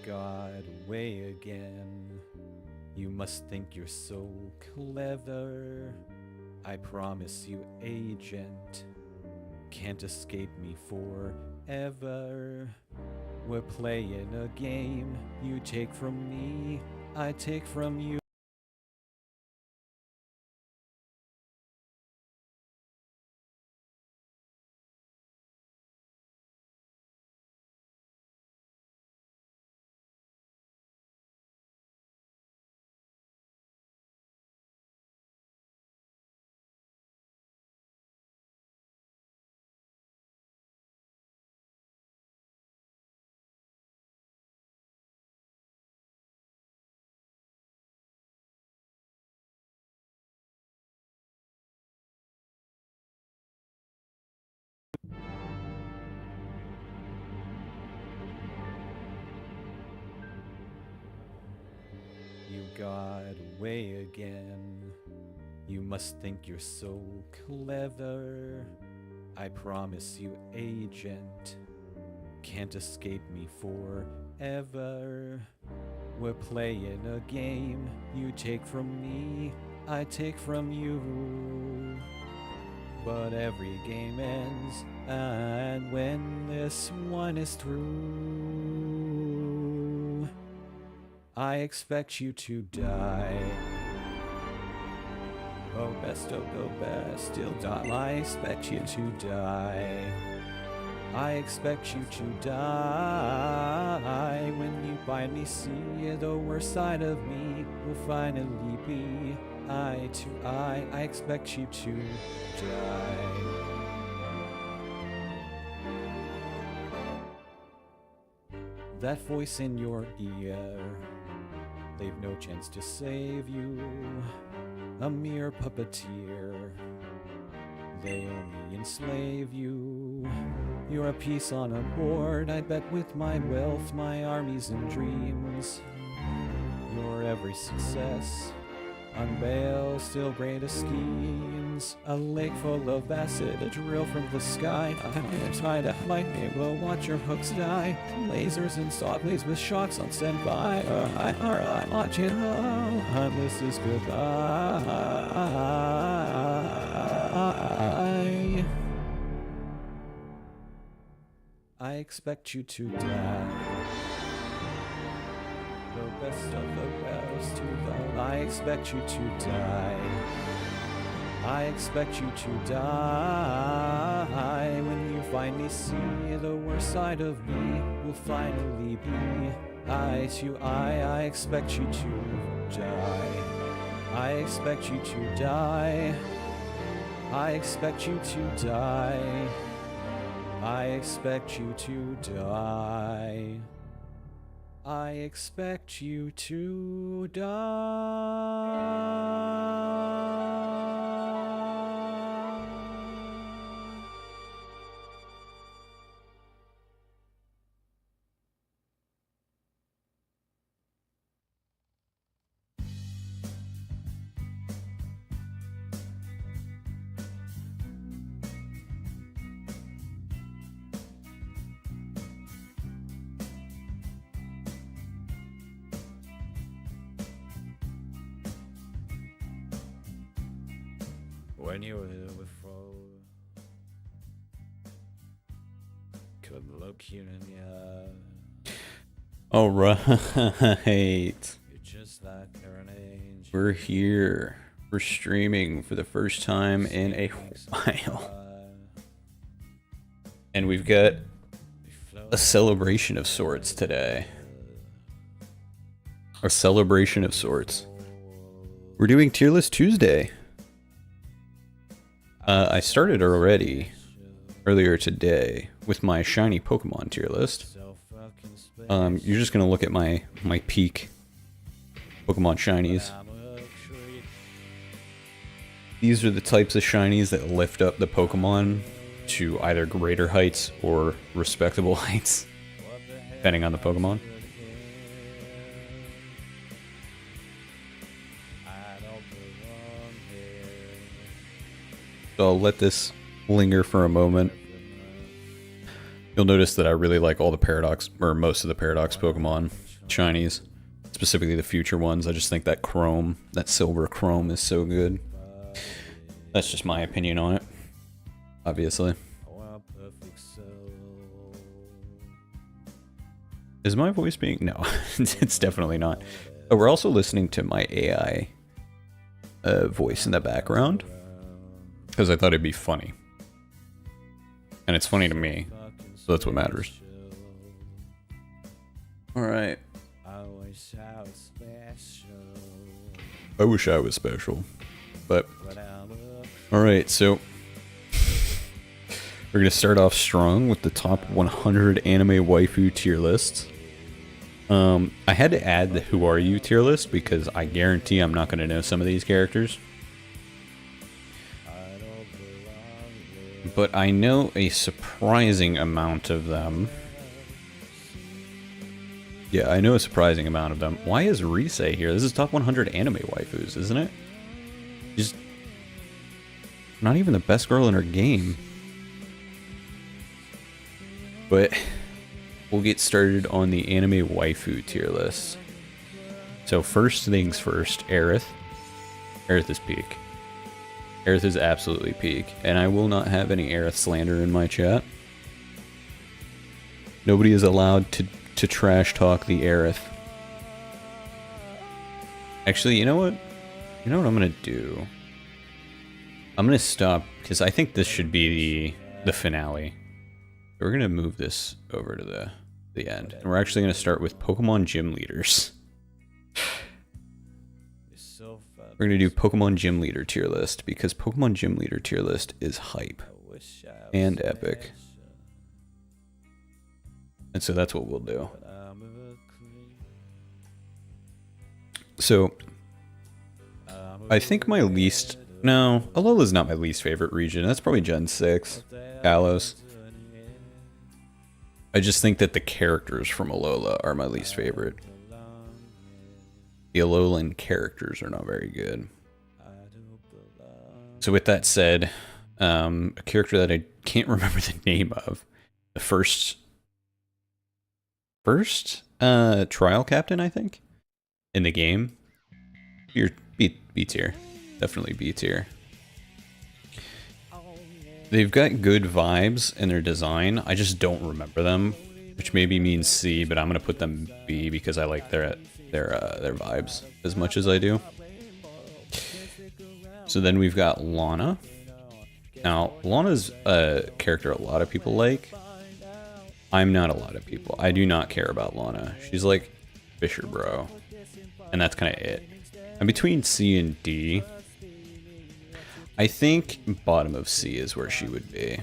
got away again. You must think you're so clever. I promise you, agent, can't escape me forever. We're playing a game. You take from me, I take from you. You got away again. You must think you're so clever. I promise you, agent, can't escape me forever. We're playing a game. You take from me, I take from you. But every game ends, and when this one is through, I expect you to die. Oh, best of the best, still die. I expect you to die. I expect you to die. When you finally see the worst side of me, will finally be eye to eye. I expect you to die. That voice in your ear, they've no chance to save you. A mere puppeteer, they only enslave you. You're a piece on a board, I bet with my wealth, my armies and dreams. Your every success unveils still greatest schemes. A lake full of acid, a drill from the sky. I'm trying to lightning will watch your hooks die. Lasers and saw blades with shocks on standby. I'm watching. This is goodbye. I expect you to die. The best of the best to die. I expect you to die. I expect you to die. When you finally see the worst side of me, will finally be eye to eye. I expect you to die. I expect you to die. I expect you to die. I expect you to die. I expect you to die. When you were before, could look you in the eye. All right, You're just like you're an angel. we're here. We're streaming for the first time in a while, and we've got a celebration of sorts today. A celebration of sorts. We're doing Tierlist Tuesday. I started already earlier today with my shiny Pokemon tier list. You're just gonna look at my peak Pokemon shinies. These are the types of shinies that lift up the Pokemon to either greater heights or respectable heights, depending on the Pokemon. So I'll let this linger for a moment. You'll notice that I really like all the Paradox, or most of the Paradox Pokemon. shinies, specifically the future ones. I just think that chrome, that silver chrome is so good. That's just my opinion on it, obviously. Is my voice being... No, it's definitely not. Oh, we're also listening to my AI voice in the background, because I thought it'd be funny. And it's funny to me, so that's what matters. Alright. I wish I was special. But... Alright, so... We're gonna start off strong with the top 100 anime waifu tier lists. I had to add the Who Are You tier list because I guarantee I'm not gonna know some of these characters. But I know a surprising amount of them. Yeah, I know a surprising amount of them. Why is Rise here? This is top 100 anime waifus, isn't it? She's not even the best girl in her game. But we'll get started on the anime waifu tier list. So first things first, Aerith. Aerith is peak. Aerith is absolutely peak. And I will not have any Aerith slander in my chat. Nobody is allowed to trash talk the Aerith. Actually, you know what? You know what I'm gonna do? I'm gonna stop, because I think this should be the finale. We're gonna move this over to the end. And we're actually gonna start with Pokemon Gym Leaders. We're gonna do Pokemon Gym Leader tier list, because Pokemon Gym Leader tier list is hype and epic. And so that's what we'll do. So, I think my least... No, Alola's not my least favorite region. That's probably Gen 6. Kalos. I just think that the characters from Alola are my least favorite. The Alolan characters are not very good. So with that said, a character that I can't remember the name of. The first trial captain, I think, in the game. You're B tier. Definitely B tier. They've got good vibes in their design. I just don't remember them, which maybe means C, but I'm gonna put them B because I like their vibes as much as I do. So then we've got Lana. Now, Lana's a character a lot of people like. I'm not a lot of people. I do not care about Lana. She's like Fisher Bro. And that's kind of it. And between C and D, I think bottom of C is where she would be.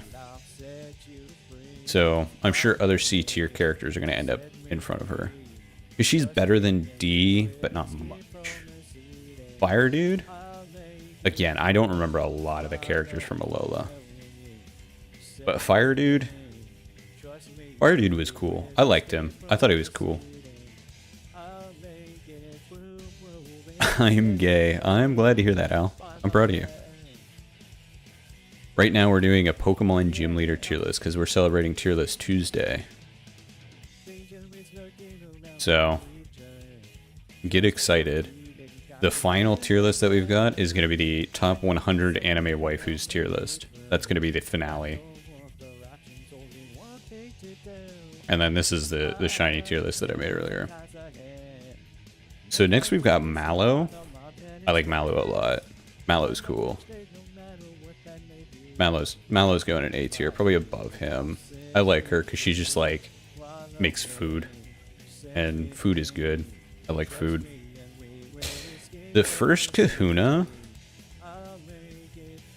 So I'm sure other C tier characters are going to end up in front of her. Because she's better than D, but not much. Fire Dude? Again, I don't remember a lot of the characters from Alola. But Fire Dude was cool. I liked him. I thought he was cool. I'm gay. I'm glad to hear that, Al. I'm proud of you. Right now we're doing a Pokemon Gym Leader tier list because we're celebrating Tierlist Tuesday. So, get excited. The final tier list that we've got is going to be the top 100 anime waifus tier list. That's going to be the finale. And then this is the shiny tier list that I made earlier. So next we've got Mallow. I like Mallow a lot. Mallow's cool. Mallow's going in A tier, probably above him. I like her because she just like makes food. And food is good. I like food. The first Kahuna,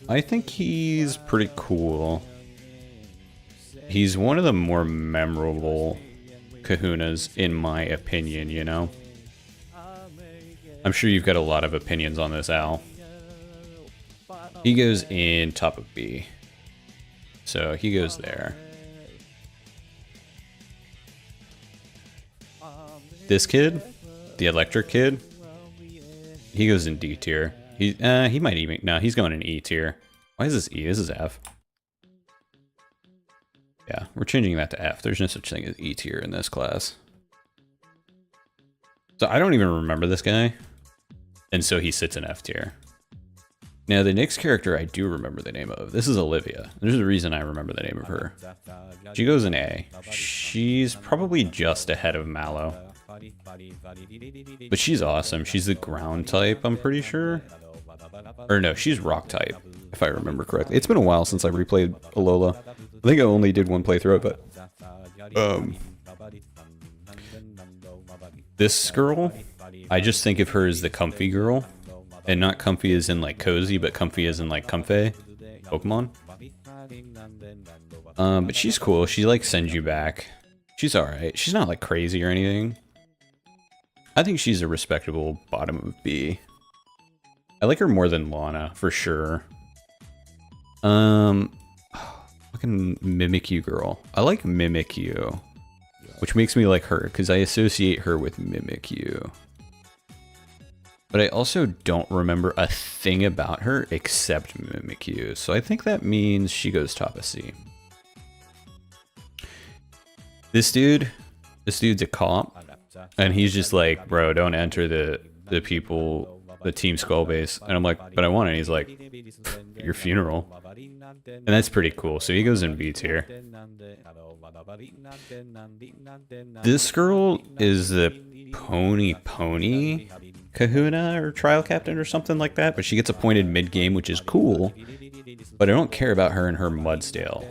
I think he's pretty cool. He's one of the more memorable Kahunas, in my opinion, you know? I'm sure you've got a lot of opinions on this, Al. He goes in top of B. So he goes there. This kid, the electric kid, he goes in D tier. He might even... No, he's going in E tier. Why is this E? This is F. Yeah, we're changing that to F. There's no such thing as E tier in this class. So I don't even remember this guy. And so he sits in F tier. Now, the next character I do remember the name of. This is Olivia. There's a reason I remember the name of her. She goes in A. She's probably just ahead of Mallow. But she's awesome. She's the ground type, I'm pretty sure. Or no, she's rock type, if I remember correctly. It's been a while since I replayed Alola. I think I only did one playthrough, but... this girl, I just think of her as the comfy girl. And not comfy as in like cozy, but comfy as in like comfy Pokemon. But she's cool. She like sends you back. She's alright. She's not like crazy or anything. I think she's a respectable bottom of B. I like her more than Lana, for sure. Fucking Mimikyu girl. I like Mimikyu. Which makes me like her, because I associate her with Mimikyu. But I also don't remember a thing about her except Mimikyu. So I think that means she goes top of C. This dude's a comp. And he's just like, bro, don't enter the Team Skull base. And I'm like, but I want it. And he's like, your funeral. And that's pretty cool. So he goes in B tier. This girl is the Pony Kahuna or trial captain or something like that, but she gets appointed mid-game, which is cool, but I don't care about her and her Mudsdale.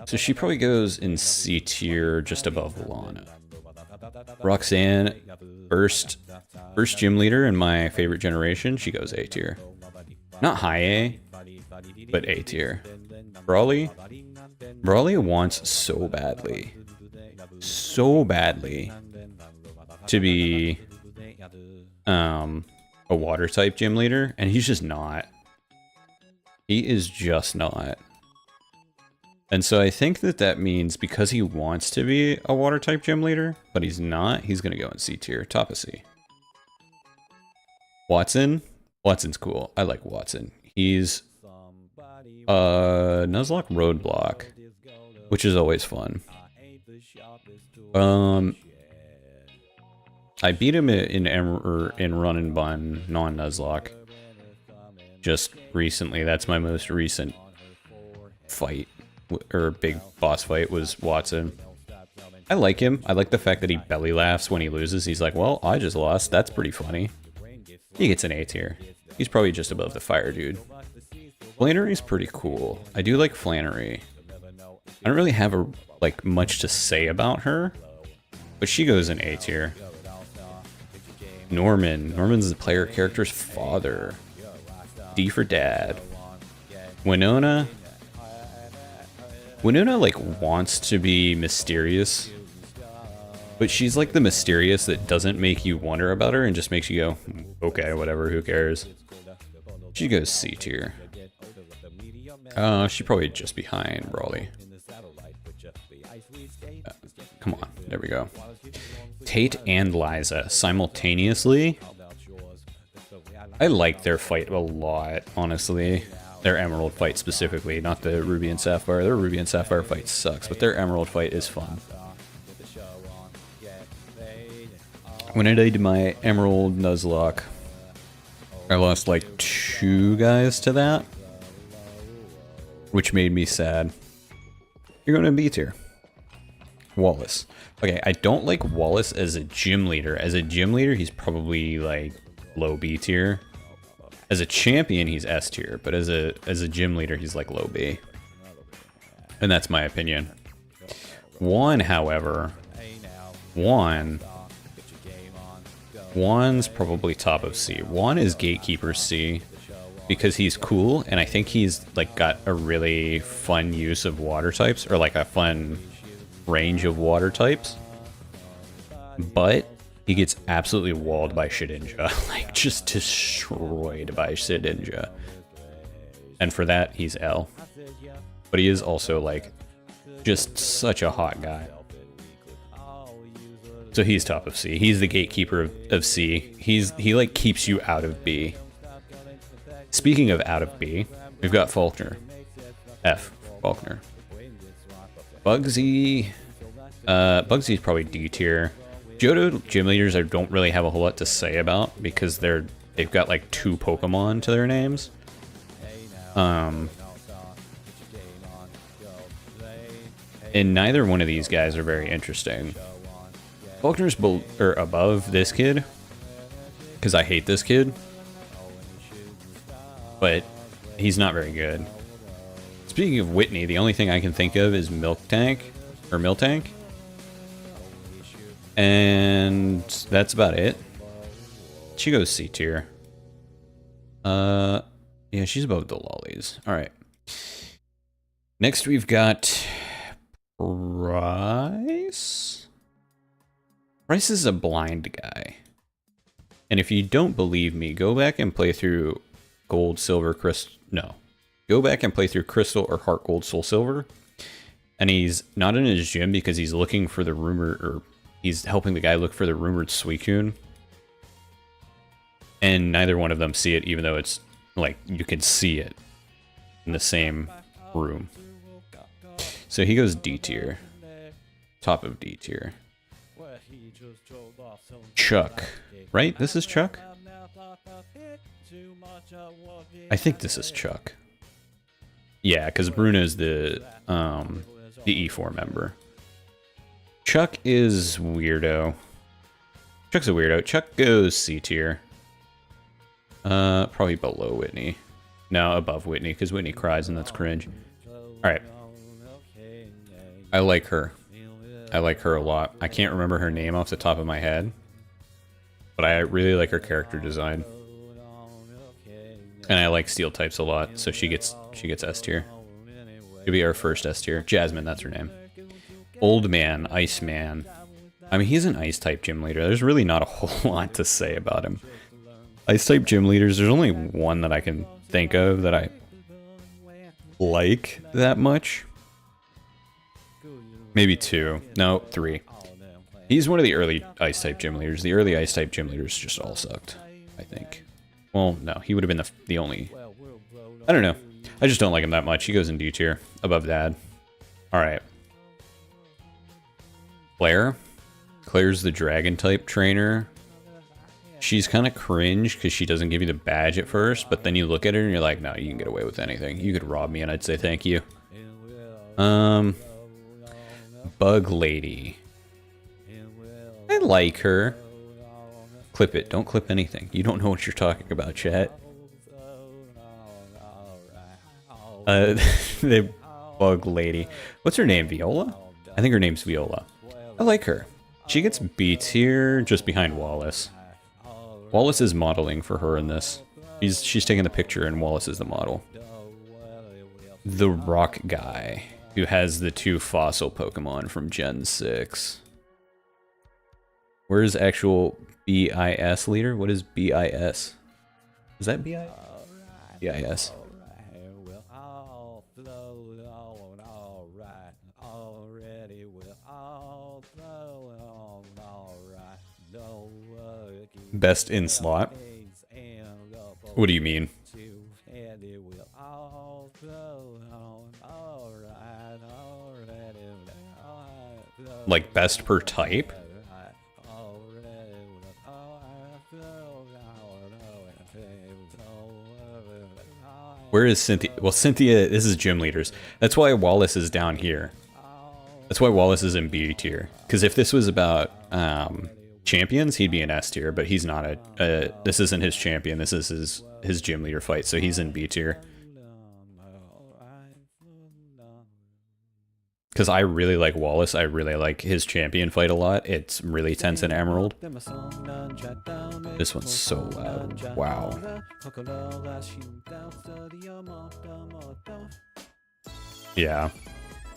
So she probably goes in C tier, just above Lana. Roxanne, first gym leader in my favorite generation, she goes A tier. Not high A, but A tier. Brawly wants so badly to be a water type gym leader, and he's just not. He is just not. And so I think that means because he wants to be a water type gym leader, but he's not, he's gonna go in C tier, top of C. Watson's cool. I like Watson. He's Nuzlocke Roadblock, which is always fun. I beat him in Run and Bun non-Nuzlocke just recently. That's my most recent fight, or big boss fight, was Watson. I like him. I like the fact that he belly laughs when he loses. He's like, well, I just lost. That's pretty funny. He gets an A tier. He's probably just above the fire dude. Flannery's pretty cool. I do like Flannery. I don't really have much to say about her, but she goes in A tier. Norman's the player character's father. D for dad. Winona wants to be mysterious, but she's like the mysterious that doesn't make you wonder about her and just makes you go, okay, whatever, who cares. She goes C tier. She's probably just behind Brawly. Come on, there we go. Tate and Liza simultaneously. I like their fight a lot, honestly. Their Emerald fight specifically, not the Ruby and Sapphire. Their Ruby and Sapphire fight sucks, but their Emerald fight is fun. When I did my Emerald Nuzlocke, I lost like 2 guys to that, which made me sad. You're going to B tier. Wallace. Okay, I don't like Wallace as a gym leader. As a gym leader, he's probably like low B tier. As a champion, he's S tier, but as a gym leader, he's like low B. And that's my opinion. However, Juan's probably top of C. Juan is Gatekeeper C because he's cool, and I think he's like got a really fun use of water types, or like a fun range of water types. But he gets absolutely walled by Shedinja, like just destroyed by Shedinja. And for that, he's L. But he is also like just such a hot guy. So he's top of C. He's the gatekeeper of C. He like keeps you out of B. Speaking of out of B, we've got Faulkner. F. Faulkner. Bugsy's probably D tier. Johto gym leaders I don't really have a whole lot to say about because they've got like 2 Pokemon to their names. And neither one of these guys are very interesting. Faulkner's above this kid because I hate this kid, but he's not very good. Speaking of Whitney, the only thing I can think of is Miltank, and that's about it. She goes C tier. Yeah, she's above the lollies. All right. Next, we've got Bryce. Bryce is a blind guy. And if you don't believe me, go back and play through Gold, Silver, Crystal. No. Go back and play through Crystal or Heart Gold, Soul Silver. And he's not in his gym because he's looking for the or he's helping the guy look for the rumored Suicune. And neither one of them see it, even though it's like you can see it in the same room. So he goes D tier. Top of D tier. Chuck. Right? This is Chuck? I think this is Chuck. Yeah, because Bruno's the E4 member. Chuck is weirdo. Chuck's a weirdo. Chuck goes C tier. Probably below Whitney. No, above Whitney, because Whitney cries and that's cringe. Alright. I like her. I like her a lot. I can't remember her name off the top of my head, but I really like her character design. And I like steel types a lot, so she gets S tier. She'll be our first S tier. Jasmine, that's her name. Old Man, Iceman. I mean, he's an ice type gym leader. There's really not a whole lot to say about him. Ice type gym leaders, there's only one that I can think of that I like that much. Maybe 2. No, 3. He's one of the early ice type gym leaders. The early ice type gym leaders just all sucked, I think. Well, no, he would have been the only. I don't know. I just don't like him that much. He goes in D tier, above Dad. All right. Claire. Claire's the dragon type trainer. She's kind of cringe because she doesn't give you the badge at first, but then you look at her and you're like, no, you can get away with anything. You could rob me and I'd say thank you. Bug Lady. I like her. Clip it. Don't clip anything. You don't know what you're talking about, chat. The Bug Lady. What's her name? Viola? I think her name's Viola. I like her. She gets B tier just behind Wallace. Wallace is modeling for her in this. She's taking the picture and Wallace is the model. The Rock Guy, who has the 2 fossil Pokemon from Gen 6. Where's actual BIS leader? What is BIS? Is that BIS? BIS. Best in slot? What do you mean? Like best per type? Where is Cynthia? Well, Cynthia, this is gym leaders. That's why Wallace is down here. That's why Wallace is in B tier. Because if this was about champions, he'd be in S tier, but he's not this isn't his champion. This is his gym leader fight, so he's in B tier. Because I really like Wallace. I really like his champion fight a lot. It's really tense in Emerald. This one's so loud. Wow. Yeah.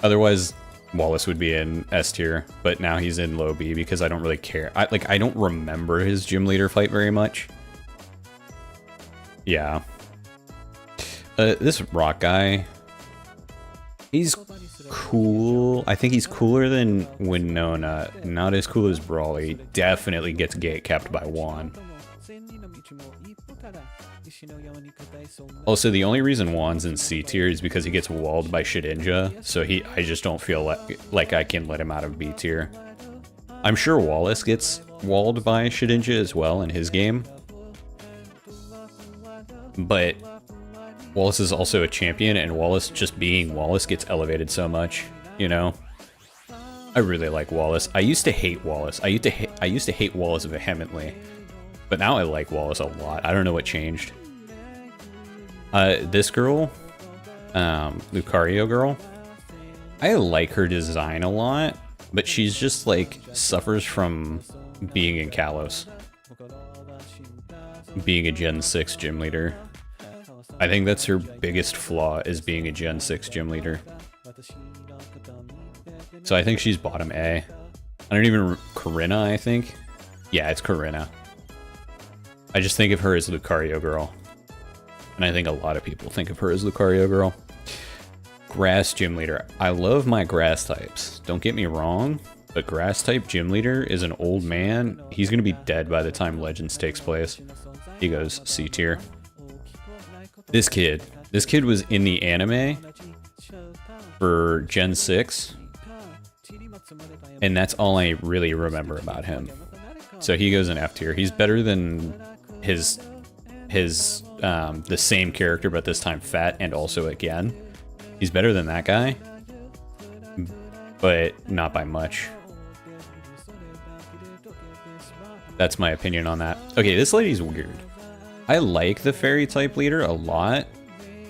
Otherwise, Wallace would be in S tier, but now he's in low B because I don't really care. I don't remember his gym leader fight very much. Yeah. This Rock Guy, he's cool. I think he's cooler than Winona. Not as cool as Brawly. Definitely gets gate capped by Juan. Also, the only reason Juan's in C tier is because he gets walled by Shedinja, so I just don't feel like I can let him out of B tier. I'm sure Wallace gets walled by Shedinja as well in his game. But Wallace is also a champion, and Wallace just being Wallace gets elevated so much, you know? I really like Wallace. I used to hate Wallace. I used to hate Wallace vehemently. But now I like Wallace a lot. I don't know what changed. This girl, Lucario girl, I like her design a lot, but she's just like suffers from being in Kalos. Being a Gen 6 gym leader. I think that's her biggest flaw, is being a Gen 6 gym leader. So I think she's bottom A. I don't even... Corinna, I think? Yeah, it's Corinna. I just think of her as Lucario girl. And I think a lot of people think of her as Lucario girl. Grass gym leader. I love my grass types. Don't get me wrong, but grass type gym leader is an old man. He's going to be dead by the time Legends takes place. He goes C tier. This kid was in the anime for Gen 6. And that's all I really remember about him. So he goes in F tier. He's better than his the same character, but this time fat and also again. He's better than that guy, but not by much. That's my opinion on that. Okay, this lady's weird. I like the fairy type leader a lot.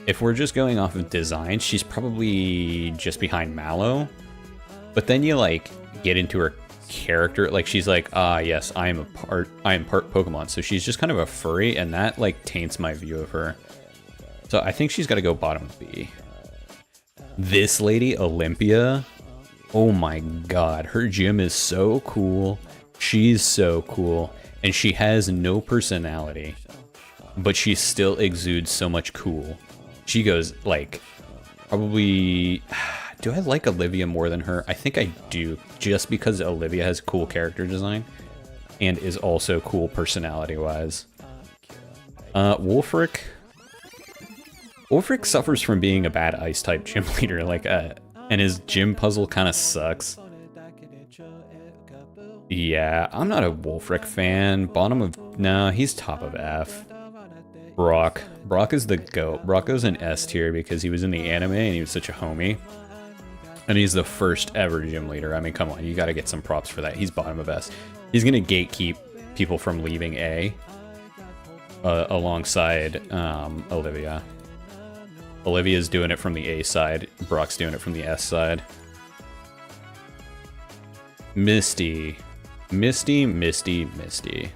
If we're just going off of design, she's probably just behind Mallow. But then you like get into her character, like she's like, ah yes, I am part Pokemon, so she's just kind of a furry, and that like taints my view of her. So I think she's got to go bottom B. This lady, Olympia, oh my god, her gym is so cool. She's so cool, and she has no personality, but she still exudes so much cool. She goes like, probably... Do I like Olivia more than her? I think I do, just because Olivia has cool character design and is also cool personality-wise. Wolfric. Wolfric suffers from being a bad ice-type gym leader, like, and his gym puzzle kind of sucks. Yeah, I'm not a Wolfric fan. Bottom of... No, he's top of F. Brock. Brock is the GOAT. Brock goes in S tier because he was in the anime and he was such a homie. And he's the first ever gym leader. I mean, come on, you gotta get some props for that. He's bottom of S. He's gonna gatekeep people from leaving A alongside Olivia. Olivia's doing it from the A side. Brock's doing it from the S side. Misty. Misty, Misty, Misty.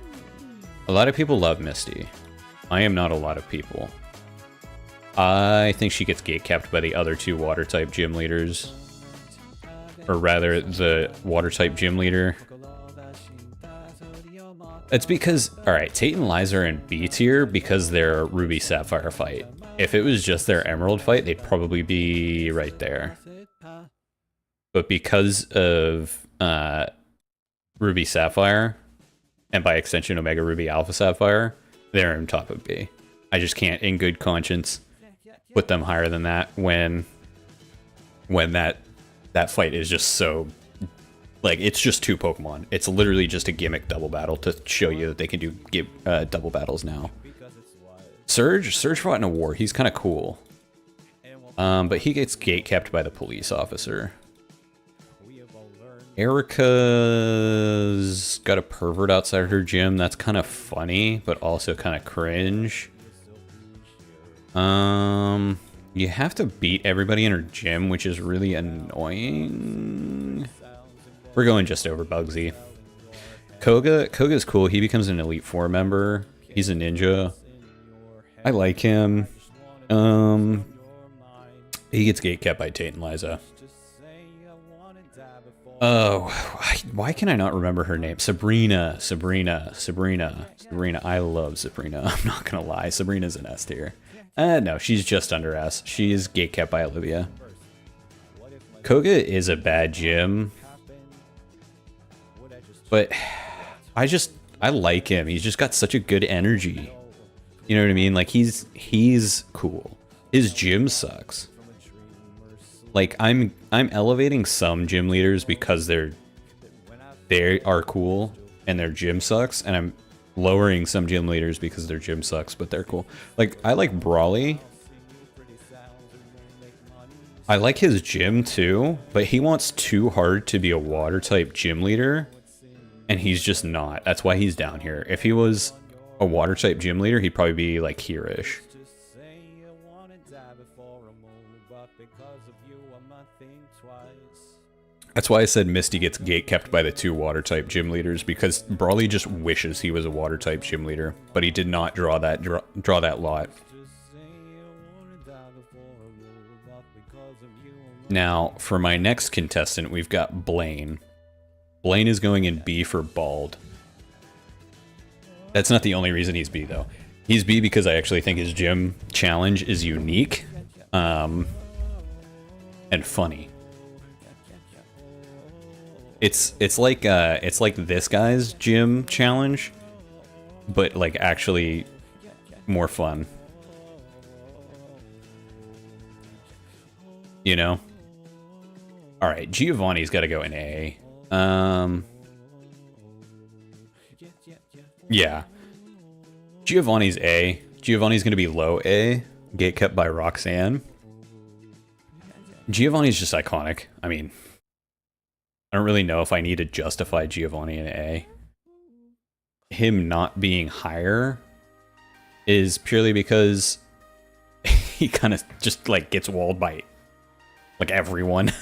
A lot of people love Misty. I am not a lot of people. I think she gets gatekept by the other two water-type gym leaders. Or rather, the water-type gym leader. It's because... Alright, Tate and Liza are in B tier because they're Ruby Sapphire fight. If it was just their Emerald fight, they'd probably be right there. But because of Ruby Sapphire, and by extension Omega Ruby Alpha Sapphire, they're on top of B. I just can't, in good conscience, put them higher than that when that fight is just so, like, it's just two Pokemon. It's literally just a gimmick double battle to show you that they can do double battles now. Surge fought in a war. He's kind of cool. But he gets gatekept by the police officer. Erica's got a pervert outside her gym. That's kind of funny, but also kind of cringe. You have to beat everybody in her gym, which is really annoying. We're going just over Bugsy. Koga's cool. He becomes an Elite Four member. He's a ninja. I like him. He gets gatekept by Tate and Liza. Oh, why can I not remember her name? Sabrina. I love Sabrina. I'm not gonna lie. Sabrina's an S tier. No, she's just under S. She's gatekept by Olivia. Koga is a bad gym, but I like him. He's just got such a good energy. You know what I mean? Like, he's cool. His gym sucks. Like, I'm elevating some gym leaders because they're they are cool and their gym sucks, and I'm lowering some gym leaders because their gym sucks, but they're cool. Like, I like Brawly. I like his gym too, but he wants too hard to be a water type gym leader, and he's just not. That's why he's down here. If he was a water type gym leader, he'd probably be like here-ish. That's why I said Misty gets gate kept by the 2 water type gym leaders, because Brawly just wishes he was a water type gym leader, but he did not draw that lot. Now, for my next contestant, we've got Blaine. Blaine is going in B for bald. That's not the only reason he's B, though. He's B because I actually think his gym challenge is unique, and funny. It's like this guy's gym challenge, but like actually more fun. You know? All right, Giovanni's got to go in A. Yeah. Giovanni's A. Giovanni's going to be low A. Gate kept by Roxanne. Giovanni's just iconic. I mean, I don't really know if I need to justify Giovanni in A. Him not being higher is purely because he kind of just like gets walled by like everyone.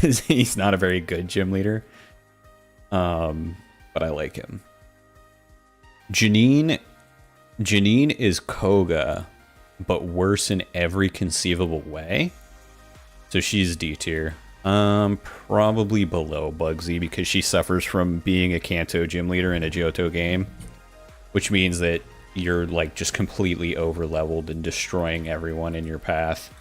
He's not a very good gym leader. But I like him. Janine is Koga, but worse in every conceivable way. So she's D tier. Probably below Bugsy because she suffers from being a Kanto gym leader in a Johto game, which means that you're like just completely over leveled and destroying everyone in your path.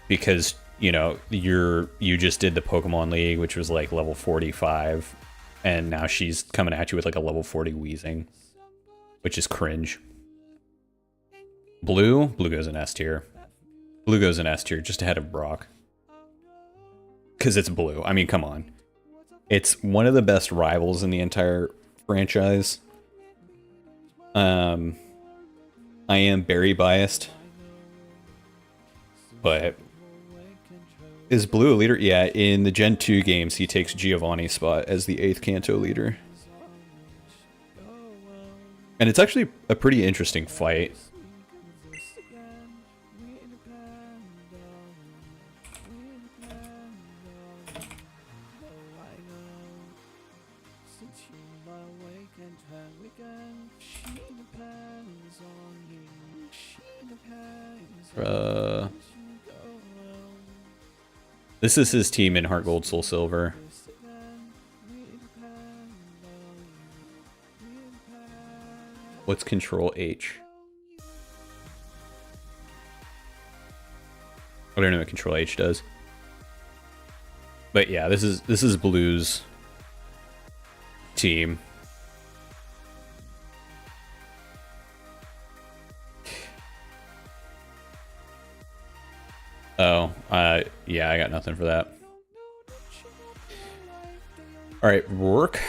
Because, you know, you just did the Pokemon League, which was like level 45, and now she's coming at you with like a level 40 Weezing, which is cringe. Blue goes in S tier. Blue goes in S tier, just ahead of Brock. Because it's blue. I mean, come on. It's one of the best rivals in the entire franchise. I am very biased. But is Blue a leader? Yeah, in the Gen 2 games, he takes Giovanni's spot as the 8th Kanto leader. And it's actually a pretty interesting fight. This is his team in Heart Gold, Soul Silver. What's Control H? I don't know what Control H does. But yeah, this is Blue's team. Oh, yeah, I got nothing for that. Alright, Rourke.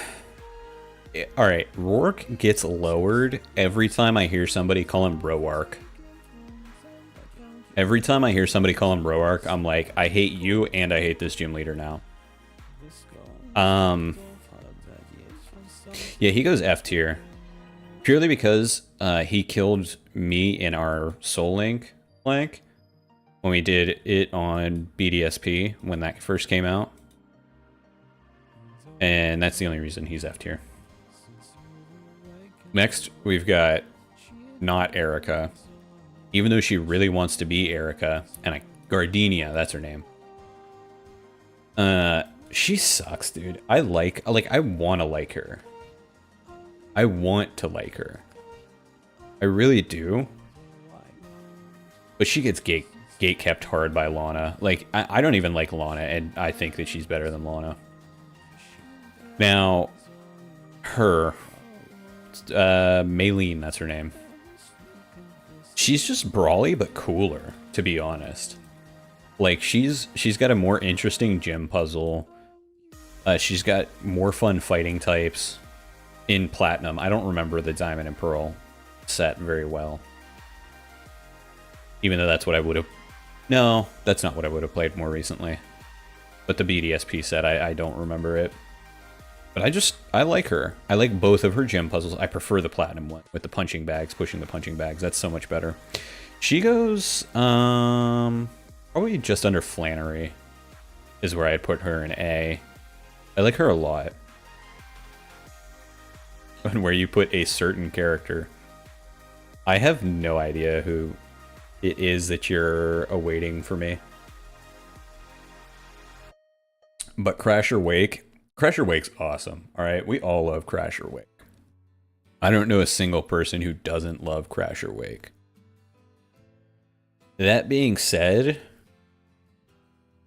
Alright, Rourke gets lowered every time I hear somebody call him Roark. Every time I hear somebody call him Roark, I'm like, I hate you and I hate this gym leader now. Yeah, he goes F tier. Purely because he killed me in our Soul Link flank when we did it on BDSP when that first came out. And that's the only reason he's F tier. Next, we've got not Erica. Even though she really wants to be Erica, and Gardenia, that's her name. She sucks, dude. I want to like her. I want to like her. I really do. But she gets gate kept hard by Lana. Like, I don't even like Lana, and I think that she's better than Lana. Now, her, Maylene, that's her name. She's just brawly, but cooler, to be honest. Like, she's got a more interesting gym puzzle. She's got more fun fighting types in Platinum. I don't remember the Diamond and Pearl set very well. Even though that's what I would have... No, that's not what I would have played more recently. But the BDSP set, I don't remember it. But I like her. I like both of her gym puzzles. I prefer the Platinum one with the punching bags, pushing the punching bags. That's so much better. She goes, probably just under Flannery is where I'd put her in A. I like her a lot. And where you put a certain character. I have no idea who it is that you're awaiting for me. But Crasher Wake. Crasher Wake's awesome. Alright, we all love Crasher Wake. I don't know a single person who doesn't love Crasher Wake. That being said,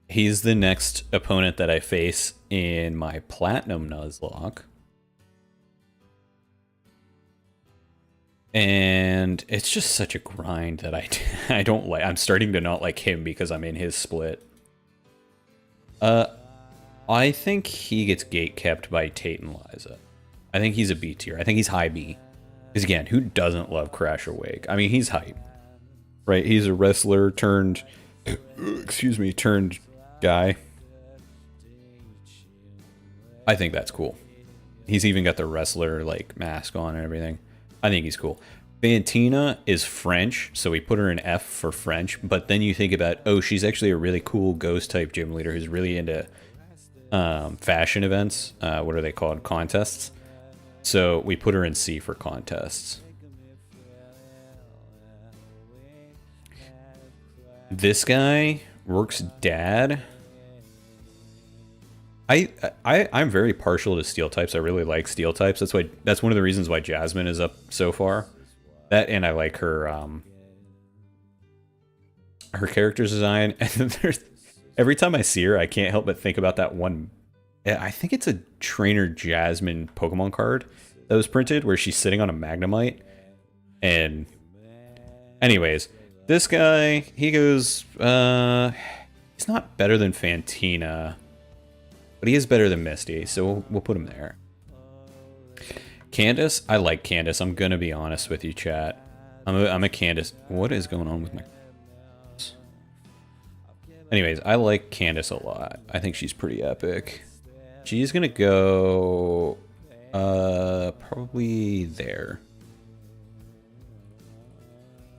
he's the next opponent that I face in my Platinum Nuzlocke. And it's just such a grind that I don't like. I'm starting to not like him because I'm in his split. I think he gets gatekept by Tate and Liza. I think he's a B tier. I think he's high B. Because again, who doesn't love Crasher Wake? I mean, he's hype. Right? He's a wrestler turned... excuse me, turned guy. I think that's cool. He's even got the wrestler, like, mask on and everything. I think he's cool. Fantina is French, so we put her in F for French. But then you think about, oh, she's actually a really cool ghost-type gym leader who's really into... fashion events. What are they called? Contests. So we put her in C for contests. This guy, Rourke's dad. I'm very partial to steel types. I really like steel types. That's one of the reasons why Jasmine is up so far. That, and I like her character's design. And there's every time I see her, I can't help but think about that one. I think it's a Trainer Jasmine Pokemon card that was printed where she's sitting on a Magnemite. And anyways, this guy, he goes, he's not better than Fantina, but he is better than Misty, so we'll put him there. Candace, I like Candace. I'm gonna be honest with you, chat. I'm a Candace. What is going on with my... Anyways, I like Candace a lot. I think she's pretty epic. She's gonna go probably there.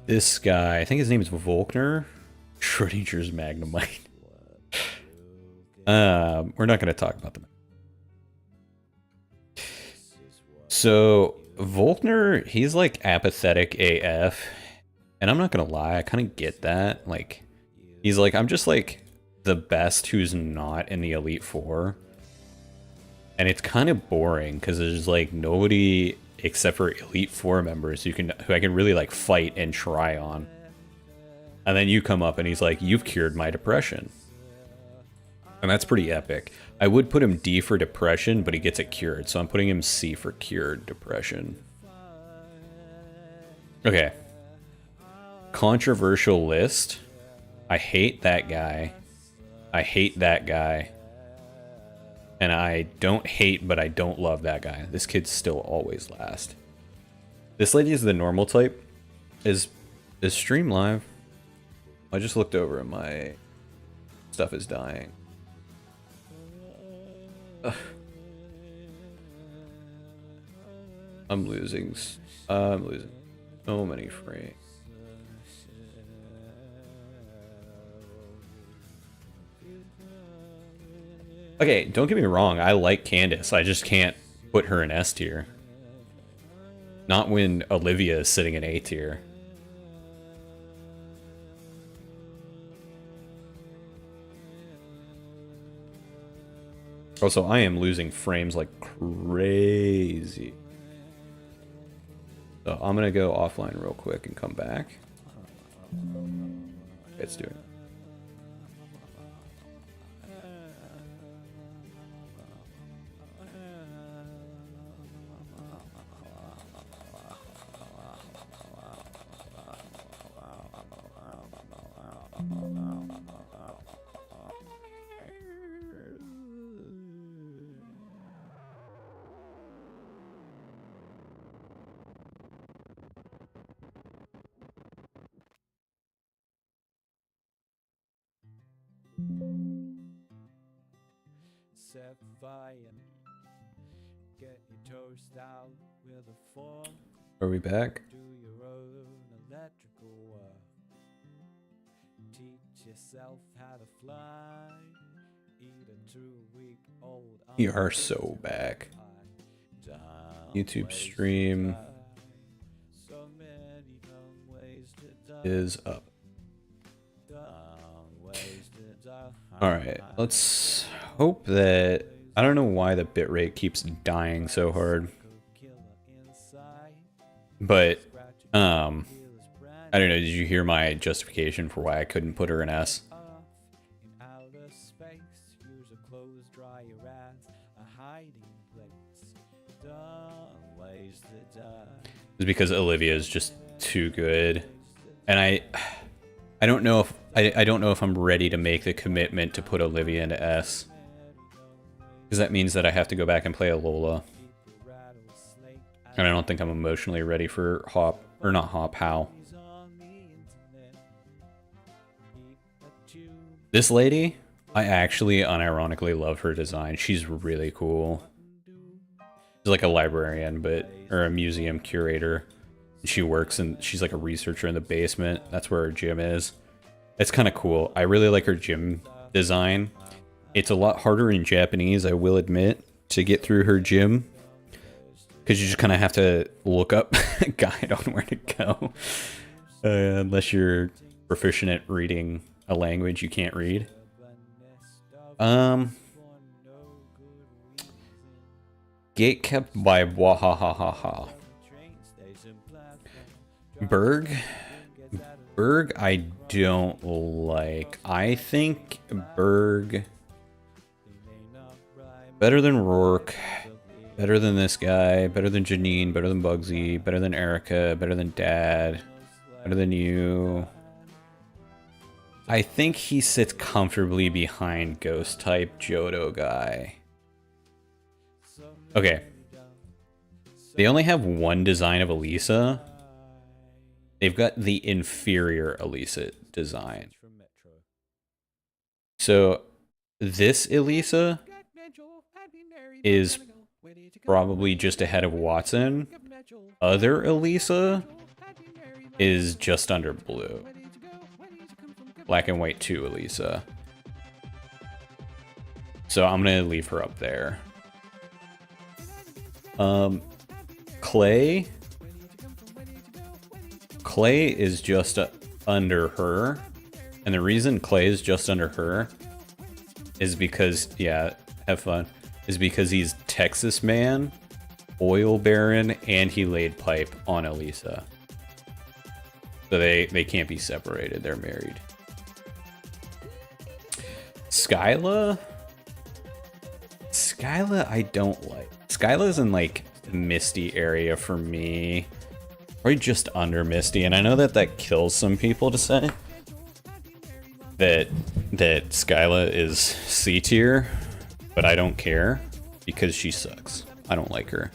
This guy, I think his name is Volkner. Schrodinger's Magnemite. We're not gonna talk about them. So Volkner, he's like apathetic AF, and I'm not gonna lie, I kind of get that. Like, he's like, I'm just like the best who's not in the Elite Four. And it's kind of boring because there's like nobody except for Elite Four members who I can really like fight and try on. And then you come up and he's like, you've cured my depression. And that's pretty epic. I would put him D for depression, but he gets it cured. So I'm putting him C for cured depression. Okay. Controversial list. I hate that guy. I hate that guy. And I don't hate, but I don't love that guy. This kid's still always last. This lady is the normal type. Is stream live? I just looked over and my stuff is dying. Ugh. I'm losing so many frames. Okay, don't get me wrong, I like Candace. I just can't put her in S tier. Not when Olivia is sitting in A tier. Also, I am losing frames like crazy. So I'm gonna go offline real quick and come back. It's doing it. set fire. Get your toast out with a fork. Are we back? Do your own electrical work. Teach yourself how to fly. Eat a 2-week-old. We are so back. YouTube stream is up. Alright, let's hope that... I don't know why the bitrate keeps dying so hard. But, I don't know, did you hear my justification for why I couldn't put her in S? It's because Olivia is just too good. And I don't know if I don't know if I'm ready to make the commitment to put Olivia into S. Because that means that I have to go back and play Alola. And I don't think I'm emotionally ready for Hop, or not Hop, How. This lady, I actually unironically love her design. She's really cool. She's like a librarian, but, or a museum curator. She works and she's like a researcher in the basement. That's where her gym is. It's kind of cool. I really like her gym design. It's a lot harder in Japanese, I will admit, to get through her gym. Because you just kind of have to look up a guide on where to go. Unless you're proficient at reading a language you can't read. Gate kept by Wahahaha. Berg I don't like. I think Berg better than Rourke, better than this guy, better than Janine, better than Bugsy, better than Erica, better than Dad, better than you. I think he sits comfortably behind Ghost type Johto guy. Okay. They only have one design of Elisa. They've got the inferior Elisa design. So this Elisa is probably just ahead of Watson. Other Elisa is just under blue. Black and white 2 Elisa. So I'm gonna leave her up there. Clay is just under her. And the reason Clay is just under her is because, yeah, have fun, is because he's Texas man, oil baron, and he laid pipe on Elisa. So they can't be separated, they're married. Skyla I don't like. Skyla's in like Misty area for me. Probably just under Misty, and I know that kills some people to say that Skyla is C tier, but I don't care because she sucks. I don't like her.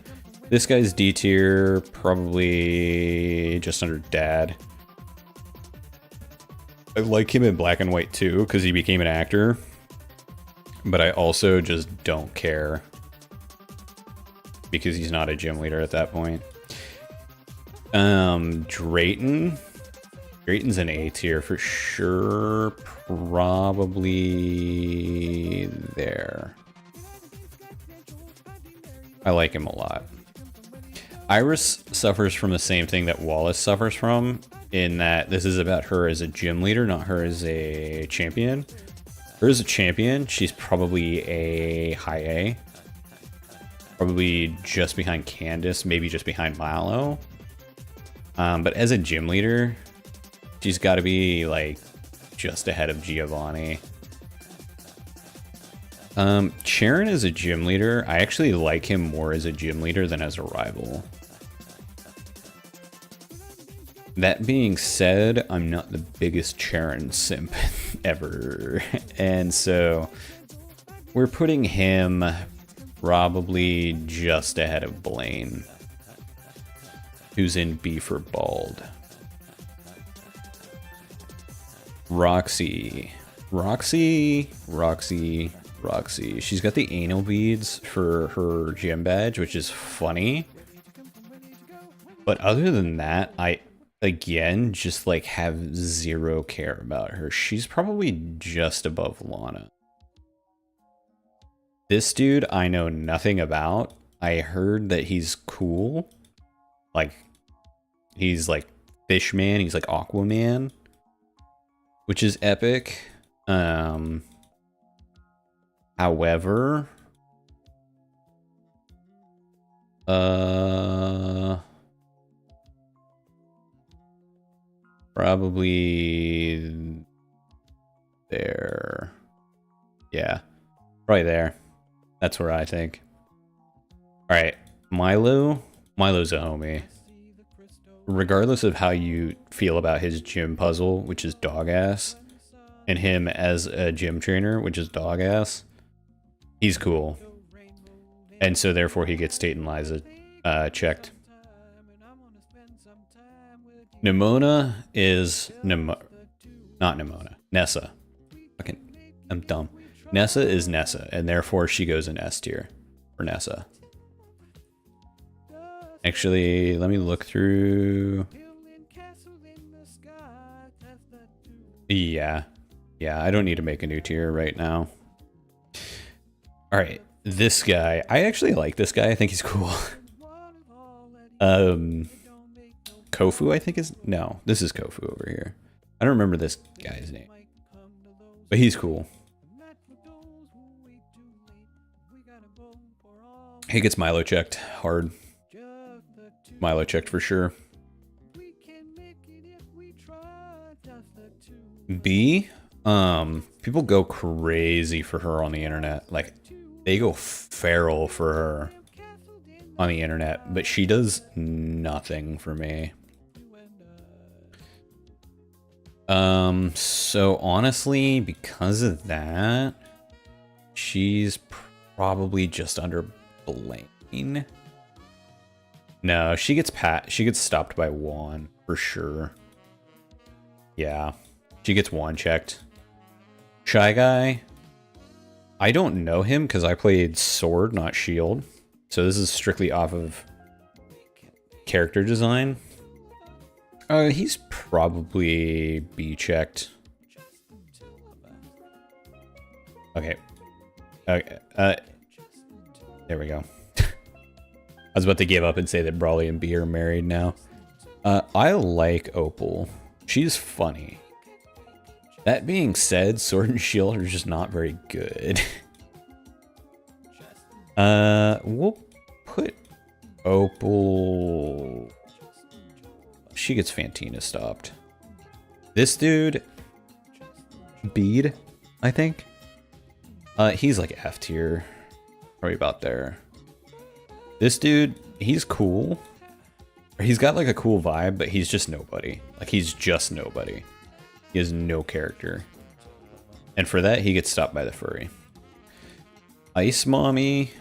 This guy's D tier, probably just under Dad. I like him in Black and White too because he became an actor, but I also just don't care because he's not a gym leader at that point. Drayton's an A tier for sure, probably there. I like him a lot. Iris suffers from the same thing that Wallace suffers from, in that this is about her as a gym leader, not her as a champion. Her as a champion, she's probably a high A. Probably just behind Candace, maybe just behind Mallow. But as a gym leader, she's got to be like just ahead of Giovanni. Sharon is a gym leader. I actually like him more as a gym leader than as a rival. That being said, I'm not the biggest Sharon simp ever. And so we're putting him probably just ahead of Blaine, who's in B for Bald. Roxy. Roxy. She's got the anal beads for her gym badge, which is funny. But other than that, I, again, just like have zero care about her. She's probably just above Lana. This dude I know nothing about. I heard that he's cool. Like, he's like Fishman, he's like Aquaman, which is epic. However, probably there. Yeah, right there. That's where I think. All right, Milo. Milo's a homie. Regardless of how you feel about his gym puzzle, which is dog ass, and him as a gym trainer, which is dog ass, he's cool. And so therefore he gets Tate and Liza checked. Nimona is not Nimona. Nessa. Fucking, I'm dumb. Nessa is Nessa, and therefore she goes in S tier for Nessa. Actually, let me look through. Yeah. Yeah, I don't need to make a new tier right now. Alright, this guy. I actually like this guy. I think he's cool. Kofu, I think is... No, this is Kofu over here. I don't remember this guy's name. But he's cool. He gets Milo checked hard. Milo checked for sure. B, people go crazy for her on the internet. Like, they go feral for her on the internet, but she does nothing for me. So honestly, because of that, she's probably just under Blaine. No, she gets stopped by Juan for sure. Yeah, she gets Juan checked. Shy Guy, I don't know him because I played Sword, not Shield. So this is strictly off of character design. He's probably B checked. Okay. Okay. There we go. I was about to give up and say that Brawley and B are married now. I like Opal. She's funny. That being said, Sword and Shield are just not very good. We'll put Opal... She gets Fantina stopped. This dude... Bead, I think? He's like F tier. Probably about there. This dude, he's cool. He's got like a cool vibe, but he's just nobody. Like, he's just nobody. He has no character. And for that, he gets stopped by the furry. Ice Mommy.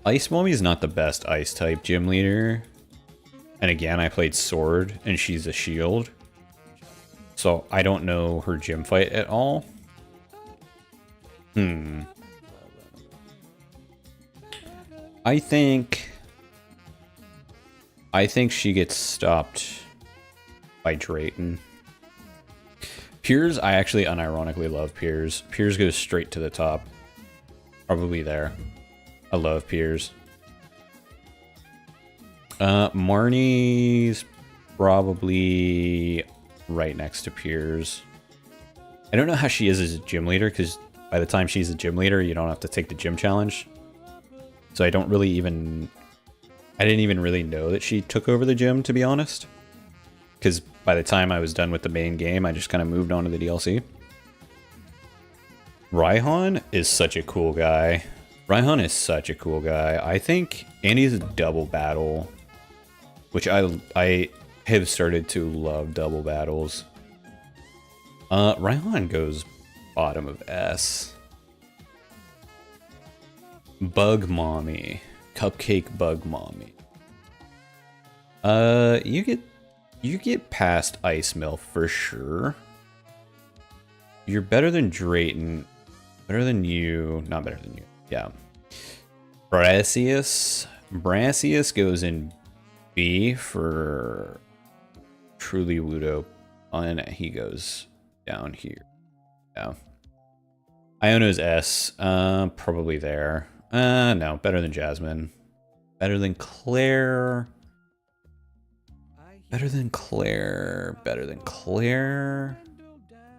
Ice Mommy is not the best ice type gym leader. And again, I played Sword, and she's a shield. So I don't know her gym fight at all. I think she gets stopped by Drayton. Piers, I actually unironically love Piers. Piers goes straight to the top. Probably there. I love Piers. Marnie's probably right next to Piers. I don't know how she is as a gym leader, because by the time she's a gym leader, you don't have to take the gym challenge. So I don't really even... I didn't even really know that she took over the gym, to be honest. Because by the time I was done with the main game, I just kind of moved on to the DLC. Raihan is such a cool guy. Raihan is such a cool guy. I think Andy's a double battle, which I have started to love double battles. Raihan goes bottom of S. Bug Mommy. Cupcake Bug Mommy. You get past Ice Milk for sure. You're better than Drayton. Better than you. Not better than you. Yeah. Brassius. Brassius goes in B for Truly Wudo. And he goes down here. Yeah. Iono's S. Probably there. No. Better than Jasmine. Better than Claire. Better than Claire. Better than Claire.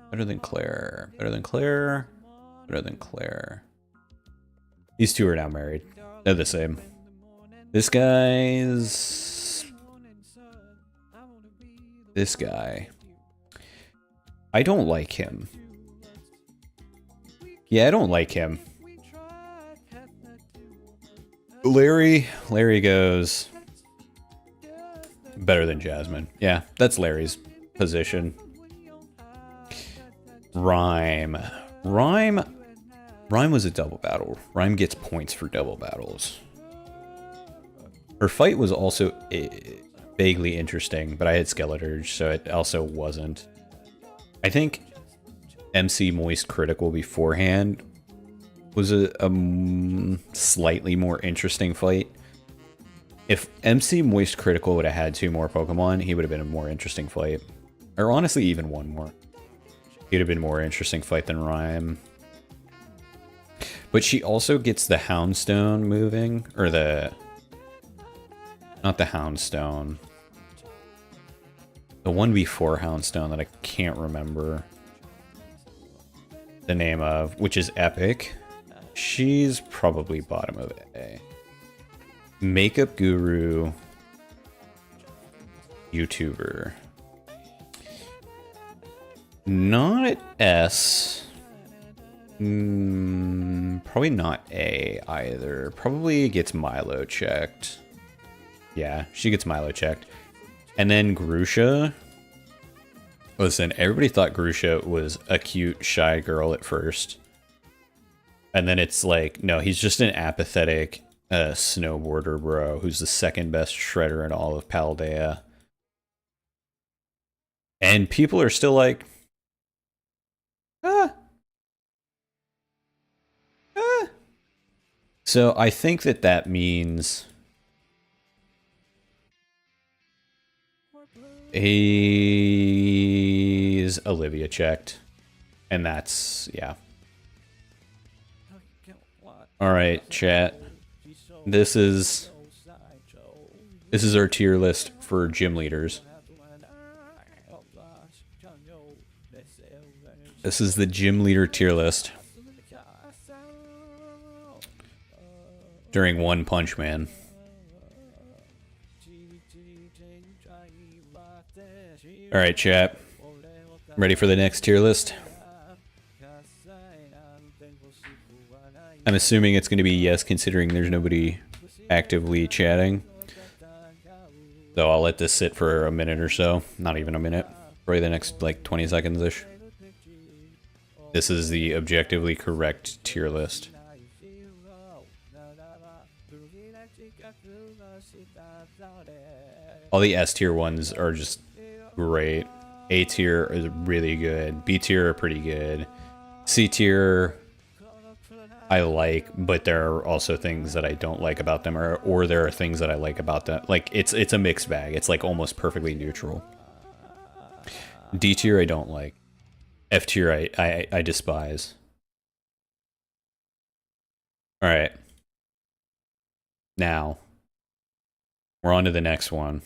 Better than Claire. Better than Claire. Better than Claire. These two are now married. They're the same. This guy's... This guy. I don't like him. Yeah, I don't like him. Larry goes... Better than Jasmine. Yeah, that's Larry's position. Rhyme was a double battle. Rhyme gets points for double battles. Her fight was also vaguely interesting, but I had Skeletorge, so it also wasn't. I think MC Moist Critical beforehand was a slightly more interesting fight. If MC Moist Critical would have had 2 more Pokemon, he would have been a more interesting fight. Or honestly, even 1 more. He'd have been a more interesting fight than Rhyme. But she also gets the Houndstone moving, or the... Not the Houndstone. The one before Houndstone that I can't remember the name of, which is Epic. She's probably bottom of A. Makeup Guru. YouTuber. Not S. Probably not A either. Probably gets Milo checked. Yeah, she gets Milo checked. And then Grusha. Listen, everybody thought Grusha was a cute, shy girl at first. And then it's like, no, he's just an apathetic snowboarder bro who's the second best shredder in all of Paldea. And people are still like, So I think that means he's Olivia checked. And that's, yeah. Alright, chat. This is our tier list for gym leaders. This is the gym leader tier list. During One Punch Man. Alright, chat. Ready for the next tier list? I'm assuming it's going to be yes, considering there's nobody actively chatting. So I'll let this sit for a minute or so. Not even a minute. Probably the next, like, 20 seconds-ish. This is the objectively correct tier list. All the S tier ones are just great. A tier is really good. B tier are pretty good. C tier I like, but there are also things that I don't like about them, or there are things that I like about them. Like, it's a mixed bag. It's like almost perfectly neutral. D tier I don't like. F tier I despise. Alright. Now, we're on to the next one.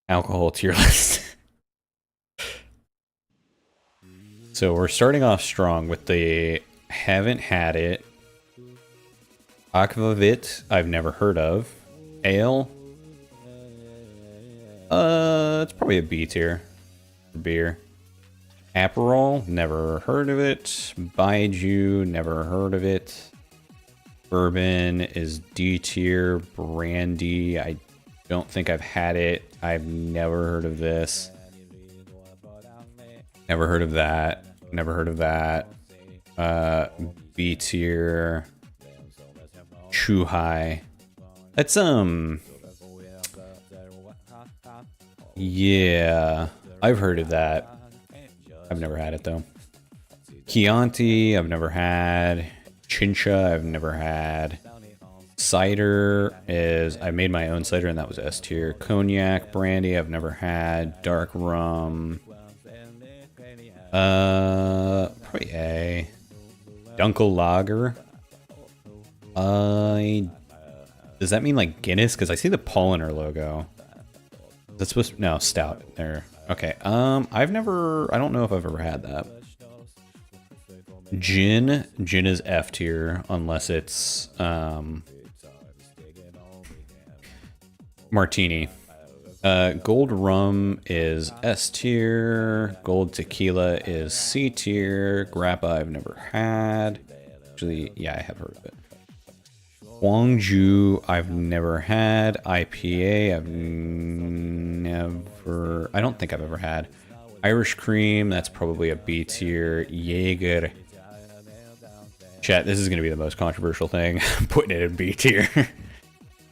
Alcohol tier list. So we're starting off strong with the haven't had it. Aquavit, I've never heard of. Ale. It's probably a B tier for beer. Aperol, never heard of it. Baijiu, never heard of it. Bourbon is D tier. Brandy, I don't think I've had it. I've never heard of this. Never heard of that. Never heard of that. B tier. Chuhai. That's yeah. I've heard of that. I've never had it though. Chianti, I've never had. Chincha, I've never had. Cider is, I made my own cider and that was S tier. Cognac, brandy, I've never had. Dark rum. Probably A. Dunkel Lager. Does that mean like Guinness? Because I see the Paulaner logo. That's supposed to, no, stout there. Okay. I don't know if I've ever had that. Gin is F tier unless it's martini. Gold rum is S tier. Gold tequila is C tier. Grappa I've never had. Actually, yeah, I have heard of it. Gwangju I've never had. IPA I don't think I've ever had. Irish cream, that's probably a B tier. Jaeger. Chat, this is going to be the most controversial thing. I'm putting it in B tier.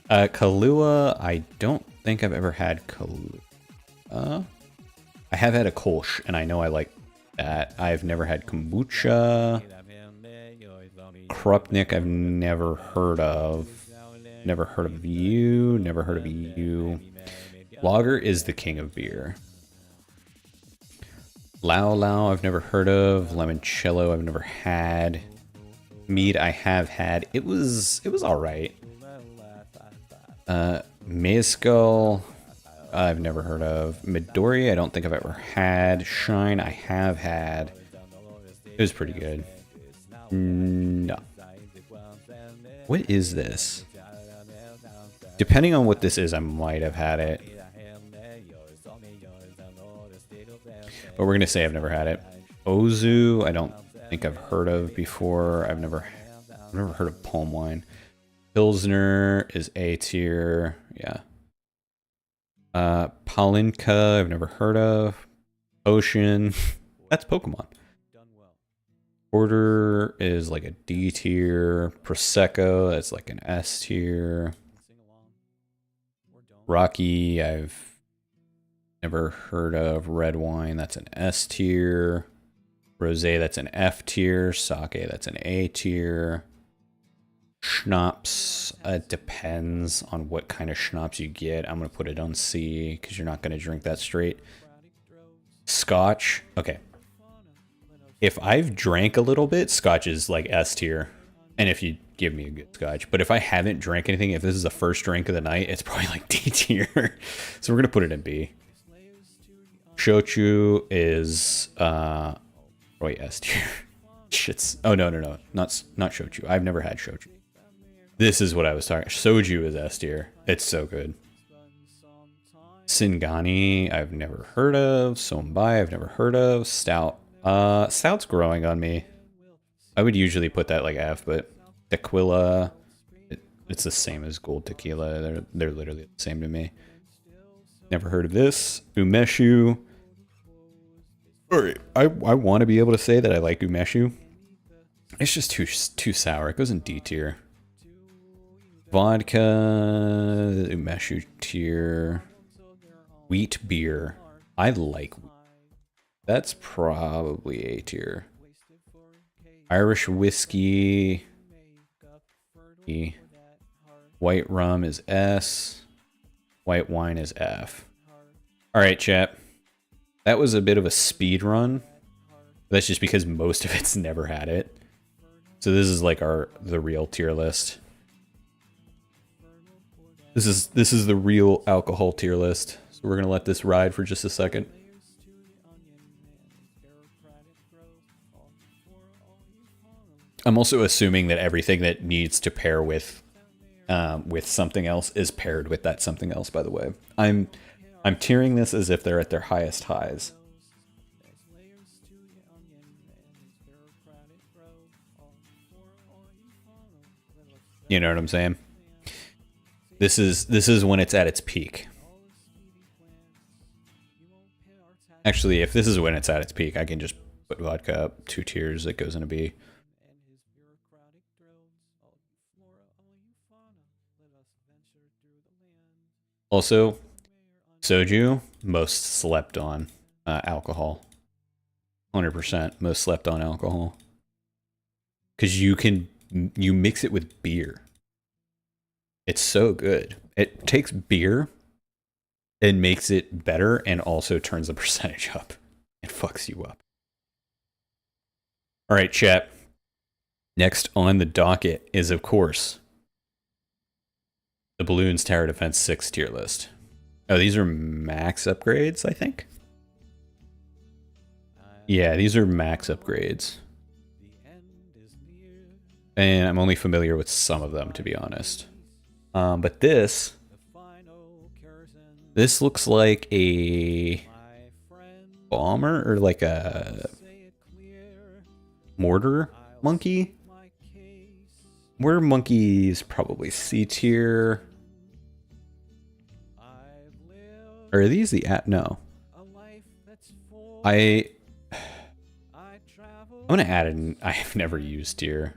Kahlua, I don't think I've ever had Kahlua. I have had a Kolsch, and I know I like that. I've never had kombucha. Krupnik, I've never heard of. Never heard of you. Never heard of you. Lager is the king of beer. Lao Lao, I've never heard of. Limoncello, I've never had. Mead, I have had. It was all right. Mezcal, I've never heard of. Midori, I don't think I've ever had. Shine, I have had. It was pretty good. No. What is this? Depending on what this is, I might have had it. But we're going to say I've never had it. Ozu, I don't think I've heard of before. I've never heard of palm wine. Pilsner is A tier. Yeah. Palinka, I've never heard of. Ocean, that's Pokemon. Porter is like a D tier. Prosecco, that's like an S tier. Rocky, I've never heard of. Red wine, that's an S tier. Rosé, that's an F tier. Sake, that's an A tier. Schnapps, it depends on what kind of schnapps you get. I'm going to put it on C because you're not going to drink that straight. Scotch, okay. If I've drank a little bit, Scotch is like S tier. And if you give me a good Scotch. But if I havenent drank anything, if this is the first drink of the night, it's probably like D tier. So we're going to put it in B. Shochu is, wait, S tier. Shit's, oh no, not Shochu. I've never had Shochu. This is what I was talking. Soju is S tier. It's so good. Singani, I've never heard of. Sombai, I've never heard of. Stout. Stout's growing on me. I would usually put that like F, but Tequila, it's the same as Gold Tequila. They're literally the same to me. Never heard of this. Umeshu. Alright, I want to be able to say that I like Umeshu. It's just too sour. It goes in D tier. Vodka, Umeshu tier. Wheat beer. I like wheat. That's probably A tier. Irish whiskey. White rum is S. White wine is F. Alright, chat. That was a bit of a speed run. That's just because most of it's never had it. So this is like the real tier list. This is the real alcohol tier list. So we're gonna let this ride for just a second. I'm also assuming that everything that needs to pair with something else is paired with that something else, by the way. I'm tiering this as if they're at their highest highs. You know what I'm saying? This is when it's at its peak. Actually, if this is when it's at its peak, I can just put vodka up 2 tiers. It goes into B. Also, soju, most slept on. Alcohol. 100% most slept on alcohol. Because you mix it with beer. It's so good. It takes beer and makes it better and also turns the percentage up. It fucks you up. All right, chat. Next on the docket is, of course, the Balloons Tower Defense 6 tier list. Oh, these are max upgrades, I think? Yeah, these are max upgrades. And I'm only familiar with some of them, to be honest. But this looks like a bomber or like a mortar monkey. Mortar monkey is probably C tier. Or are these the no? I'm gonna add in. I have never used tier.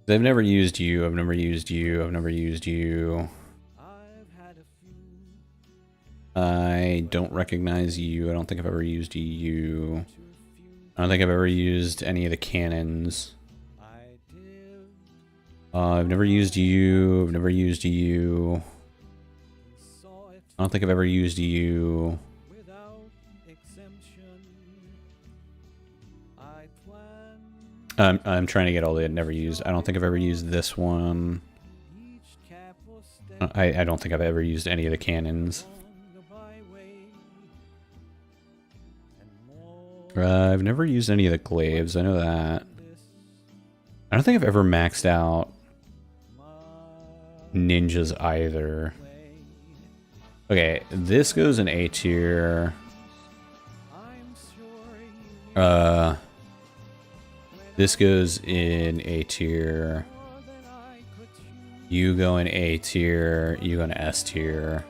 I've never used you. I've never used you. I've never used you. I don't recognize you. I don't think I've ever used you. I don't think I've ever used any of the cannons. I've never used you. I've never used you. I don't think I've ever used you. I'm trying to get all the never used. I don't think I've ever used this one. I don't think I've ever used any of the cannons. I've never used any of the glaives. I know that. I don't think I've ever maxed out ninjas either. Okay, this goes in A tier. This goes in A tier. You go in A tier. You go in S tier.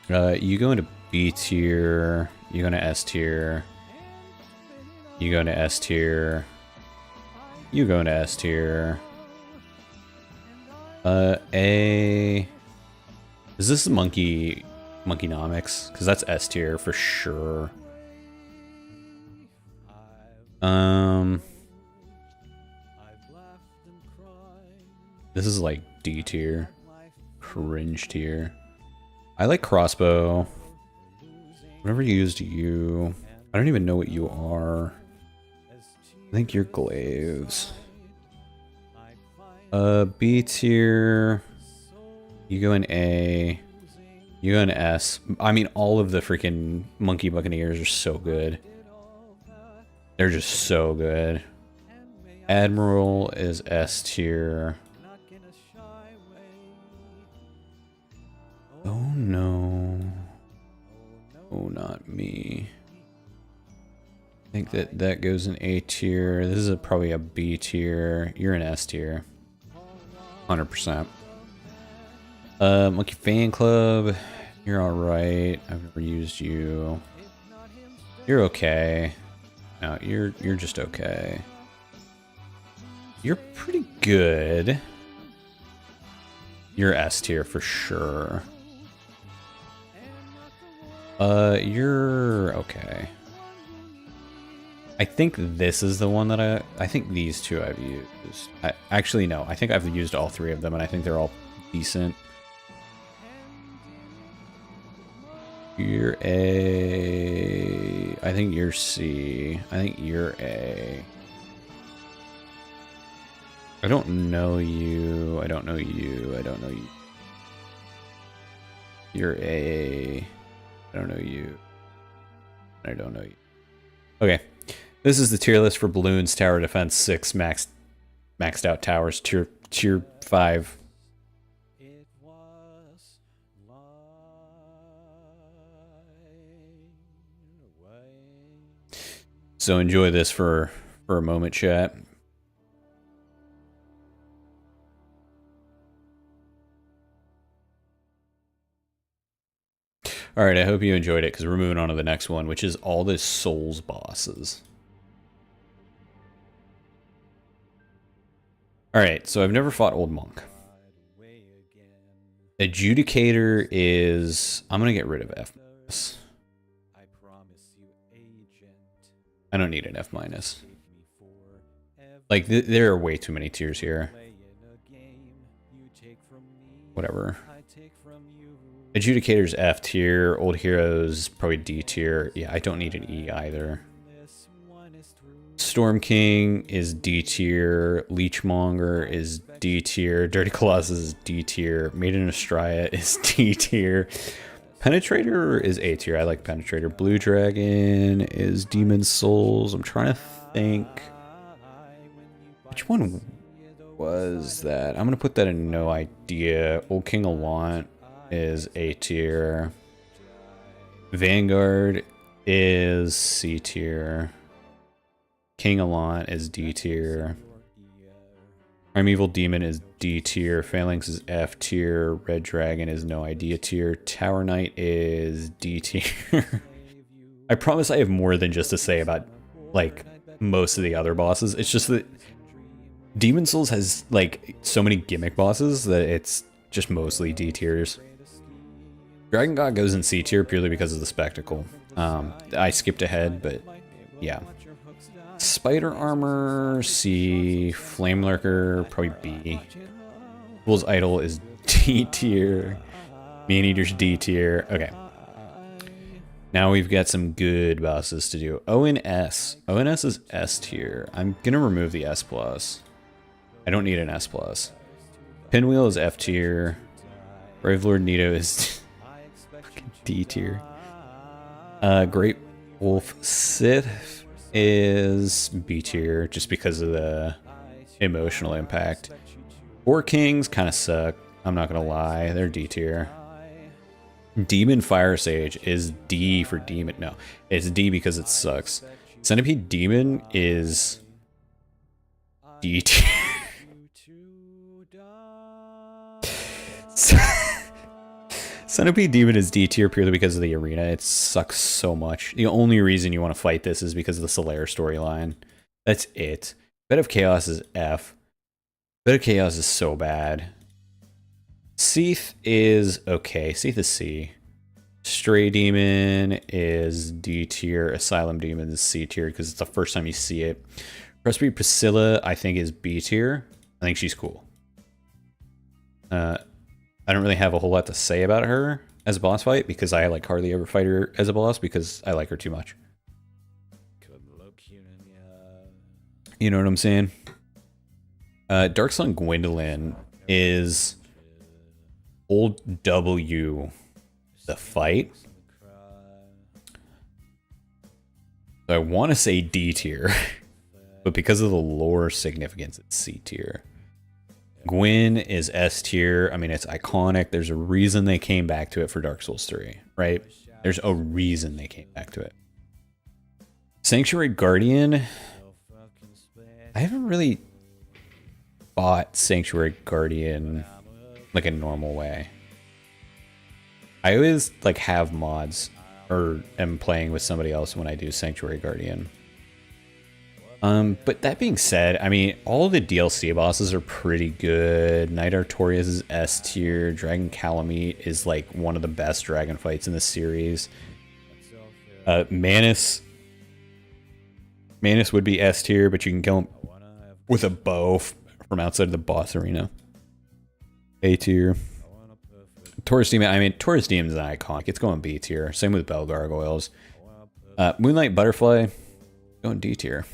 You go into B tier. You go into S tier. You go into S tier. You go into S tier. A. Is this Monkeynomics? Because that's S tier for sure. This is like D tier. Cringe tier. I like crossbow. I've never used you. I don't even know what you are. I think you're glaives. B tier. You go in A. You go in S. I mean, all of the freaking Monkey Buccaneers are so good. They're just so good. Admiral is S tier. Oh no. Oh, not me. I think that goes in A tier. This is probably a B tier. You're an S tier. 100%. Monkey Fan Club. You're alright. I've never used you. You're okay. No, you're just okay. You're pretty good. You're S tier for sure. You're okay. I think this is the one that I think these two I've used. Actually, no. I think I've used all three of them, and I think they're all decent. You're A. I think you're C. I think you're A. I don't know you. I don't know you. I don't know you. You're A. I don't know you. I don't know you. Okay. This is the tier list for Balloons Tower Defense 6 maxed out towers, tier 5. So enjoy this for a moment, chat. All right, I hope you enjoyed it because we're moving on to the next one, which is all the Souls bosses. All right, so I've never fought Old Monk. Adjudicator is... I'm going to get rid of F-. I don't need an F-. Like, there are way too many tiers here. Whatever. Adjudicator's F tier. Old Heroes, probably D tier. Yeah, I don't need an E either. Storm King is D tier. Leechmonger is D tier. Dirty Colossus is D tier. Maiden Astraea is D tier. Penetrator is A tier. I like Penetrator. Blue Dragon is Demon Souls. I'm trying to think. Which one was that? I'm going to put that in no idea. Old King Allant is A tier. Vanguard is C tier. King Allant is D tier. Primeval Demon is D tier. Phalanx is F tier. Red Dragon is no idea tier. Tower Knight is D tier. I promise I have more than just to say about, like, most of the other bosses. It's just that Demon Souls has, like, so many gimmick bosses that it's just mostly D tiers. Dragon God goes in C tier purely because of the spectacle. I skipped ahead, but yeah. Spider Armor, C. Flame Lurker, probably B. Fool's Idol is D tier. Maneater's D tier. Okay. Now we've got some good bosses to do. ONS. ONS is S tier. I'm gonna remove the S+. I don't need an S+. Pinwheel is F tier. Brave Lord Nito is D tier. Great Wolf Sith is B tier just because of the emotional impact. Four Kings kind of suck. I'm not gonna lie, they're D tier. Demon Fire Sage is D for Demon. No, it's D because it sucks. Centipede Demon is D tier. Centipede Demon is D tier purely because of the arena. It sucks so much. The only reason you want to fight this is because of the Solaire storyline. That's it. Bed of Chaos is F. Bed of Chaos is so bad. Seath is okay. Seath is C. Stray Demon is D tier. Asylum Demon is C tier because it's the first time you see it. Crespy Priscilla, I think, is B tier. I think she's cool. I don't really have a whole lot to say about her as a boss fight because I like hardly ever fight her as a boss because I like her too much. You know what I'm saying? Dark Sun Gwendolyn is Old W the fight. So I want to say D tier, but because of the lore significance, it's C tier. Gwen is S tier. I mean, it's iconic. There's a reason they came back to it for Dark Souls 3, right? There's a reason they came back to it. Sanctuary Guardian. I haven't really bought Sanctuary Guardian like a normal way. I always like have mods or am playing with somebody else when I do Sanctuary Guardian. But that being said, I mean, all the DLC bosses are pretty good. Knight Artorias is S tier. Dragon Calamite is like one of the best dragon fights in the series. Manus would be S tier, but you can kill him with a bow from outside of the boss arena. A tier. Taurus Demon, I mean, Taurus Demon is an iconic. It's going B tier. Same with Bell Gargoyles. Moonlight Butterfly, going D tier.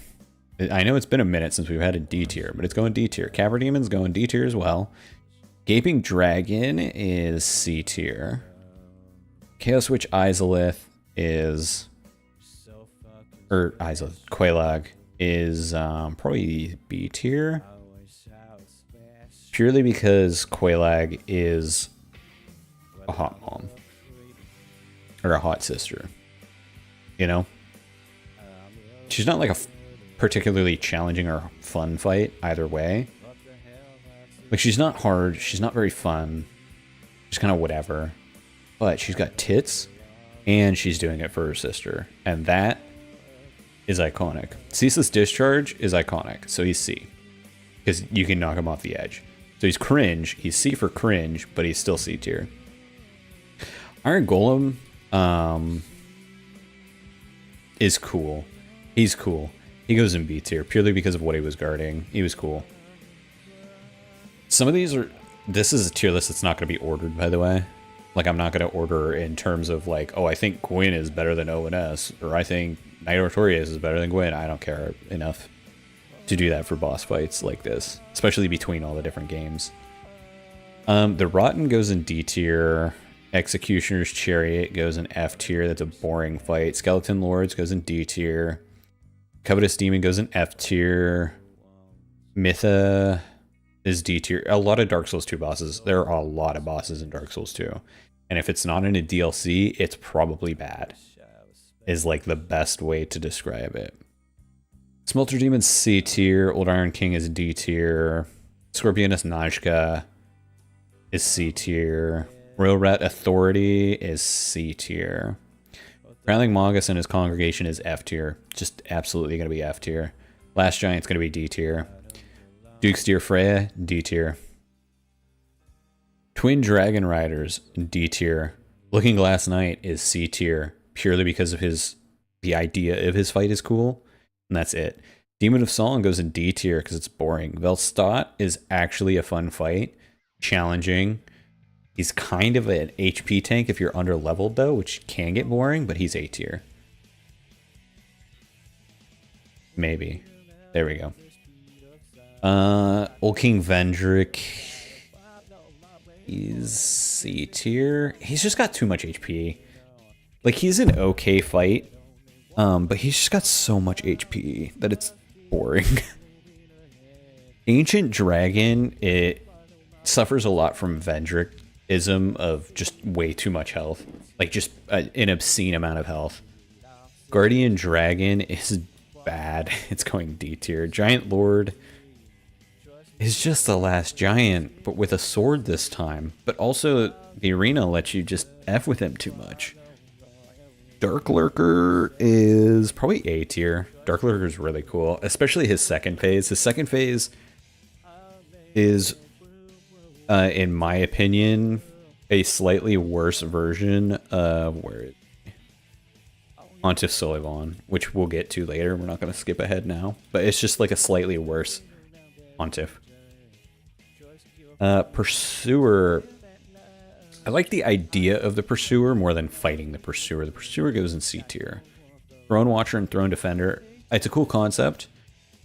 I know it's been a minute since we've had a D tier, but it's going D tier. Cavern Demon's going D tier as well. Gaping Dragon is C tier. Chaos Witch Izalith is... Or Izalith, Quelaag is probably B tier. Purely because Quelaag is a hot mom. Or a hot sister. You know? She's not like a particularly challenging or fun fight either way. Like, she's not hard, she's not very fun, she's kind of whatever, but she's got tits and she's doing it for her sister. And that is iconic. Ceaseless Discharge is iconic, so he's C. Because you can knock him off the edge. So he's cringe, he's C for cringe, but he's still C tier. Iron Golem is cool. He's cool. He goes in B tier, purely because of what he was guarding. He was cool. Some of these are... This is a tier list that's not going to be ordered, by the way. Like, I'm not going to order in terms of, like, oh, I think Gwyn is better than ONS, or I think Knight Artorias is better than Gwyn. I don't care enough to do that for boss fights like this, especially between all the different games. The Rotten goes in D tier. Executioner's Chariot goes in F tier. That's a boring fight. Skeleton Lords goes in D tier. Covetous Demon goes in F tier. Mytha is D tier. A lot of Dark Souls 2 bosses. There are a lot of bosses in Dark Souls 2. And if it's not in a DLC, it's probably bad. Is like the best way to describe it. Smelter Demon's C tier. Old Iron King is D tier. Scorpionus Najka is C tier. Royal Rat Authority is C tier. Growling Magus and his congregation is F tier. Just absolutely going to be F tier. Last Giant's going to be D tier. Duke's Deer Freya, D tier. Twin Dragon Riders, D tier. Looking Glass Knight is C tier, purely because of the idea of his fight is cool, and that's it. Demon of Song goes in D tier because it's boring. Velstadt is actually a fun fight, challenging. He's kind of an HP tank if you're under leveled though, which can get boring, but he's A tier. Maybe. There we go. Old King Vendrick is C tier. He's just got too much HP. Like, he's an okay fight, but he's just got so much HP that it's boring. Ancient Dragon, it suffers a lot from Vendrickism of just way too much health. Like, just an obscene amount of health. Guardian Dragon is bad. It's going D tier. Giant Lord is just the last giant, but with a sword this time. But also, the arena lets you just F with him too much. Dark Lurker is probably A tier. Dark Lurker is really cool, especially his second phase. His second phase is, in my opinion, a slightly worse version of Pontiff Sulyvahn, which we'll get to later. We're not going to skip ahead now, but it's just like a slightly worse Pontiff. Pursuer. I like the idea of the Pursuer more than fighting the Pursuer. The Pursuer goes in C tier. Throne Watcher and Throne Defender. It's a cool concept.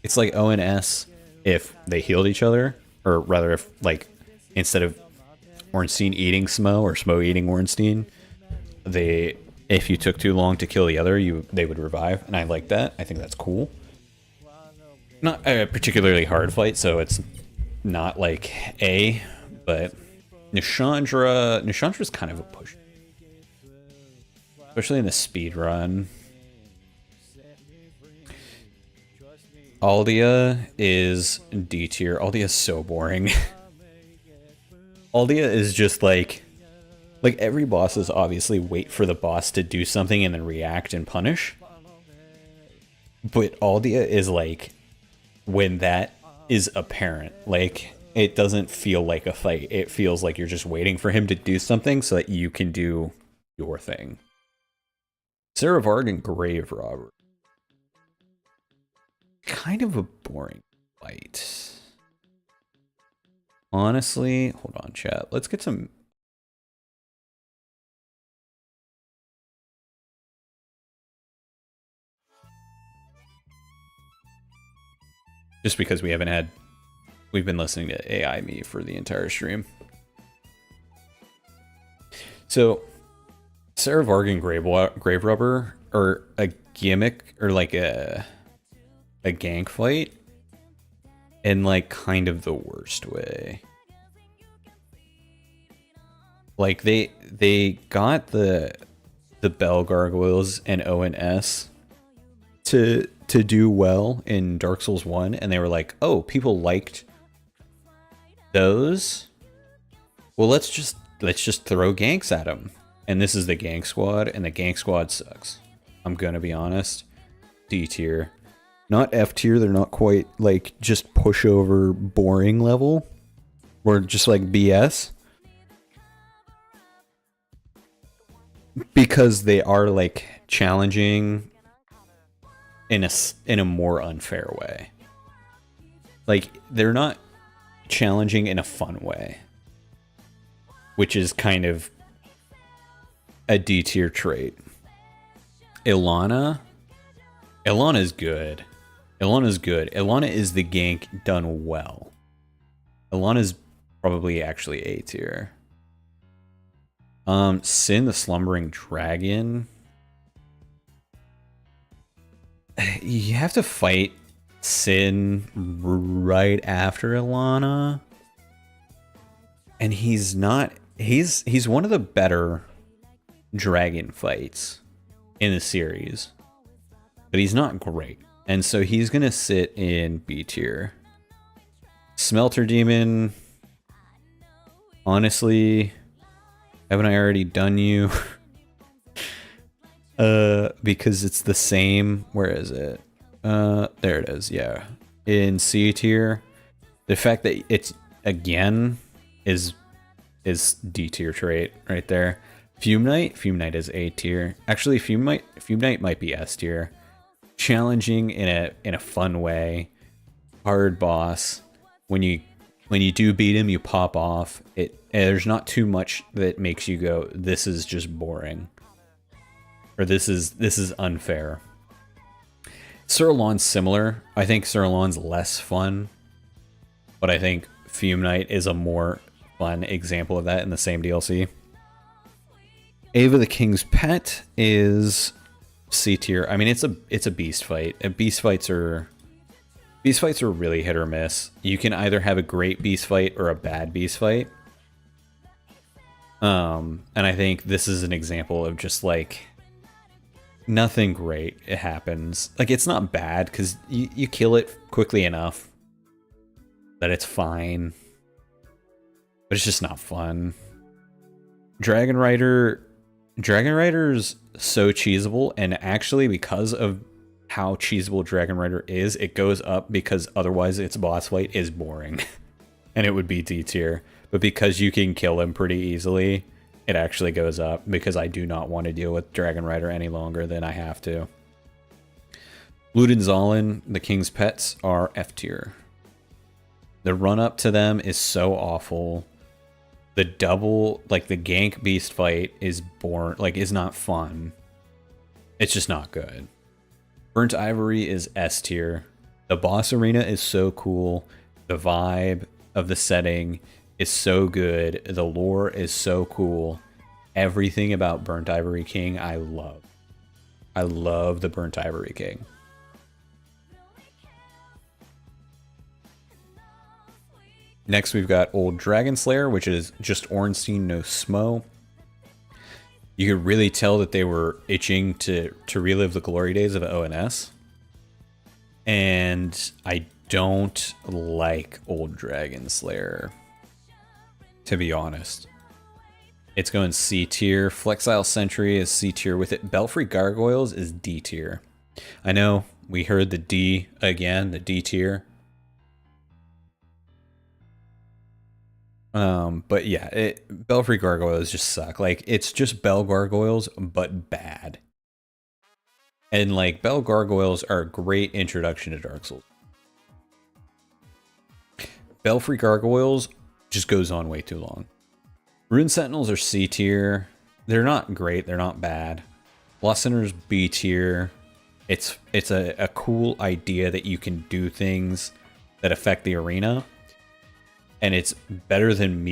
It's like ONS if they healed each other, or rather if, like, instead of Ornstein eating Smo or Smo eating Ornstein, if you took too long to kill the other, they would revive, and I like that. I think that's cool. Not a particularly hard fight, so it's not like A, but Nishandra's kind of a push, especially in the speed run. Aldia is D tier. Aldia is so boring. Aldia is just like every boss is obviously wait for the boss to do something and then react and punish. But Aldia is like when that is apparent. Like, it doesn't feel like a fight. It feels like you're just waiting for him to do something so that you can do your thing. Sarah Vargan Grave Robber. Kind of a boring fight. Honestly, hold on, chat. Let's get some... Just because we've been listening to AI me for the entire stream. So, Sarah Vargan Grave Rubber, or a gimmick, or like a gank fight, in like kind of the worst way. Like, they got the Bell Gargoyles and ONS to do well in Dark Souls 1, and they were like, oh, people liked those, well, let's just throw ganks at them. And this is the gank squad, and the gank squad sucks. I'm gonna be honest. D tier. Not F tier, they're not quite like just pushover boring level. Or just like BS. Because they are like challenging in a more unfair way. Like they're not challenging in a fun way. Which is kind of a D tier trait. Ilana is good. Ilana is the gank done well. Ilana's probably actually A tier. Sin the Slumbering Dragon. You have to fight Sin right after Ilana. And he's one of the better dragon fights in the series. But he's not great. And so he's gonna sit in B tier. Smelter Demon. Honestly, haven't I already done you? Because it's the same. Where is it? There it is. Yeah, in C tier. The fact that it's again is D tier trait right there. Fume Knight is A tier. Actually, Fume Knight might be S tier. Challenging in a fun way. Hard boss. When you do beat him, you pop off. There's not too much that makes you go, this is just boring. Or this is unfair. Surlon's similar. I think Surlon's less fun. But I think Fume Knight is a more fun example of that in the same DLC. Ava the King's Pet is C tier. I mean, it's a beast fight. Beast fights are really hit or miss. You can either have a great beast fight or a bad beast fight. And I think this is an example of just like nothing great. It happens. Like it's not bad because you kill it quickly enough that it's fine. But it's just not fun. Dragon Rider's so cheesable, and actually because of how cheesable Dragon Rider is, it goes up because otherwise its boss fight is boring. And it would be D tier. But because you can kill him pretty easily, it actually goes up because I do not want to deal with Dragon Rider any longer than I have to. Ludenzalen, the King's Pets, are F tier. The run up to them is so awful. The double, like the gank beast fight is is not fun. It's just not good. Burnt Ivory is S tier. The boss arena is so cool. The vibe of the setting is so good. The lore is so cool. Everything about Burnt Ivory King I love. I love the Burnt Ivory King. Next we've got Old Dragon Slayer, which is just Ornstein, no Smo. You could really tell that they were itching to relive the glory days of ONS. And I don't like Old Dragon Slayer, to be honest. It's going C tier. Flexile Sentry is C tier with it. Belfry Gargoyles is D tier. I know we heard the D again, the D tier. But yeah, Belfry Gargoyles just suck. Like, it's just Bell Gargoyles, but bad. And, like, Bell Gargoyles are a great introduction to Dark Souls. Belfry Gargoyles just goes on way too long. Rune Sentinels are C tier. They're not great, they're not bad. Lost Sinners B tier. It's a cool idea that you can do things that affect the arena. And it's better than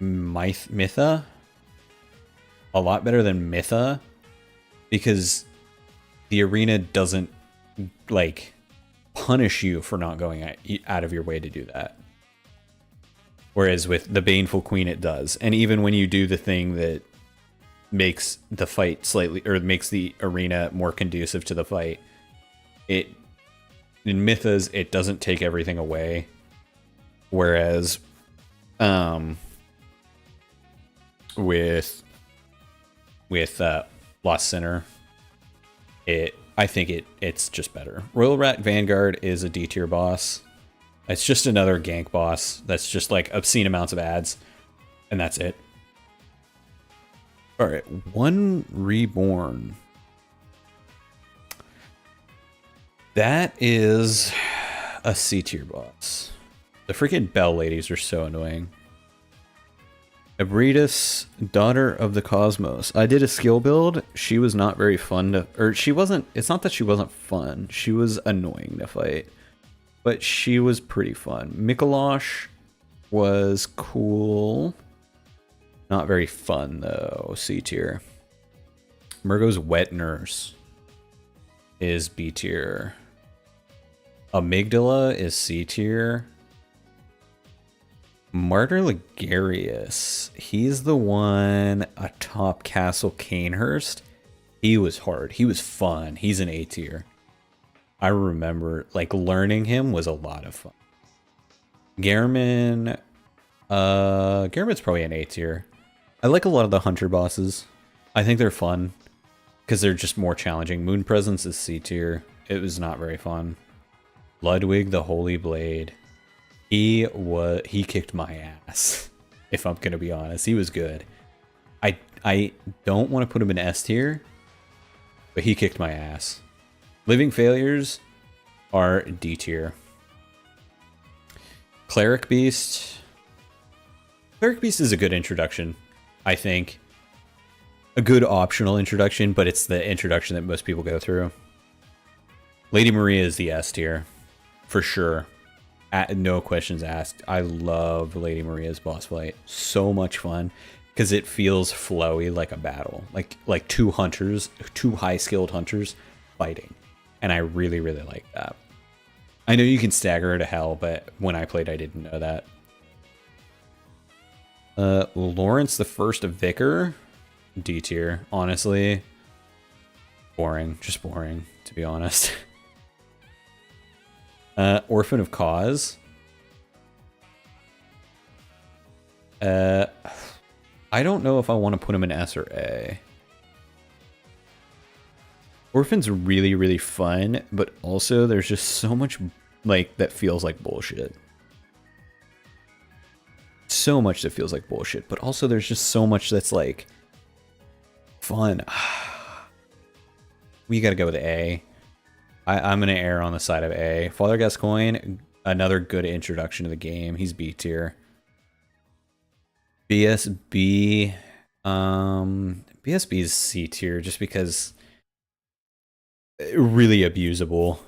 Mytha. A lot better than Mytha. Because the arena doesn't, like, punish you for not going out of your way to do that. Whereas with the Baneful Queen, it does. And even when you do the thing that makes the fight slightly, or makes the arena more conducive to the fight, in Mythas, it doesn't take everything away. Whereas, with, with Lost Sinner. I think it's just better. Royal Rat Vanguard is a D tier boss. It's just another gank boss that's just like obscene amounts of ads, and that's it. All right, One Reborn. That is a C tier boss. The freaking Bell ladies are so annoying. Abritus, Daughter of the Cosmos. I did a skill build. She was not very fun to, or she wasn't, it's not that she wasn't fun. She was annoying to fight, but she was pretty fun. Mikolosh was cool. Not very fun though, C tier. Murgo's Wet Nurse is B tier. Amygdala is C tier. Martyr Ligarius. He's the one atop Castle Canehurst. He was hard. He was fun. He's an A tier. I remember like learning him was a lot of fun. Gehrman. Gehrman's probably an A tier. I like a lot of the hunter bosses. I think they're fun because they're just more challenging. Moon Presence is C tier. It was not very fun. Ludwig the Holy Blade. He kicked my ass. If I'm gonna be honest, he was good. I don't want to put him in S tier, but he kicked my ass. Living Failures are D tier. Cleric Beast. Cleric Beast is a good introduction, I think. A good optional introduction, but it's the introduction that most people go through. Lady Maria is the S tier, for sure. No questions asked. I love Lady Maria's boss fight. So much fun because it feels flowy like a battle, like two hunters, two high-skilled hunters fighting, and I really like that. I know you can stagger her to hell, but when I played, I didn't know that. Lawrence the First Vicar, D tier. Honestly, boring, just boring to be honest. Orphan of Cause. I don't know if I want to put him in S or A. Orphan's really fun, but also there's just so much like that feels like bullshit. So much that feels like bullshit, but also there's just so much that's like fun. We gotta go with A. I'm going to err on the side of A. Father Gascoigne, another good introduction to the game. He's B tier. BSB. BSB is C tier just because really abusable.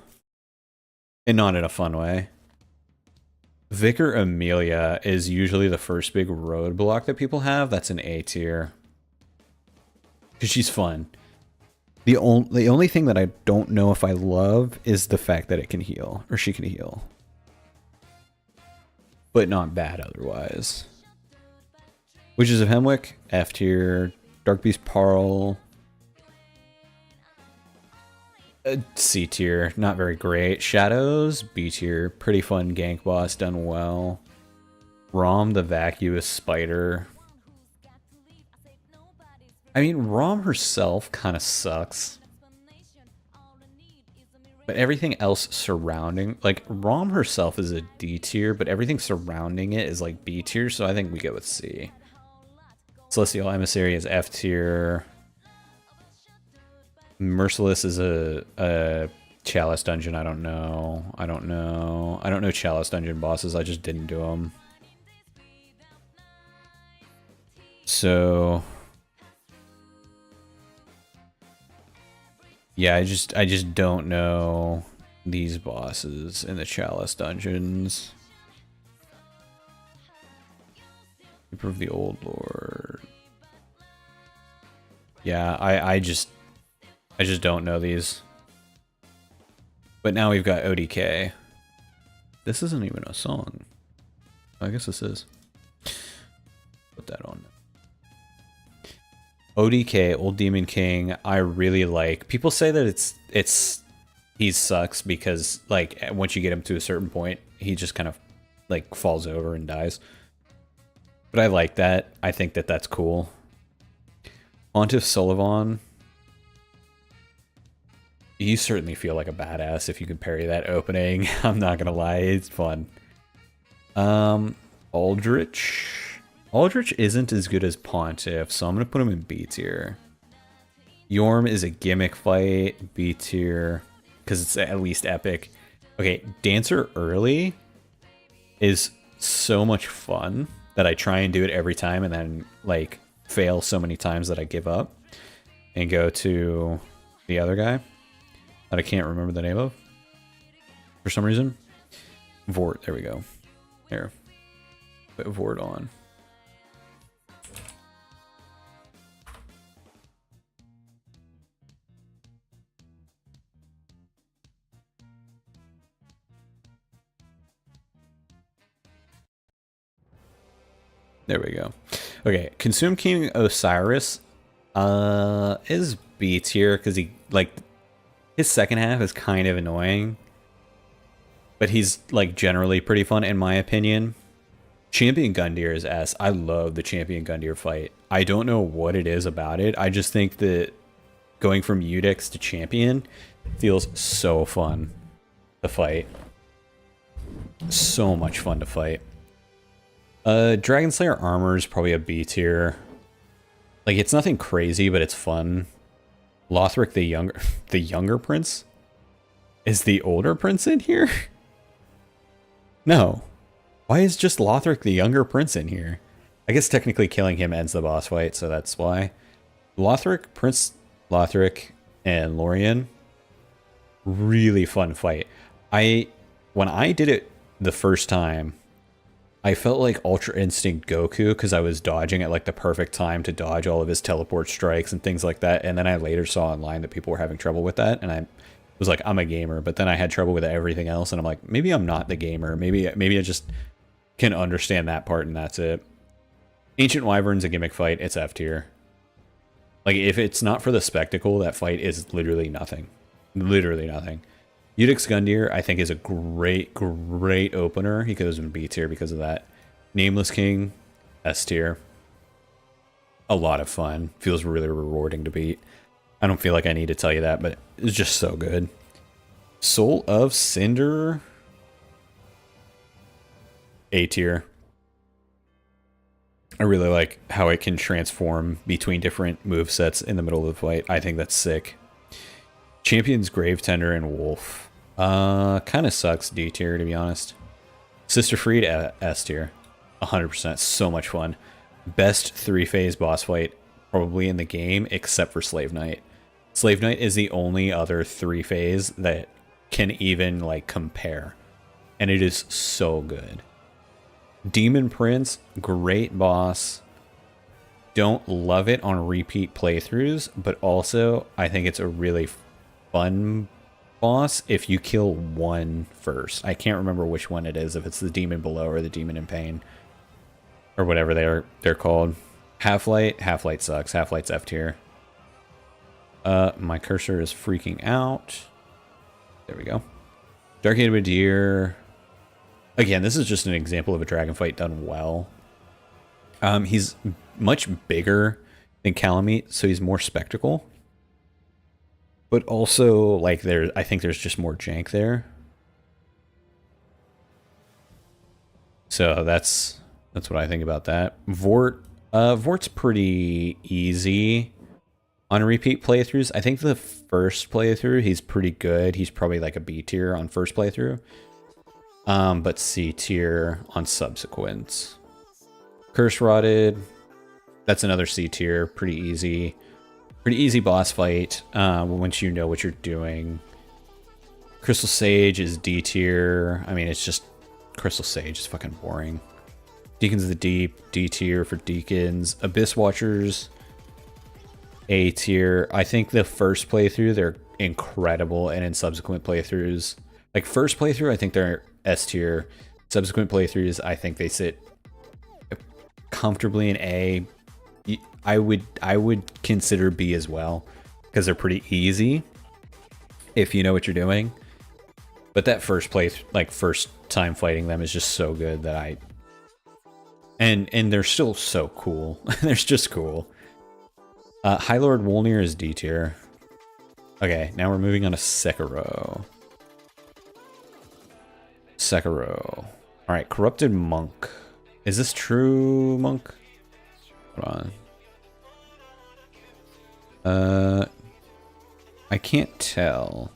And not in a fun way. Vicar Amelia is usually the first big roadblock that people have. That's an A tier. Because she's fun. The only thing that I don't know if I love is the fact that it can heal, or she can heal. But not bad otherwise. Witches of Hemwick, F tier. Dark Beast Parl, C tier, not very great. Shadows, B tier, pretty fun gank boss, done well. Rom the Vacuous Spider. I mean, Rom herself kind of sucks. But everything else surrounding, like, Rom herself is a D tier, but everything surrounding it is like B tier, so I think we go with C. Celestial Emissary is F tier. Merciless is a Chalice Dungeon, I don't know. I don't know Chalice Dungeon bosses, I just didn't do them. So... yeah, I just don't know these bosses in the Chalice dungeons. Improve the Old Lord. Yeah, I just don't know these. But now we've got ODK. This isn't even a song. I guess this is. Put that on. ODK, Old Demon King, I really like. People say that he sucks because like once you get him to a certain point, he just kind of like falls over and dies. But I like that. I think that that's cool. Pontiff Sullivan. You certainly feel like a badass if you can parry that opening. I'm not gonna lie, it's fun. Aldrich. Aldrich isn't as good as Pontiff, so I'm gonna put him in B tier. Yorm is a gimmick fight, B tier, because it's at least epic. Okay, Dancer early is so much fun that I try and do it every time and then like fail so many times that I give up and go to the other guy that I can't remember the name of for some reason. Vort, there we go. Here, put Vort on. There we go. Okay, Consume King Osiris is B tier because he like his second half is kind of annoying, but he's like generally pretty fun in my opinion. Champion Gundyr is S. I love the Champion Gundyr fight. I don't know what it is about it. I just think that going from Udix to Champion feels so fun to fight. So much fun to fight. Dragon Slayer armor is probably a B tier. Like, it's nothing crazy, but it's fun. Lothric the younger prince? Is the older prince in here? No. Why is just Lothric the younger prince in here? I guess technically killing him ends the boss fight, so that's why. Lothric, Prince Lothric, and Lorien. Really fun fight. When I did it the first time, I felt like Ultra Instinct Goku because I was dodging at like the perfect time to dodge all of his teleport strikes and things like that. And then I later saw online that people were having trouble with that. And I was like, I'm a gamer. But then I had trouble with everything else. And I'm like, maybe I'm not the gamer. Maybe I just can understand that part and that's it. Ancient Wyvern's a gimmick fight. It's F tier. Like, if it's not for the spectacle, that fight is literally nothing. Literally nothing. Udix Gundyr, I think, is a great opener. He goes in B tier because of that. Nameless King, S tier. A lot of fun. Feels really rewarding to beat. I don't feel like I need to tell you that, but it's just so good. Soul of Cinder, A tier. I really like how it can transform between different movesets in the middle of the fight. I think that's sick. Champion's Gravetender and Wolf. Kind of sucks, D tier, to be honest. Sister Freed, S tier. 100%. So much fun. Best 3-phase boss fight probably in the game, except for Slave Knight. Slave Knight is the only other 3-phase that can even, like, compare. And it is so good. Demon Prince, great boss. Don't love it on repeat playthroughs, but also I think it's a really fun boss if you kill one first. I can't remember which one it is, if it's the demon below or the demon in pain or whatever they're called. Half-Light sucks. Half-Light's F tier. My cursor is freaking out. There we go. Dark Deer. Again, this is just an example of a dragon fight done well. He's much bigger than Calamite, so he's more spectacle. But also, like, I think there's just more jank there. So that's what I think about that. Vort's pretty easy on repeat playthroughs. I think the first playthrough, he's pretty good. He's probably like a B tier on first playthrough. But C tier on subsequent. Curse Rotted, that's another C tier. Pretty easy. Pretty easy boss fight once you know what you're doing. Crystal Sage is D tier. I mean, it's just Crystal Sage is fucking boring. Deacons of the Deep, D tier for Deacons. Abyss Watchers, A tier. I think the first playthrough, they're incredible, and in subsequent playthroughs, like first playthrough, I think they're S tier. Subsequent playthroughs, I think they sit comfortably in A. I would consider B as well, because they're pretty easy if you know what you're doing. But that first time fighting them is just so good that and they're still so cool. They're just cool. High Lord Wolnir is D tier. Okay, now we're moving on to Sekiro. Sekiro. Alright, Corrupted Monk. Is this true, Monk? Hold on. I can't tell.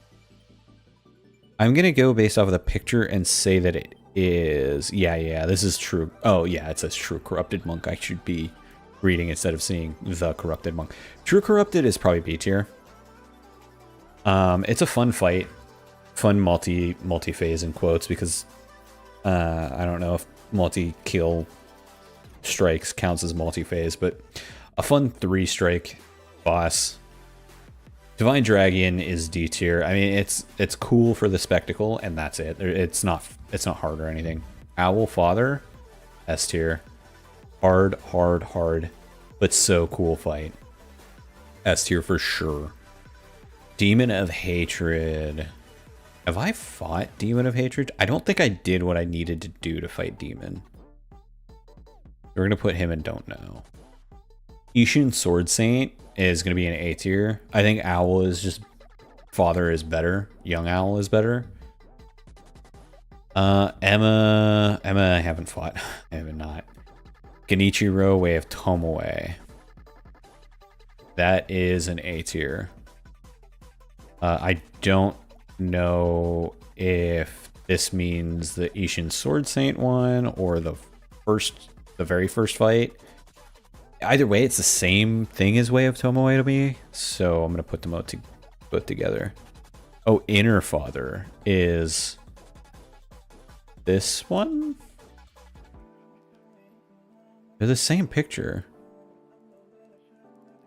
I'm gonna go based off of the picture and say that it is. Yeah, this is true. Oh, yeah, it says True Corrupted Monk. I should be reading instead of seeing the Corrupted Monk. True Corrupted is probably B tier. It's a fun fight. Fun multi-phase in quotes because I don't know if multi-kill strikes counts as multi-phase, but a fun 3-strike boss. Divine Dragon is D tier. I mean, it's cool for the spectacle, and that's it. It's not hard or anything. Owl Father, S tier. Hard, but so cool fight. S tier for sure. Demon of Hatred. Have I fought Demon of Hatred? I don't think I did what I needed to do to fight Demon. We're gonna put him in Don't Know. Ishin Sword Saint is going to be an A tier. I think Owl is just... Father is better. Young Owl is better. Emma I haven't fought. I haven't not. Genichiro Way of Tomoe. That is an A tier. I don't know if this means the Ishin Sword Saint one or the very first fight. Either way, it's the same thing as Way of Tomoe to me, so I'm gonna put them both together. Oh, Inner Father is this one? They're the same picture.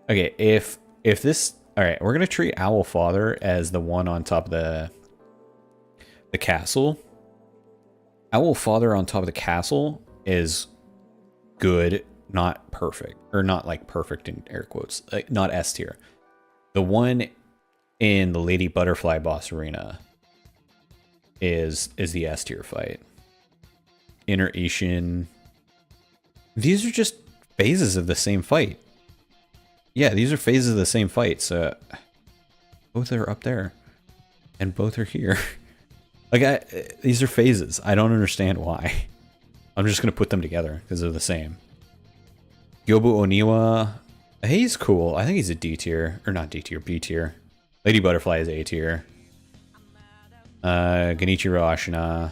Okay, if this... Alright, we're gonna treat Owl Father as the one on top of the castle. Owl Father on top of the castle is good, not perfect. Or not like perfect in air quotes. Like, not S tier. The one in the Lady Butterfly boss arena is the S tier fight. Inner Ishin. These are just phases of the same fight. Yeah, these are phases of the same fight. So both are up there. And both are here. Like, these are phases. I don't understand why. I'm just going to put them together because they're the same. Yobu Oniwa. He's cool. I think he's a D tier. Or not D tier, B tier. Lady Butterfly is A tier. Genichiro Ashina.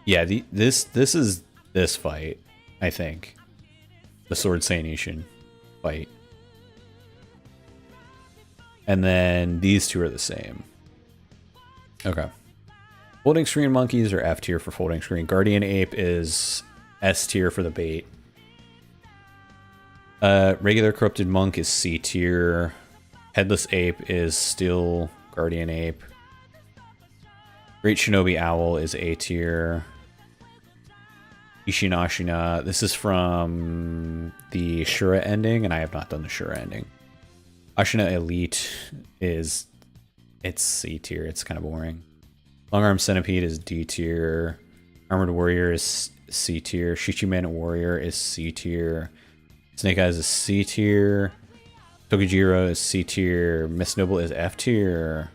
Yeah, this is this fight, I think. The Sword Saint Ishin fight. And then these two are the same. Okay. Folding Screen Monkeys are F tier for Folding Screen. Guardian Ape is S tier for the bait. Regular Corrupted Monk is C tier. Headless Ape is still Guardian Ape. Great Shinobi Owl is A tier. Ishin Ashina. This is from the Shura ending, and I have not done the Shura ending. Ashina Elite is... It's C tier. It's kind of boring. Long Arm Centipede is D tier. Armored Warrior is C tier. Shichiman Warrior is C tier. Snake Eyes is C tier. Tokijiro is C tier. Miss Noble is F tier.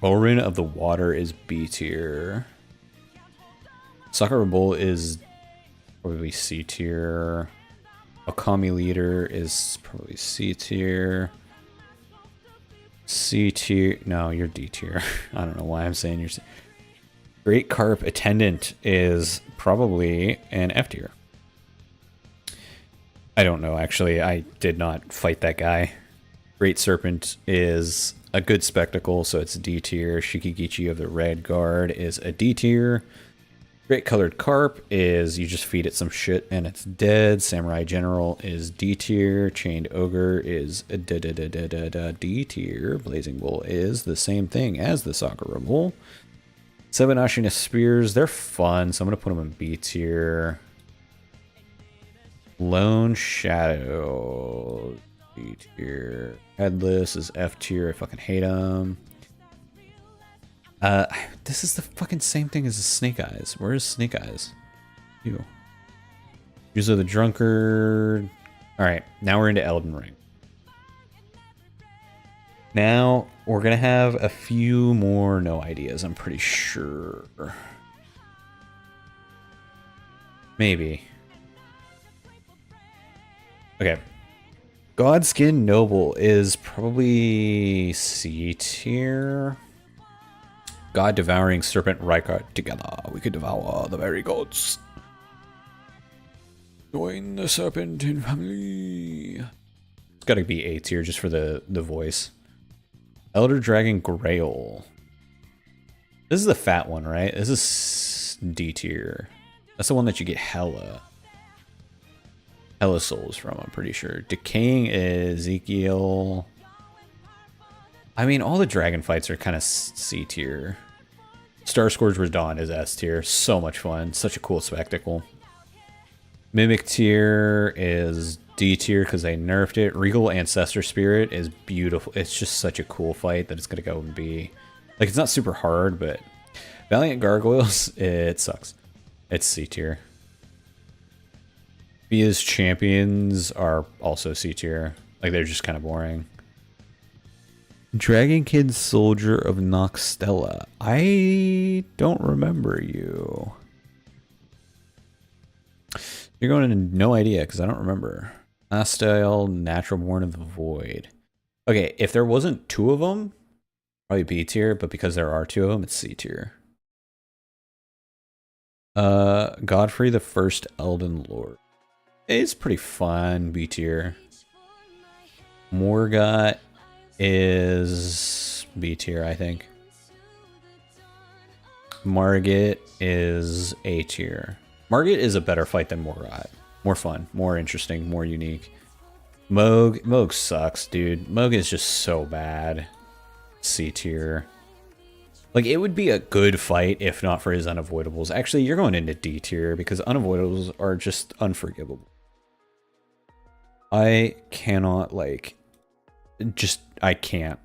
Bowrin of the Water is B tier. Sakura Bull is probably C tier. Okami Leader is probably C tier. C tier. No, you're D tier. I don't know why I'm saying you're C. Great Carp Attendant is probably an F tier. I don't know, actually. I did not fight that guy. Great Serpent is a good spectacle, so it's D tier. Shikigichi of the Red Guard is a D tier. Great Colored Carp is you just feed it some shit and it's dead. Samurai General is D tier. Chained Ogre is a D tier. Blazing Bull is the same thing as the Sakura Bull. 7 Ashina Spears, they're fun, so I'm going to put them in B tier. Lone Shadow, D tier. Headless is F tier. I fucking hate them. This is the fucking same thing as the Snake Eyes. Where is Snake Eyes? Ew. User the Drunkard. Alright, now we're into Elden Ring. Now, we're gonna have a few more no ideas, I'm pretty sure. Maybe. Okay. Godskin Noble is probably C tier. God Devouring Serpent Rykard. Together we could devour the very gods. Join the serpent in family. It's gotta be A tier just for the voice. Elder Dragon Grail. This is the fat one, right? This is D tier. That's the one that you get hella souls from, I'm pretty sure. Decaying Ezekiel. I mean, all the dragon fights are kind of C tier. Star Scourge Radon is S tier. So much fun. Such a cool spectacle. Mimic tier is D tier because they nerfed it. Regal Ancestor Spirit is beautiful. It's just such a cool fight that it's going to go and be... Like, it's not super hard, but... Valiant Gargoyles, it sucks. It's C tier. Via's champions are also C tier. Like, they're just kind of boring. Dragon Kid Soldier of Noxtella. I don't remember you. You're going into no idea because I don't remember. Hostile, Natural Born of the Void. Okay, if there wasn't two of them, probably B tier, but because there are two of them, it's C tier. Godfrey the First Elden Lord. It's pretty fun, B tier. Morgott is B tier, I think. Margit is A tier. Margit is a better fight than Morgott. More fun, more interesting, more unique. Moog sucks, dude. Moog is just so bad. C tier. Like, it would be a good fight if not for his unavoidables. Actually, you're going into D tier because unavoidables are just unforgivable. I cannot, like... I can't.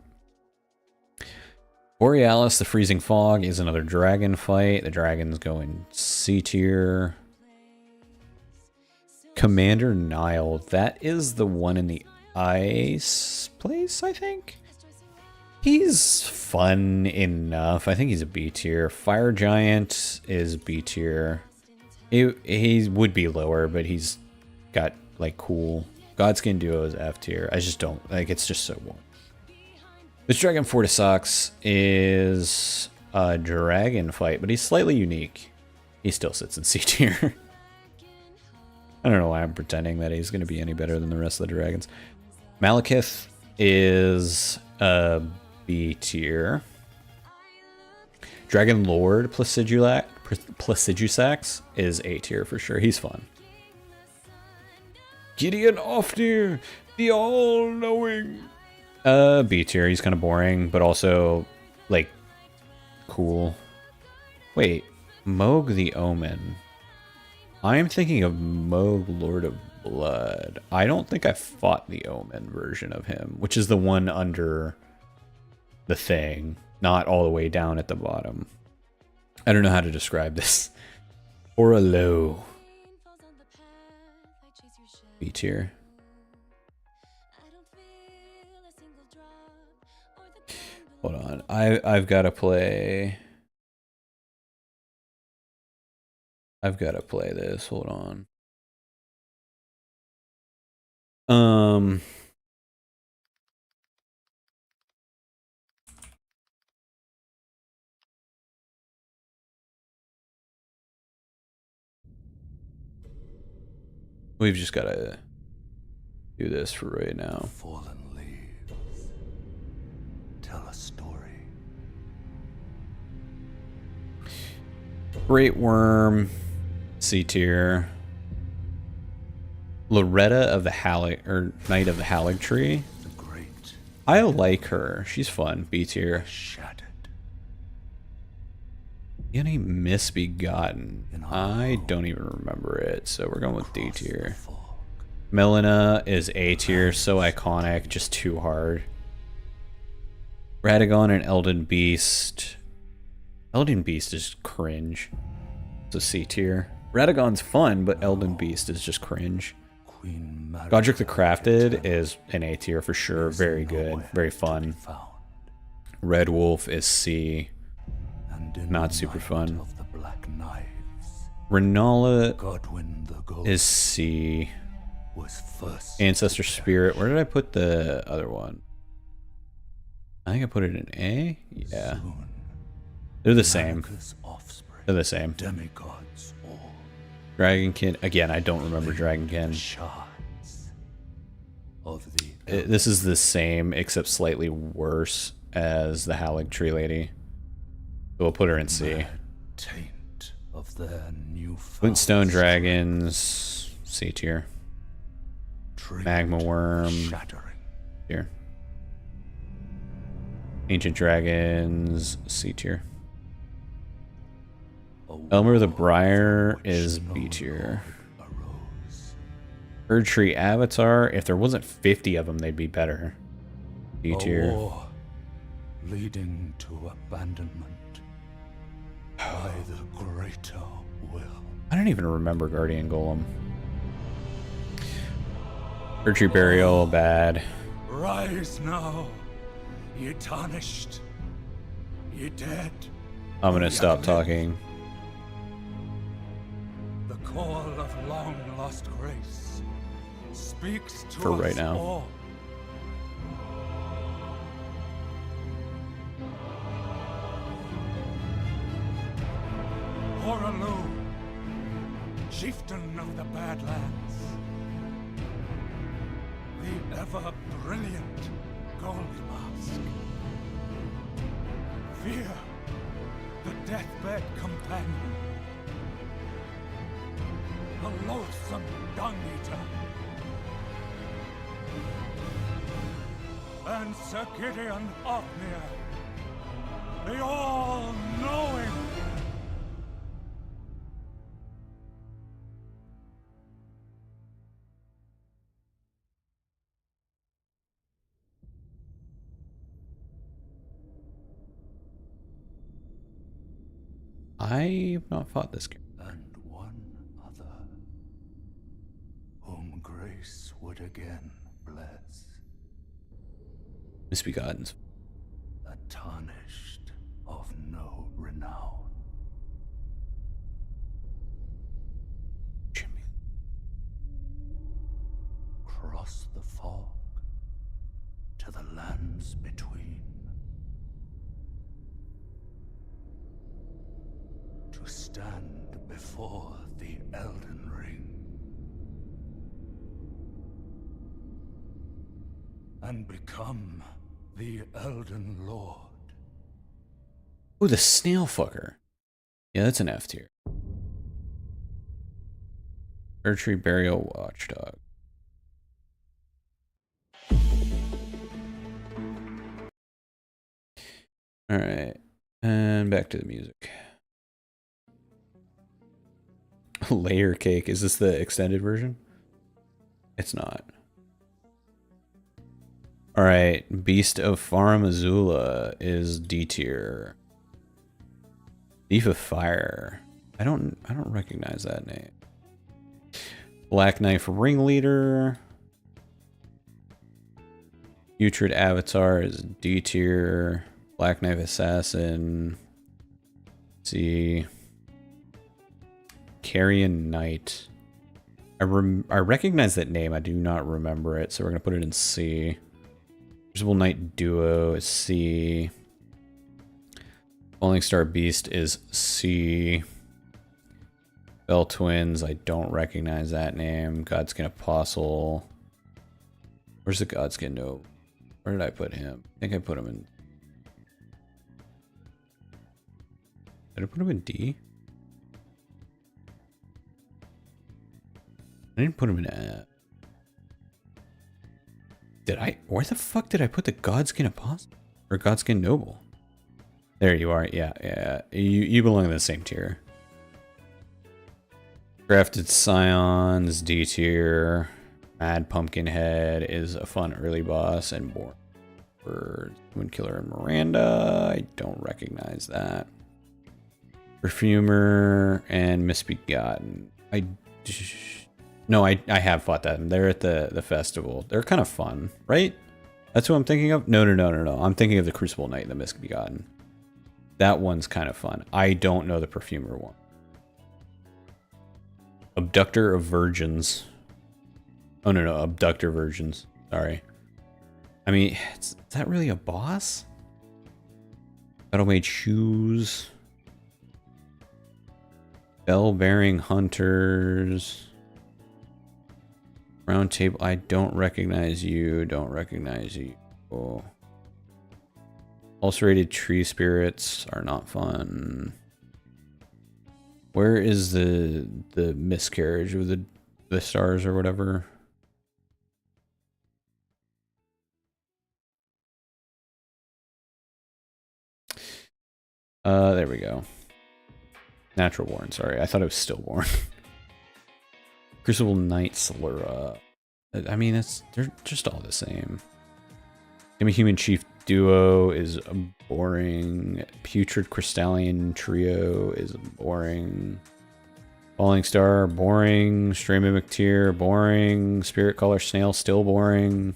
Borealis, the Freezing Fog, is another dragon fight. The dragons go in C tier. Commander Nile, that is the one in the ice place, I think? He's fun enough. I think he's a B tier. Fire Giant is B tier. He would be lower, but he's got, like, cool... Godskin Duo is F tier. I just don't, like, it's just so boring. This Dragon Fortisox is a dragon fight, but he's slightly unique. He still sits in C tier. I don't know why I'm pretending that he's going to be any better than the rest of the dragons. Malekith is a B tier. Dragon Lord Placidusax is A tier for sure. He's fun. Gideon Ofnir, the all-knowing. B tier. He's kind of boring, but also, like, cool. Wait, Moog the Omen. I'm thinking of Moog Lord of Blood. I don't think I fought the Omen version of him, which is the one under the thing, not all the way down at the bottom. I don't know how to describe this. Or a low. B tier. Hold on. I've got to play. I've got to play this. Hold on. We've just got to do this for right now. Fallen leaves tell a story. Great Worm, C tier. Loretta of the Halig, or Knight of the Halig Tree. The great. I like her. She's fun. B tier. Shattered. Any Misbegotten? I don't even remember it, so we're going with D tier. Melina is A tier, so iconic, just too hard. Radagon and Elden Beast. Elden Beast is cringe. It's a C tier. Radagon's fun, but Elden Beast is just cringe. Queen Mary Godric the Crafted is an A tier for sure. Very good. nowhere Very to be fun. found. Red Wolf is C. And in Not the super night fun. of the Black Knives, Renala Godwyn the Gold is C. was first. Ancestor Spirit. Where did I put the other one? I think I put it in A. Yeah. Soon, They're the same. Marika's offspring, They're the same. demigods all, Dragonkin. Again, I don't remember Dragonkin. shards of the This is the same, except slightly worse as the Howling Tree Lady. So we'll put her in C. mad taint of their new Flintstone Dragons, C tier. Magma Worm, shattering. tier. Ancient Dragons, C tier. Elmer the Briar is B tier. Erdtree Avatar, if there wasn't 50 of them, they'd be better. D A tier. war leading to abandonment by the greater will. I don't even remember Guardian Golem. Erdtree Burial, bad. Rise now, ye tarnished, ye dead. I'm gonna stop talking. The call of long lost grace speaks to For us right now. all. Horalu, chieftain of the Badlands, the ever-brilliant Gold Mask. Fear, the deathbed companion, the loathsome dung-eater, and Sir Gideon Ofnir, the all-knowing. I've not fought this game. And one other, whom grace would again bless, Misbegotten. a tarnished of no renown. Cross the fog to the lands between, to stand before the Elden Ring and become the Elden Lord. Ooh, the snail fucker. Yeah, that's an F tier. Erdtree Burial Watchdog. Alright. And back to the music. Layer Cake. Is this the extended version? It's not. Alright. Beast of Farum Azula is D tier. Thief of Fire. I don't recognize that name. Black Knife Ringleader. Putrid Avatar is D tier. Black Knife Assassin. Let's see. Carrion Knight. I recognize that name. I do not remember it, so we're gonna put it in C. Crucible Knight Duo is C. Falling Star Beast is C. Bell Twins, I don't recognize that name. Godskin Apostle. Where's the Godskin note? Where did I put him? I think I put him in. Did I put him in D? I didn't put him in F. Did I? Where the fuck did I put the Godskin Apostle? Or Godskin Noble? There you are. Yeah. You belong in the same tier. Crafted Scions, D tier. Mad Pumpkinhead is a fun early boss, and Born for Twin Killer and Miranda. I don't recognize that. Perfumer and Misbegotten. No, I have fought them. They're at the festival. They're kind of fun, right? That's who I'm thinking of? No. I'm thinking of the Crucible Knight and the Misbegotten. That one's kind of fun. I don't know the Perfumer one. Abductor of Virgins. Oh, no. Abductor Virgins. Sorry. I mean, is that really a boss? Battle-made shoes. Bell-bearing hunters. Round table. I don't recognize you. Don't recognize you. Oh. Ulcerated tree spirits are not fun. Where is the miscarriage of the stars or whatever? There we go. Natural born, sorry. I thought it was stillborn. Crucible Knight Slura. I mean, they're just all the same. Human Chief Duo is boring. Putrid Crystalline Trio is boring. Falling Star, boring. Stray Mimic Tier, boring. Spirit Caller Snail, still boring.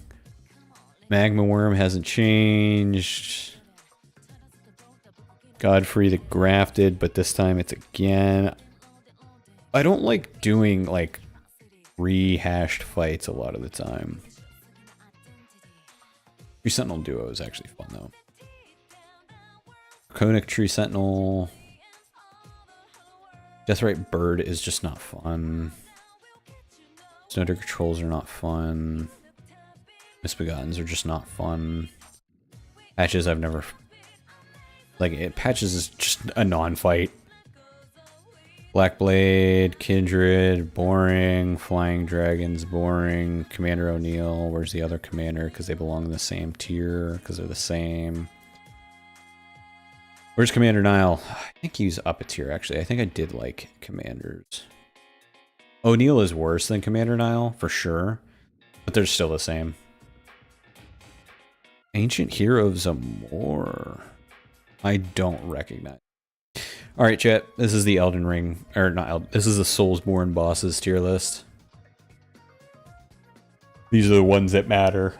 Magma Worm hasn't changed. Godfrey the Grafted, but this time it's again. I don't like doing like rehashed fights a lot of the time. Tree Sentinel Duo is actually fun though. Conic Tree Sentinel. Deathrite Bird is just not fun. Snowder Controls are not fun. Misbegottens are just not fun. Patches I've never... Like, Patches is just a non-fight. Blackblade, Kindred, boring. Flying Dragons, boring. Commander O'Neill, where's the other commander? Because they belong in the same tier, because they're the same. Where's Commander Nile? I think he's up a tier, actually. I think I did like commanders. O'Neill is worse than Commander Nile, for sure. But they're still the same. Ancient Hero of Zamor. I don't recognize. Alright, chat. This is the Elden Ring. Or not this is the Soulsborne bosses tier list. These are the ones that matter.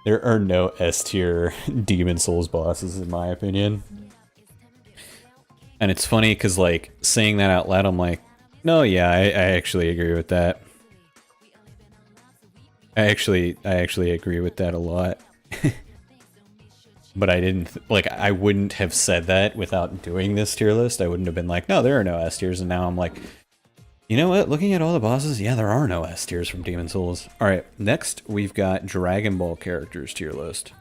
There are no S tier Demon Souls bosses in my opinion. And it's funny because like saying that out loud, I'm like, no, yeah, I actually agree with that. I actually agree with that a lot. But I didn't, I wouldn't have said that without doing this tier list. I wouldn't have been like, no, there are no S tiers. And now I'm like, you know what? Looking at all the bosses, yeah, there are no S tiers from Demon Souls. All right, next we've got Dragon Ball characters tier list.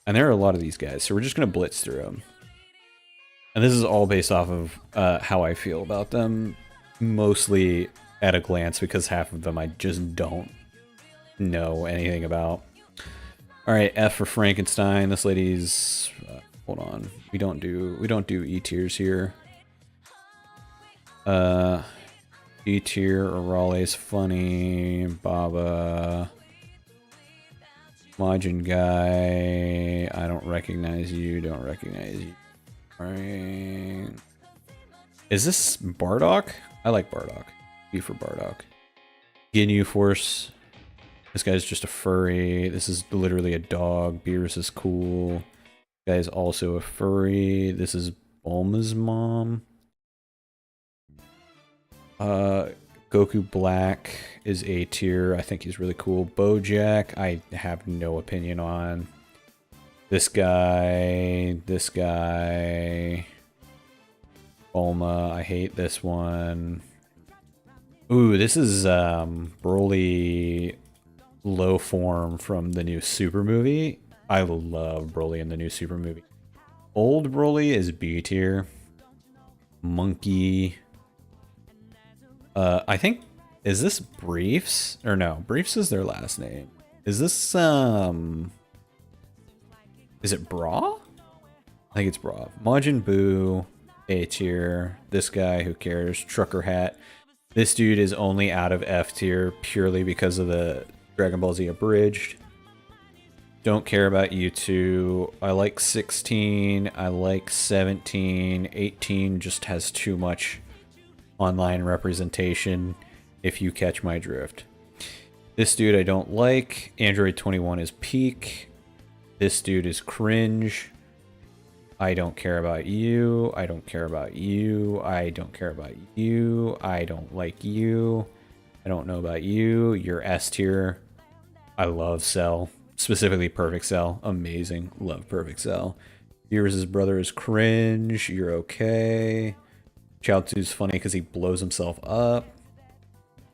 And there are a lot of these guys, so we're just going to blitz through them. And this is all based off of how I feel about them, mostly at a glance, because half of them I just don't know anything about. All right, F for Frankenstein. This lady's hold on. We don't do E tiers here. E tier. Raleigh's funny. Baba. Majin guy. I don't recognize you. Don't recognize you. All right. Is this Bardock? I like Bardock. B for Bardock. Ginyu Force. This guy's just a furry. This is literally a dog. Beerus is cool. This guy's also a furry. This is Bulma's mom. Goku Black is A tier. I think he's really cool. Bojack, I have no opinion on. This guy. This guy. Bulma, I hate this one. Ooh, this is Broly low form from the new Super movie. I love Broly in the new Super movie. Old Broly is B tier. Monkey. I think, is this Briefs? Or no, Briefs is their last name. Is this, is it Bra? I think it's Bra. Majin Buu, A tier. This guy, who cares? Trucker Hat. This dude is only out of F tier purely because of the Dragon Ball Z Abridged. Don't care about you two. I like 16. I like 17. 18 just has too much online representation, if you catch my drift. This dude I don't like. Android 21 is peak. This dude is cringe. I don't care about you. I don't care about you. I don't care about you. I don't like you. I don't know about you. You're S tier. I love Cell. Specifically Perfect Cell. Amazing. Love Perfect Cell. Beerus' brother is cringe. You're okay. Chaozu's funny because he blows himself up.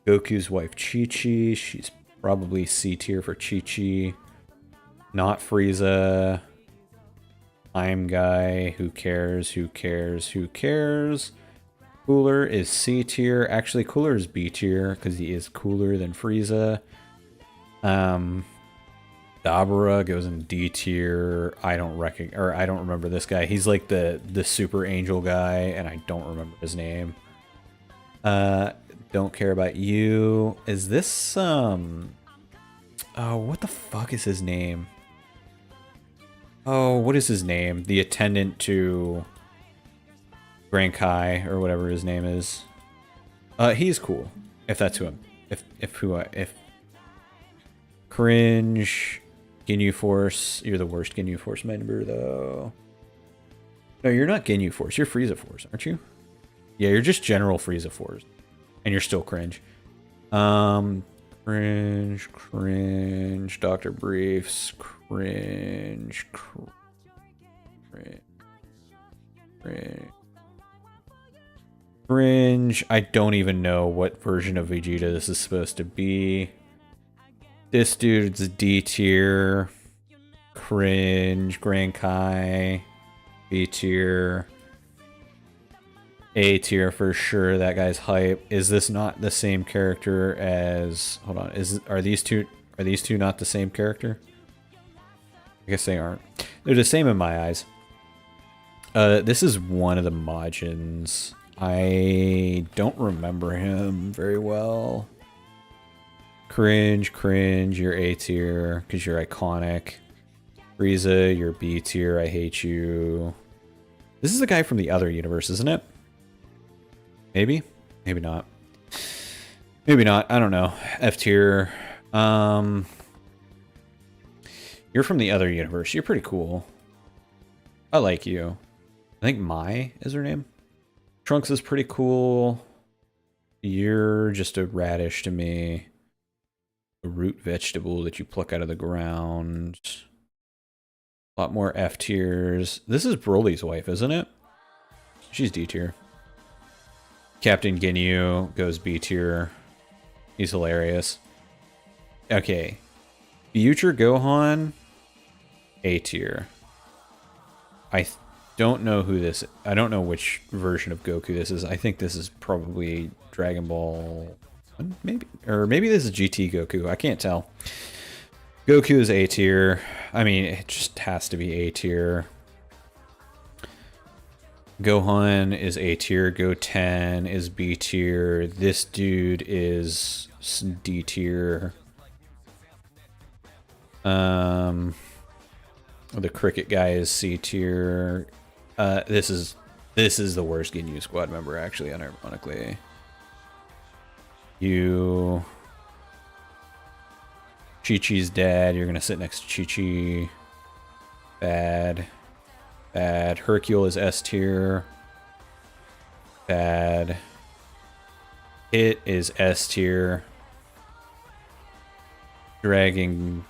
Goku's wife Chi-Chi. She's probably C tier for Chi-Chi. Not Frieza. I'm guy. Who cares? Who cares? Who cares? Cooler is C tier. Actually, Cooler is B tier because he is cooler than Frieza. Dabura goes in D tier. I don't remember this guy. He's like the super angel guy, and I don't remember his name. Don't care about you. Is this oh, what the fuck is his name? Oh, what is his name? The attendant to Grand Kai or whatever his name is. He's cool. If that's who I'm. If cringe. Ginyu Force. You're the worst Ginyu Force member though. No, you're not Ginyu Force. You're Frieza Force, aren't you? Yeah, you're just general Frieza Force, and you're still cringe. Cringe. Dr. Briefs. Cringe. Cringe. I don't even know what version of Vegeta this is supposed to be. This dude's D tier. Cringe. Grand Kai. B tier. A tier for sure. That guy's hype. Is this not the same character as... Hold on. Are these two not the same character? I guess they aren't. They're the same in my eyes. This is one of the Majins. I don't remember him very well. Cringe. You're A tier because you're iconic. Frieza, you're B tier. I hate you. This is the guy from the other universe, isn't it? Maybe? Maybe not. Maybe not. I don't know. F tier. You're from the other universe. You're pretty cool. I like you. I think Mai is her name. Trunks is pretty cool. You're just a radish to me. A root vegetable that you pluck out of the ground. A lot more F tiers. This is Broly's wife, isn't it? She's D tier. Captain Ginyu goes B tier. He's hilarious. Okay. Future Gohan, A tier. I don't know who this... I don't know which version of Goku this is. I think this is probably Dragon Ball... Maybe. Or maybe this is GT Goku. I can't tell. Goku is A tier. I mean, it just has to be A tier. Gohan is A tier. Goten is B tier. This dude is D tier. The cricket guy is C tier. This is the worst Ginyu Squad member, actually, unironically. You... Chi-Chi's dad. You're gonna sit next to Chi-Chi. Bad. Hercule is S tier. Bad. It is S tier. Dragging...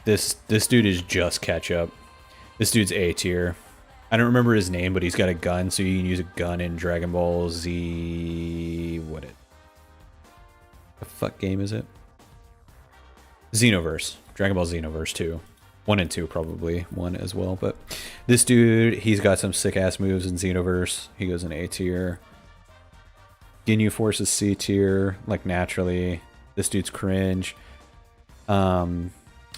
This dude is just ketchup. This dude's A tier. I don't remember his name, but he's got a gun, so you can use a gun in Dragon Ball Z... What the fuck game is it? Xenoverse. Dragon Ball Xenoverse 2. 1 and 2 probably. 1 as well, but... This dude, he's got some sick-ass moves in Xenoverse. He goes in A tier. Ginyu Force is C tier, like, naturally. This dude's cringe.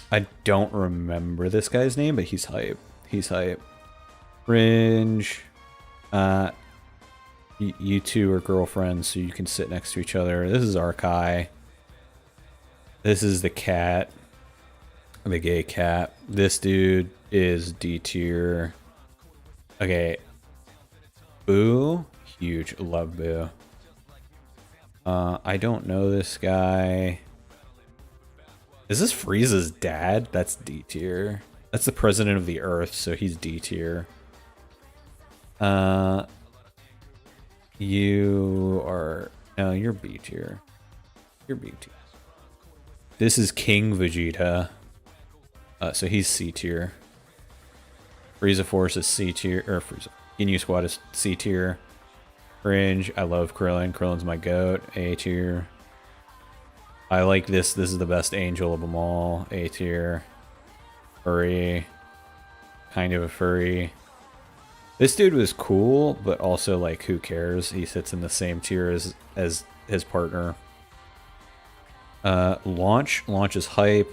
I don't remember this guy's name, but he's hype. He's hype. Cringe. You two are girlfriends, so you can sit next to each other. This is Arkai. This is the cat. The gay cat. This dude is D tier. Okay. Boo. Huge. Love Boo. I don't know this guy. Is this Frieza's dad? That's D tier. That's the president of the Earth, so he's D tier. You are... No, you're B tier. You're B tier. This is King Vegeta. So he's C tier. Frieza Force is C tier. Or Frieza. Ginyu Squad is C tier. Cringe. I love Krillin. Krillin's my goat. A tier. I like this. This is the best angel of them all. A tier. Furry. Kind of a furry. This dude was cool, but also like who cares? He sits in the same tier as his partner. Launch. Launch is hype.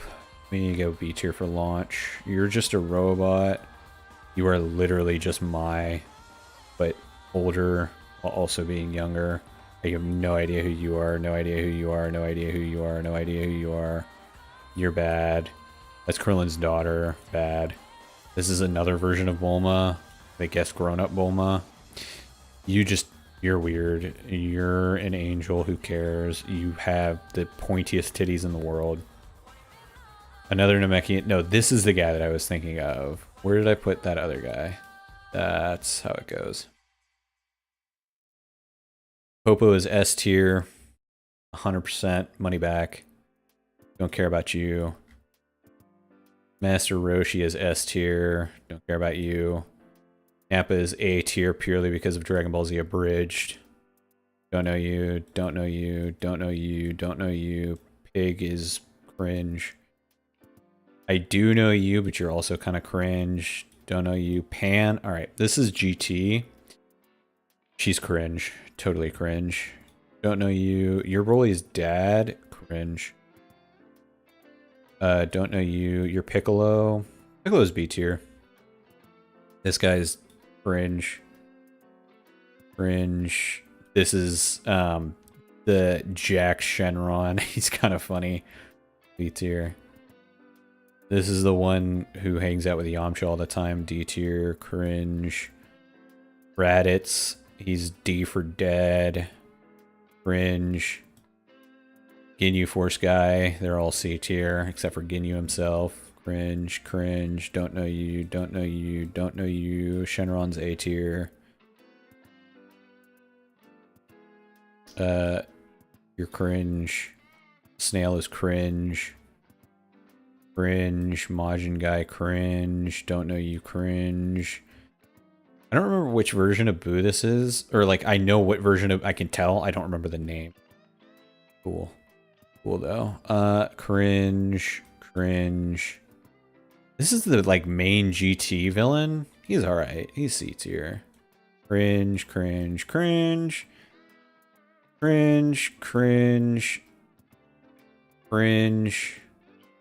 Me go B tier for Launch. You're just a robot. You are literally just but older while also being younger. I have no idea who you are, no idea who you are, no idea who you are, no idea who you are. You're bad. That's Krillin's daughter. Bad. This is another version of Bulma. I guess grown-up Bulma. You're weird. You're an angel. Who cares? You have the pointiest titties in the world. Another Namekian. No, this is the guy that I was thinking of. Where did I put that other guy? That's how it goes. Popo is S tier. 100% money back. Don't care about you. Master Roshi is S tier. Don't care about you. Nappa is A tier purely because of Dragon Ball Z Abridged. Don't know you. Don't know you. Don't know you. Don't know you. Pig is cringe. I do know you, but you're also kind of cringe. Don't know you. Pan. All right, this is GT. She's cringe. Totally cringe. Don't know you. You're Broly's dad. Cringe. Don't know you. You're Piccolo. Piccolo's B tier. This guy's cringe. Cringe. This is the Jack Shenron. He's kind of funny. B tier. This is the one who hangs out with Yamcha all the time. D tier. Cringe. Raditz. He's D for dead. Cringe. Ginyu Force guy. They're all C tier except for Ginyu himself. Cringe. Cringe. Don't know you. Don't know you. Don't know you. Shenron's A tier. You're cringe. Snail is cringe. Cringe. Majin guy cringe. Don't know you cringe. I don't remember which version of Boo this is. Or like I know what version of I can tell. I don't remember the name. Cool. Cool though. Cringe. Cringe. This is the like main GT villain. He's alright. He's C tier. Cringe, cringe, cringe. Cringe, cringe. Cringe.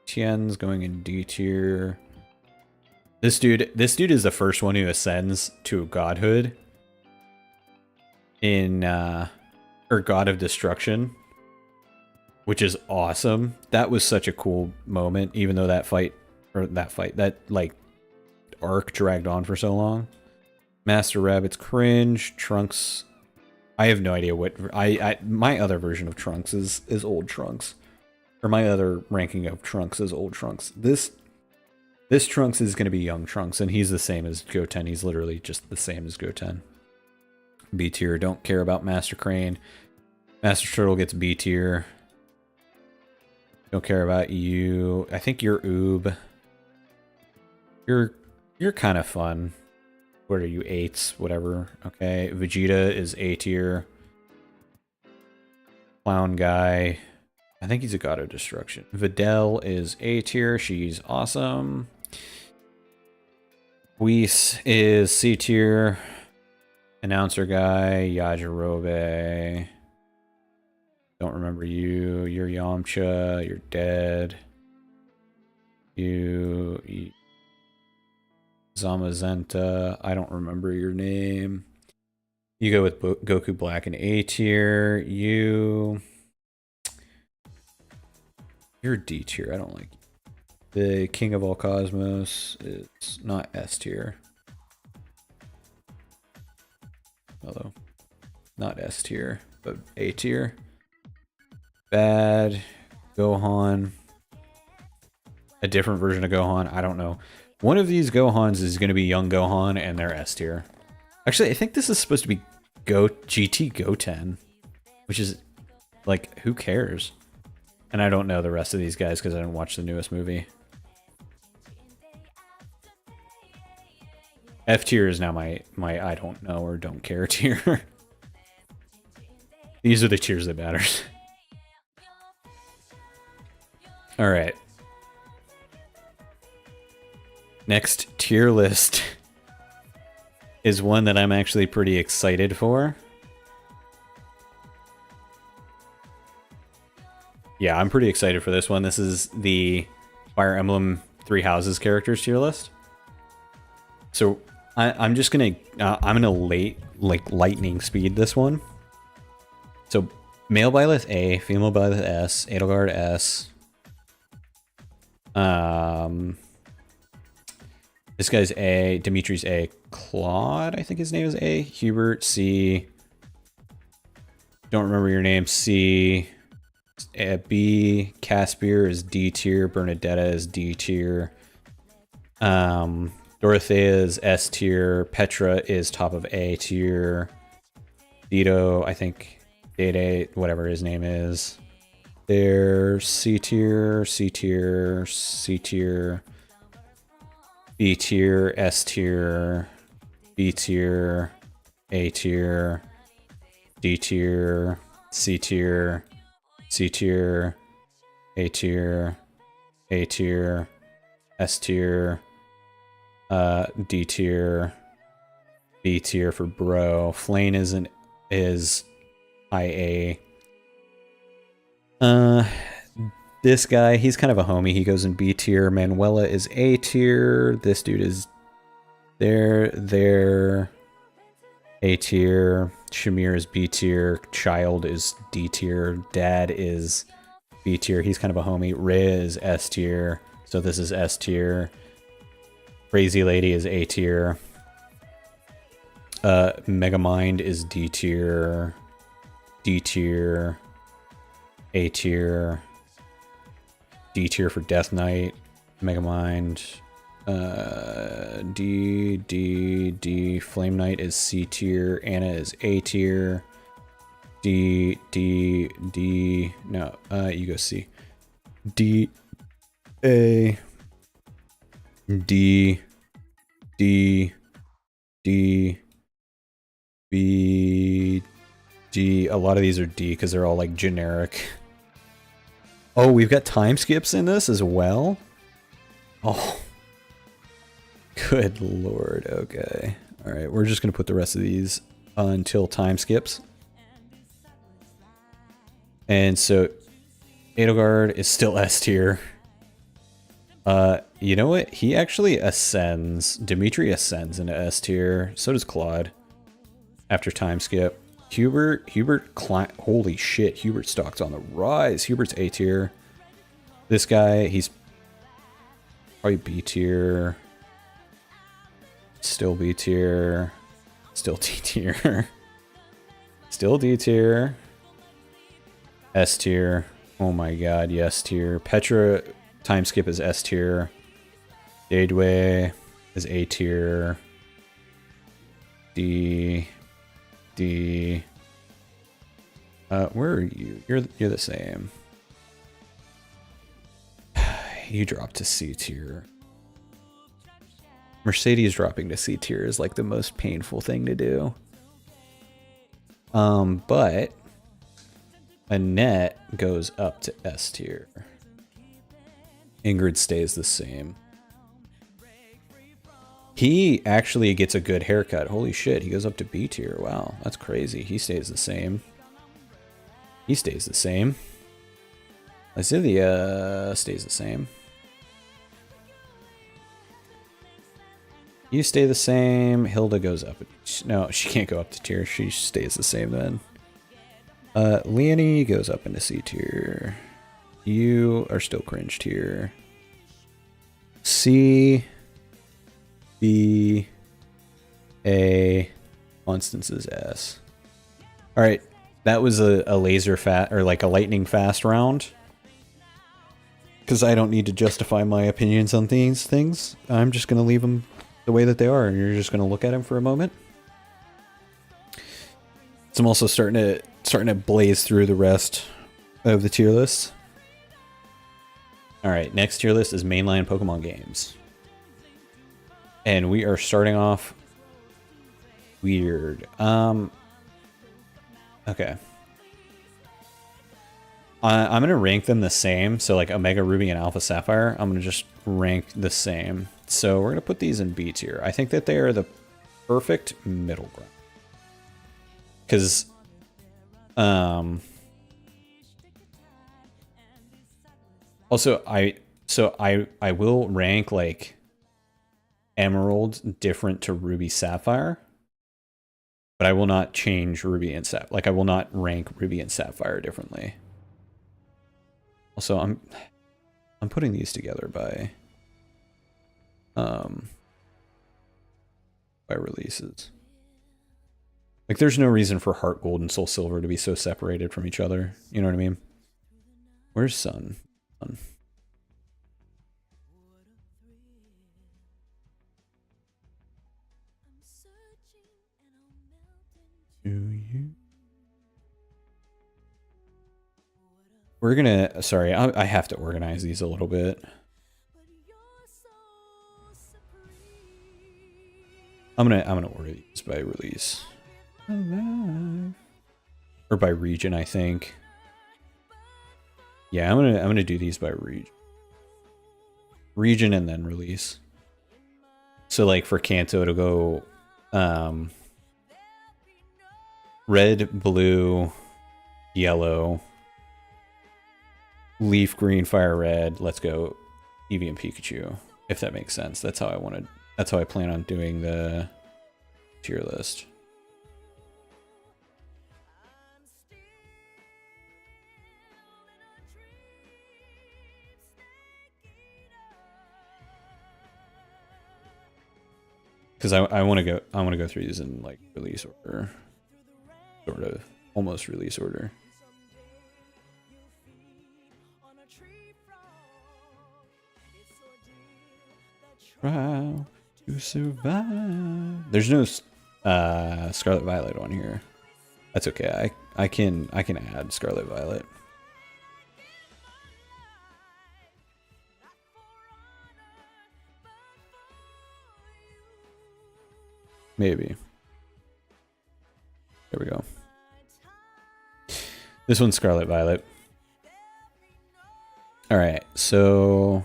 Tien's going in D tier. This dude is the first one who ascends to godhood in or God of Destruction, which is awesome. That was such a cool moment, even though that like arc dragged on for so long. Master Rabbit's cringe. Trunks, I have no idea what my other version of Trunks is old Trunks. Or my other ranking of Trunks is old Trunks. This Trunks is going to be young Trunks, and he's the same as Goten. He's literally just the same as Goten. B tier. Don't care about Master Crane. Master Turtle gets B tier. Don't care about you. I think you're Oob. You're kind of fun. What are you, 8s? Whatever. Okay. Vegeta is A tier. Clown guy. I think he's a God of Destruction. Videl is A tier. She's awesome. Whis is C tier. Announcer guy. Yajirobe. Don't remember you. You're Yamcha. You're dead. You Zamazenta. I don't remember your name. You go with Goku Black in A tier. You're D tier. I don't like you. The King of All Cosmos is not S tier. Although, not S tier, but A tier. Bad. Gohan. A different version of Gohan. I don't know. One of these Gohans is going to be young Gohan, and they're S tier. Actually, I think this is supposed to be GT Goten, which is, like, who cares? And I don't know the rest of these guys because I didn't watch the newest movie. F tier is now my I don't know or don't care tier. These are the tiers that matters. All right. Next tier list is one that I'm actually pretty excited for. Yeah, I'm pretty excited for this one. This is the Fire Emblem Three Houses characters tier list. So I'm just gonna lightning speed this one. So male Byleth A, female Byleth S, Edelgard S. This guy's A, Dimitri's A, Claude, I think his name is A, Hubert C. Don't remember your name. C. B. Caspier is D tier. Bernadetta is D tier. Dorothea is S tier. Petra is top of A tier. Dito, I think, Dede, whatever his name is. They're C tier, C tier, C tier, B tier, S tier, B tier, A tier, D tier, C tier, C tier, A tier, A tier, S tier, D tier, B tier for bro. Flane is IA. This guy, he's kind of a homie. He goes in B tier. Manuela is A tier. This dude is there. A tier. Shamir is B tier. Child is D tier. Dad is B tier. He's kind of a homie. Rhea is S tier. So this is S tier. Crazy Lady is A tier. Megamind is D tier. D tier. A tier. D tier for Death Knight. Megamind. D. Flame Knight is C tier. Anna is A tier. D. No, you go C. D. A. D. B. D. A lot of these are D because they're all like generic. Oh, we've got time skips in this as well? Oh. Good lord, okay. Alright, we're just going to put the rest of these until time skips. And so, Edelgard is still S tier. You know what? He actually ascends. Dimitri ascends into S tier. So does Claude. After time skip. Hubert, holy shit, Hubert stock's on the rise. Hubert's A tier. This guy, he's probably B tier. Still B tier. Still D tier. Still D tier. S tier. Oh my god, yes tier. Petra, time skip is S tier. Dadeway is A tier. D. Where are you? You're the same. You dropped to C tier. Mercedes dropping to C tier is like the most painful thing to do. But Annette goes up to S tier. Ingrid stays the same. He actually gets a good haircut. Holy shit, he goes up to B tier. Wow, that's crazy. He stays the same. He stays the same. Lysilia stays the same. You stay the same. Hilda goes up. No, she can't go up to tier. She stays the same then. Leonie goes up into C tier. You are still cringe tier. C B A Constance's S. All right, that was a laser fast or like a lightning fast round. Because I don't need to justify my opinions on these things. I'm just going to leave them the way that they are, and you're just going to look at them for a moment. So I'm also starting to blaze through the rest of the tier list. All right, next tier list is mainline Pokemon games, and we are starting off weird. Okay. I'm going to rank them the same. So like Omega Ruby and Alpha Sapphire, I'm going to just rank the same. So we're going to put these in B tier. I think that they are the perfect middle ground. Because, also I will rank like Emerald different to Ruby Sapphire. But I will not change Ruby and Sapphire. Like I will not rank Ruby and Sapphire differently. Also, I'm putting these together by releases. Like, there's no reason for Heart Gold and Soul Silver to be so separated from each other. You know what I mean? Where's Sun? Sun. Do you? We're gonna, sorry, I have to organize these a little bit. I'm gonna order these by release. Or by region, I think. Yeah, I'm gonna do these by region and then release. So like for Kanto it'll go red, blue, yellow, leaf green, fire red. Let's go Eevee and Pikachu, if that makes sense. That's how I plan on doing the tier list. Because I want to go through these in like release order, sort of almost release order. Try to survive. There's no Scarlet Violet on here. That's okay. I can add Scarlet Violet. Maybe. There we go. This one's Scarlet Violet. All right, so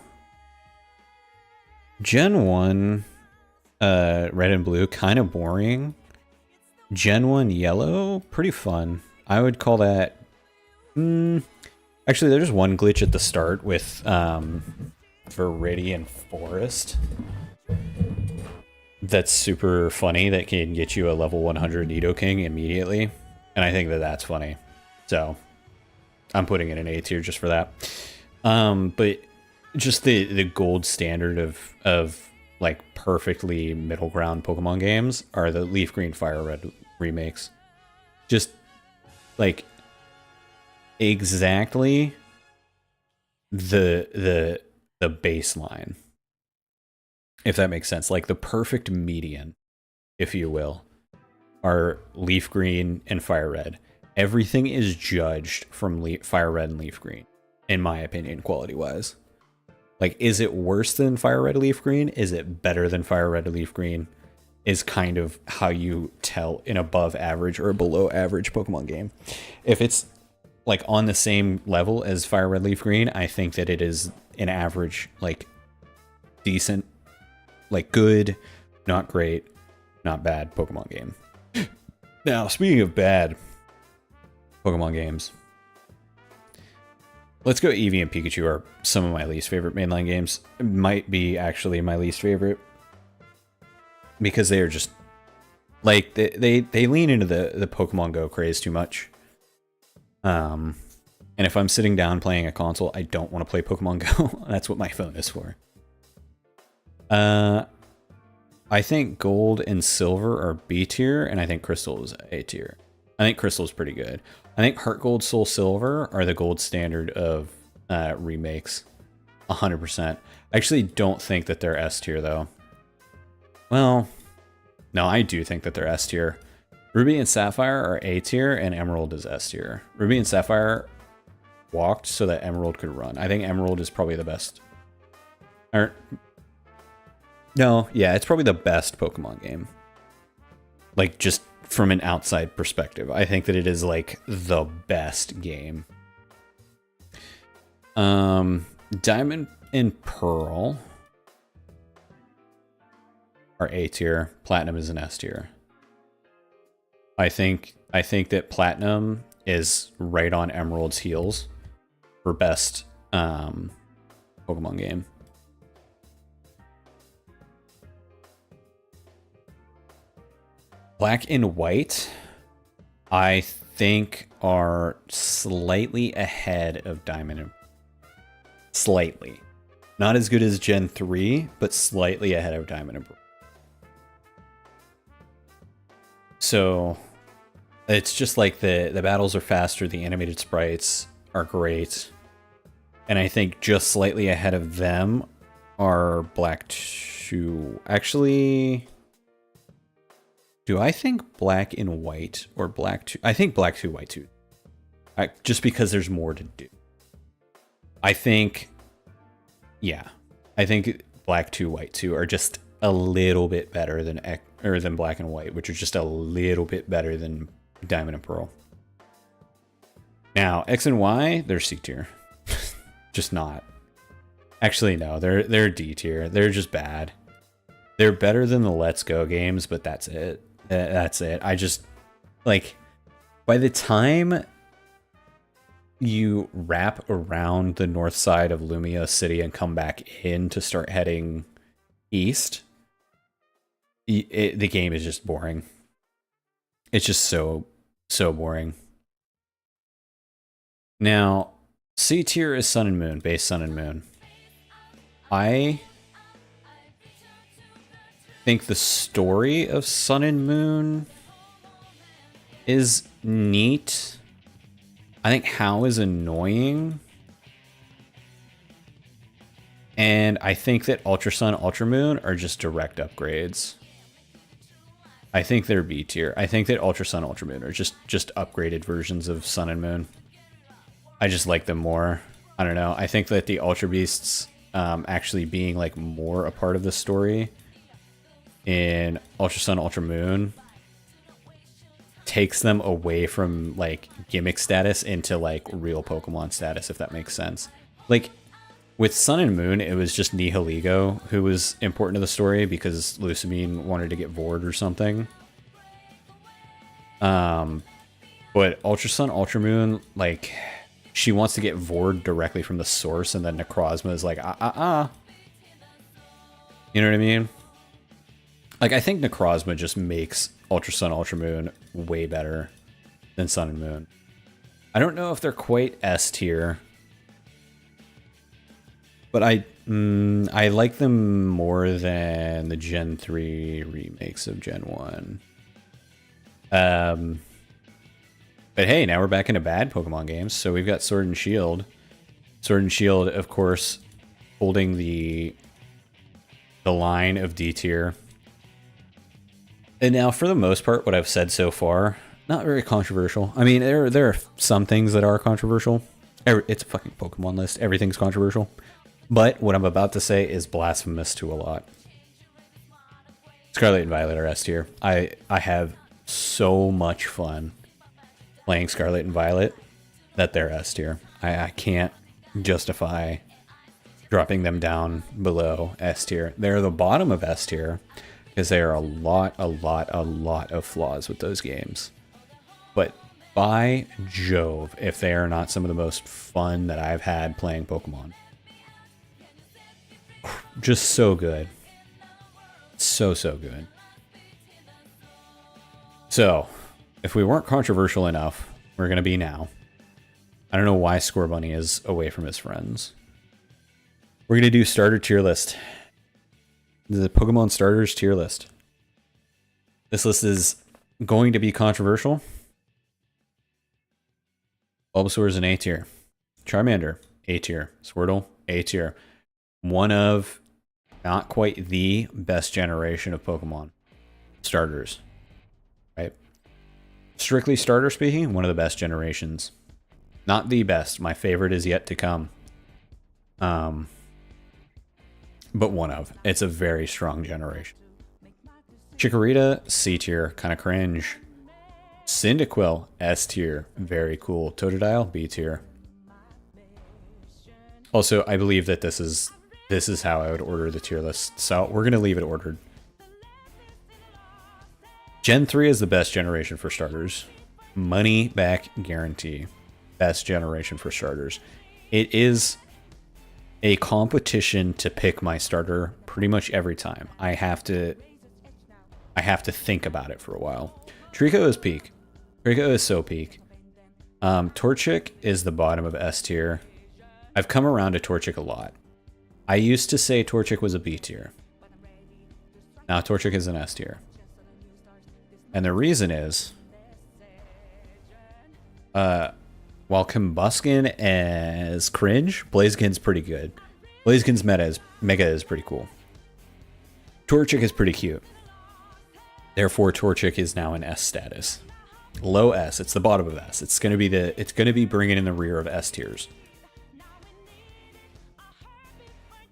Gen 1 red and blue, kind of boring. Gen 1 yellow, pretty fun. I would call that actually there's one glitch at the start with Viridian Forest that's super funny that can get you a level 100 Nidoking immediately, and I think that that's funny, so I'm putting it in A tier just for that. But just the gold standard of like perfectly middle ground Pokemon games are the Leaf Green Fire Red remakes. Just like exactly the baseline, if that makes sense. Like the perfect median, if you will, are Leaf Green and Fire Red. Everything is judged from Fire Red and Leaf Green, in my opinion, quality-wise. Like, is it worse than Fire Red Leaf Green? Is it better than Fire Red Leaf Green? Is kind of how you tell an above average or below average Pokemon game. If it's like on the same level as Fire Red Leaf Green, I think that it is an average, like decent, like good, not great, not bad Pokemon game. Now, speaking of bad Pokemon games, let's go. Eevee and Pikachu are some of my least favorite mainline games. It might be actually my least favorite because they are just like they lean into the Pokemon Go craze too much. And if I'm sitting down playing a console, I don't want to play Pokemon Go. That's what my phone is for. I think gold and silver are B tier, and I think crystal is A tier. I think crystal is pretty good. I think heart gold, soul silver are the gold standard of remakes. 100%. I actually don't think that they're S tier though. Well, no, I do think that they're S tier. Ruby and Sapphire are A tier, and Emerald is S tier. Ruby and Sapphire walked so that Emerald could run. I think Emerald is probably the best. Or, no, yeah, it's probably the best Pokemon game. Like, just from an outside perspective. I think that it is, like, the best game. Diamond and Pearl are A tier. Platinum is an S tier. I think that Platinum is right on Emerald's heels for best Pokemon game. Black and White, I think, are slightly ahead of Diamond and slightly. Not as good as Gen 3, but slightly ahead of Diamond and Pearl. So it's just like the battles are faster, the animated sprites are great. And I think just slightly ahead of them are Black 2. Actually, do I think Black and White or Black 2? I think Black 2, White 2. Just because there's more to do. I think, yeah. I think Black 2, White 2 are just a little bit better than Black and White, which are just a little bit better than Diamond and Pearl. Now, X and Y, they're C tier. Just not. Actually, no, they're D tier. They're just bad. They're better than the Let's Go games, but that's it. That's it. I just, like, by the time you wrap around the north side of Lumia City and come back in to start heading east, the game is just boring. It's just so boring. Now, C tier is Sun and Moon, base Sun and Moon. I think the story of Sun and Moon is neat. I think How is annoying. And I think that Ultra Sun, Ultra Moon are just direct upgrades. I think they're B tier. I think that Ultra Sun, Ultra Moon are just upgraded versions of Sun and Moon. I just like them more. I don't know. I think that the Ultra Beasts actually being like more a part of the story in Ultra Sun, Ultra Moon takes them away from like gimmick status into like real Pokemon status, if that makes sense. Like with Sun and Moon, it was just Nihiligo who was important to the story because Lusamine wanted to get Vord or something. But Ultra Sun, Ultra Moon, like, she wants to get Vord directly from the source, and then Necrozma is like, You know what I mean? Like, I think Necrozma just makes Ultra Sun, Ultra Moon way better than Sun and Moon. I don't know if they're quite S tier, but I like them more than the Gen 3 remakes of Gen 1. But hey, now we're back into bad Pokemon games. So we've got Sword and Shield. Sword and Shield, of course, holding the line of D tier. And now, for the most part, what I've said so far, not very controversial. I mean, there are some things that are controversial. It's a fucking Pokemon list. Everything's controversial. But what I'm about to say is blasphemous to a lot. Scarlet and Violet are S tier. I have so much fun playing Scarlet and Violet that they're S tier. I can't justify dropping them down below S tier. They're the bottom of S tier because there are a lot of flaws with those games. But by Jove, if they are not some of the most fun that I've had playing Pokemon. Just so good. So good. So, if we weren't controversial enough, we're going to be now. I don't know why Scorbunny is away from his friends. We're going to do starter tier list. the Pokemon starters tier list. This list is going to be controversial. Bulbasaur is an A tier. Charmander, A tier. Squirtle, A tier. One of, not quite the best generation of Pokemon starters. Right? Strictly starter speaking, one of the best generations. Not the best. My favorite is yet to come. But one of. It's a very strong generation. Chikorita, C tier, kind of cringe. Cyndaquil, S tier, very cool. Totodile, B tier. Also, I believe that this is how I would order the tier list, so we're gonna leave it ordered. Gen 3 is the best generation for starters. Money back guarantee. Best generation for starters. It is a competition to pick my starter pretty much every time. I have to think about it for a while. Trico is peak. Trico is so peak. Torchic is the bottom of S tier. I've come around to Torchic a lot. I used to say Torchic was a B tier. Now Torchic is an S tier. And the reason is, while Combuskin is cringe, Blaziken's pretty good. Blaziken's mega is pretty cool. Torchic is pretty cute. Therefore, Torchic is now an S status. Low S. It's the bottom of S. It's gonna be bringing in the rear of S tiers.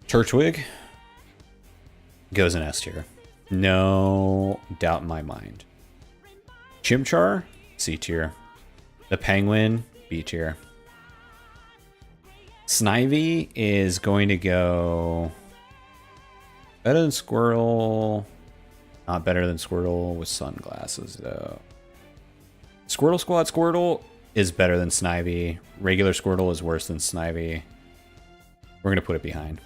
Turtwig goes in S tier. No doubt in my mind. Chimchar, C tier. The Penguin, B tier. Snivy is going to go better than Squirtle. Not better than Squirtle with sunglasses, though. Squirtle Squad Squirtle is better than Snivy. Regular Squirtle is worse than Snivy. We're going to put it behind.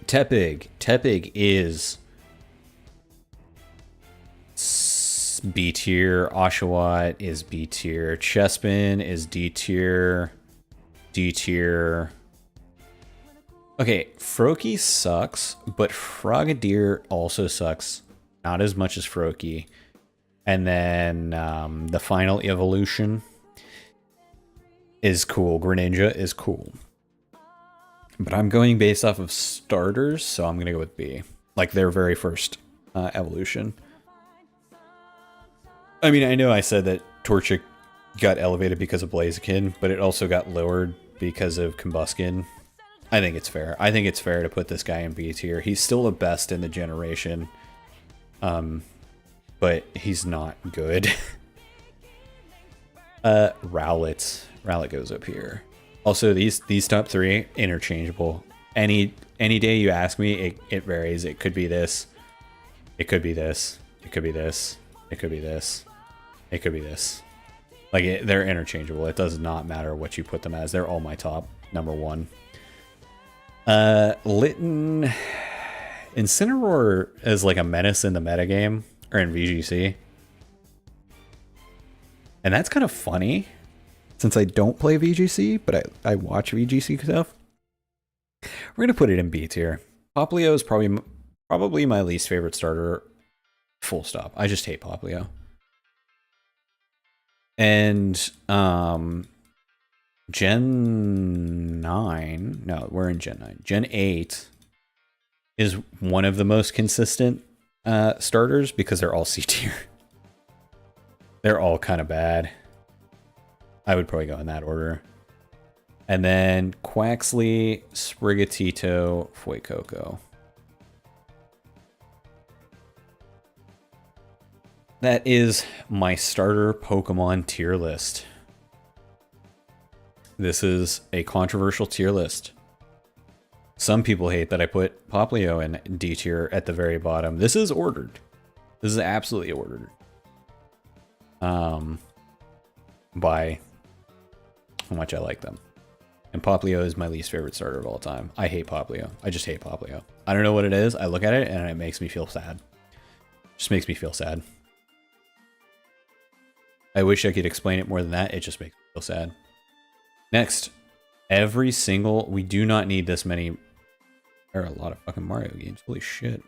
Tepig. Tepig is B tier. Oshawott is B tier. Chespin is D tier. D tier. Okay, Froakie sucks, but Frogadier also sucks. Not as much as Froakie. And then the final evolution is cool. Greninja is cool. But I'm going based off of starters, so I'm going to go with B. Like their very first evolution. I mean, I know I said that Torchic got elevated because of Blaziken, but it also got lowered because of Combuskin. I think it's fair. I think it's fair to put this guy in B tier. He's still the best in the generation. But he's not good. Rowlet. Rowlet goes up here. Also, these top three, interchangeable. Any day you ask me, it varies. It could be this. It could be this. It could be this. It could be this. It could be this. Like, they're interchangeable. It does not matter what you put them as. They're all my top. Number one. Litten. Incineroar is like a menace in the metagame. Or in VGC. And that's kind of funny. Since I don't play VGC, but I watch VGC stuff. We're going to put it in B tier. Poplio is probably my least favorite starter. Full stop. I just hate Poplio. And Gen 9. No, we're in Gen 9. Gen 8 is one of the most consistent starters because they're all C tier. They're all kind of bad. I would probably go in that order. And then Quaxley, Sprigatito, Fuecoco. That is my starter Pokemon tier list. This is a controversial tier list. Some people hate that I put Poplio in D tier at the very bottom. This is ordered. This is absolutely ordered. By how much I like them. And Poplio is my least favorite starter of all time. I hate Poplio. I just hate Poplio. I don't know what it is. I look at it and it makes me feel sad. Just makes me feel sad. I wish I could explain it more than that. It just makes me feel sad. Next. We do not need this many There are a lot of fucking Mario games. Holy shit.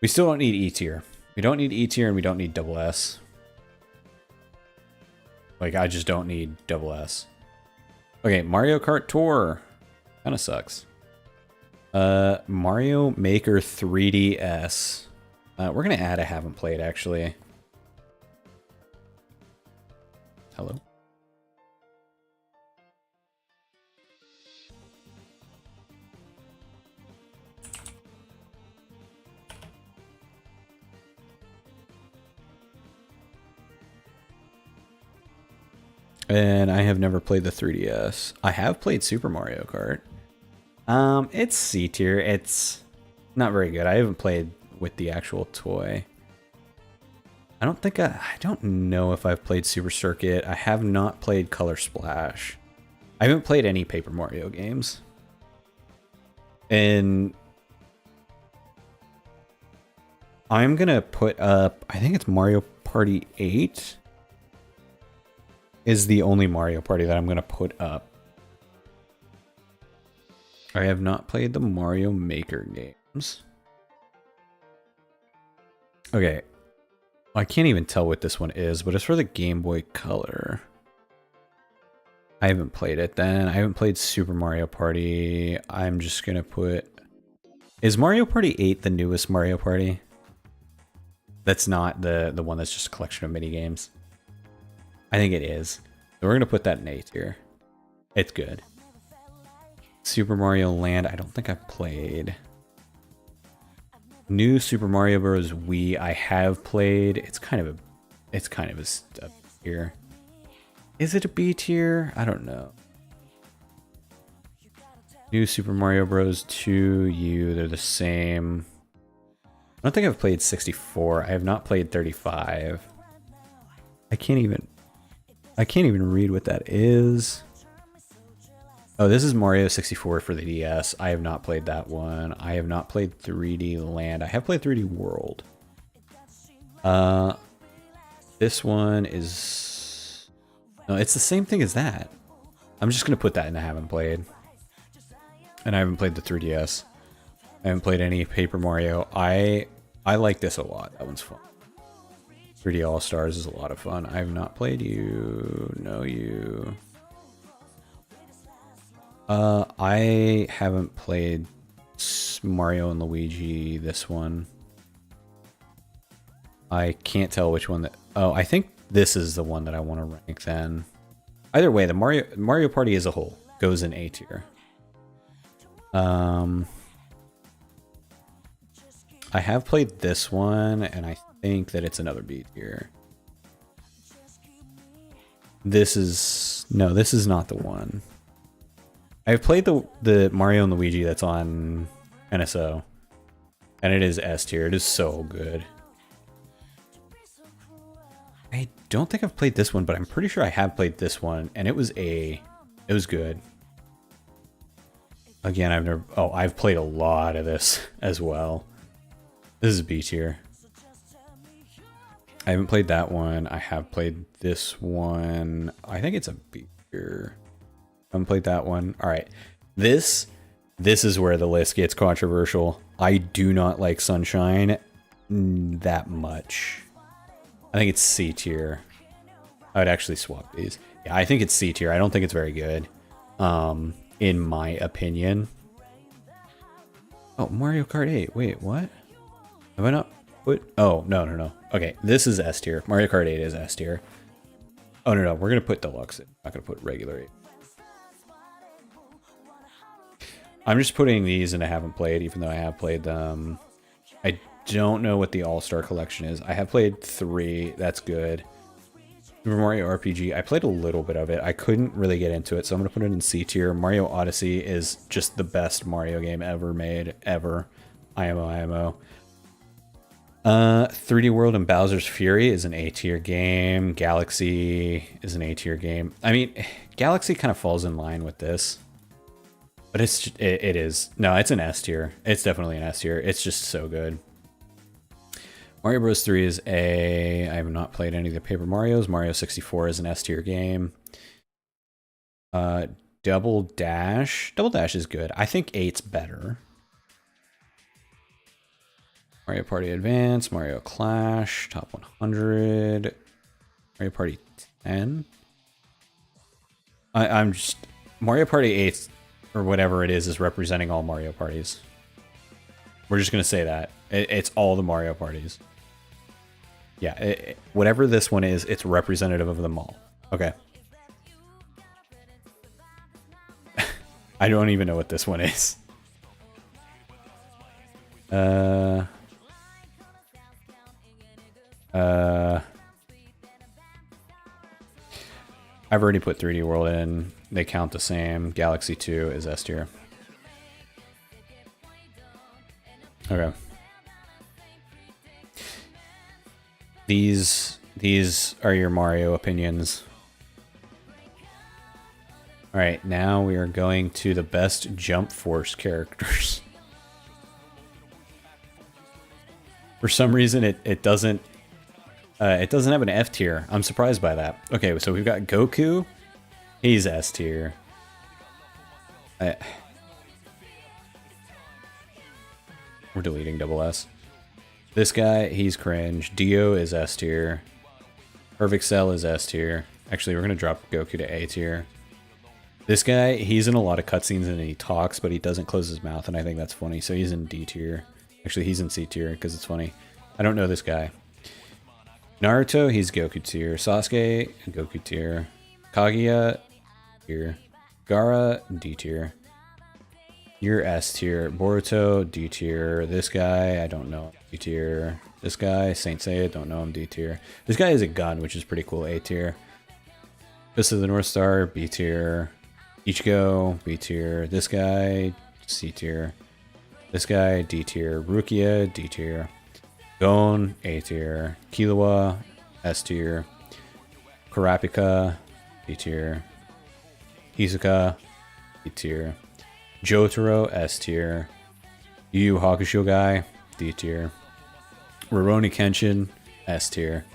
We still don't need E tier. We don't need E tier and we don't need double S. Like, I just don't need double S. Okay, Mario Kart Tour. Kind of sucks. Mario Maker 3DS. We're going to add a haven't played, actually. Hello? And I have never played the 3DS. I have played Super Mario Kart. It's C tier. It's not very good. I haven't played with the actual toy. I don't know if I've played Super Circuit. I have not played Color Splash. I haven't played any Paper Mario games. And I'm gonna put up, I think it's Mario Party 8 is the only Mario Party that I'm gonna put up. I have not played the Mario Maker games. Okay. I can't even tell what this one is, but it's for the Game Boy Color. I haven't played it then. I haven't played Super Mario Party. I'm just gonna put... Is Mario Party 8 the newest Mario Party? That's not the one that's just a collection of mini games. I think it is. So we're gonna put that in A tier. It's good. Super Mario Land, I don't think I've played. New Super Mario Bros. Wii, I have played. It's kind of a step tier. Is it a B tier? I don't know. New Super Mario Bros. 2 U, they're the same. I don't think I've played 64. I have not played 35. I can't even read what that is. Oh, this is Mario 64 for the DS. I have not played that one. I have not played 3D Land. I have played 3D World. This one is... No, it's the same thing as that. I'm just going to put that in I haven't played. And I haven't played the 3DS. I haven't played any Paper Mario. I like this a lot. That one's fun. 3D All-Stars is a lot of fun. I have not played you. No, you. I haven't played Mario and Luigi, this one. I can't tell which one that... Oh, I think this is the one that I want to rank then. Either way, the Mario Party as a whole goes in A tier. I have played this one, and I think that it's another B tier. This is... No, this is not the one. I've played the Mario and Luigi that's on NSO, and it is S tier. It is so good. I don't think I've played this one, but I'm pretty sure I have played this one, and it was A. It was good. Again, I've played a lot of this as well. This is B tier. I haven't played that one. I have played this one. I think it's a B tier. I haven't played that one. All right. This is where the list gets controversial. I do not like Sunshine that much. I think it's C tier. I would actually swap these. Yeah, I think it's C tier. I don't think it's very good. In my opinion. Oh, Mario Kart 8. Wait, what? Have I not put... Oh, no. Okay, this is S tier. Mario Kart 8 is S tier. Oh, no. We're going to put Deluxe in. I'm not going to put regular 8. I'm just putting these in I haven't played, even though I have played them. I don't know what the All-Star Collection is. I have played 3. That's good. Super Mario RPG. I played a little bit of it. I couldn't really get into it, so I'm going to put it in C tier. Mario Odyssey is just the best Mario game ever made. Ever. IMO. 3D World and Bowser's Fury is an A tier game. Galaxy is an A tier game. I mean, Galaxy kind of falls in line with this. But it is. No, it's an S tier. It's definitely an S tier. It's just so good. Mario Bros. 3 is A. I have not played any of the Paper Marios. Mario 64 is an S tier game. Double Dash. Double Dash is good. I think 8's better. Mario Party Advance, Mario Clash, Top 100, Mario Party 10. I'm just... Mario Party 8, or whatever it is representing all Mario parties. We're just going to say that. It's all the Mario parties. Yeah, whatever this one is, it's representative of them all. Okay. I don't even know what this one is. I've already put 3D World in. They count the same. Galaxy 2 is S tier. Okay. These are your Mario opinions. Alright, now we are going to the best Jump Force characters. For some reason it doesn't have an F tier. I'm surprised by that. Okay, so we've got Goku. He's S tier. We're deleting double S. This guy, he's cringe. Dio is S tier. Perfect Cell is S tier. Actually, we're going to drop Goku to A tier. This guy, he's in a lot of cutscenes and he talks, but he doesn't close his mouth, and I think that's funny. So he's in D tier. Actually, he's in C tier because it's funny. I don't know this guy. Naruto, he's Goku tier. Sasuke, Goku tier. Kaguya, tier. Gaara, D tier. You're S tier. Boruto, D tier. This guy, I don't know. D tier. This guy, Saint Seiya, don't know him. D tier. This guy has a gun, which is pretty cool. A tier. Fist of the North Star, B tier. Ichigo, B tier. This guy, C tier. This guy, D tier. Rukia, D tier. Gon, A tier. Killua, S tier. Kurapika, D tier. Hisoka, D tier. Jotaro, S tier. Yu Yu Hakusho guy, D tier. Rurouni Kenshin, S tier.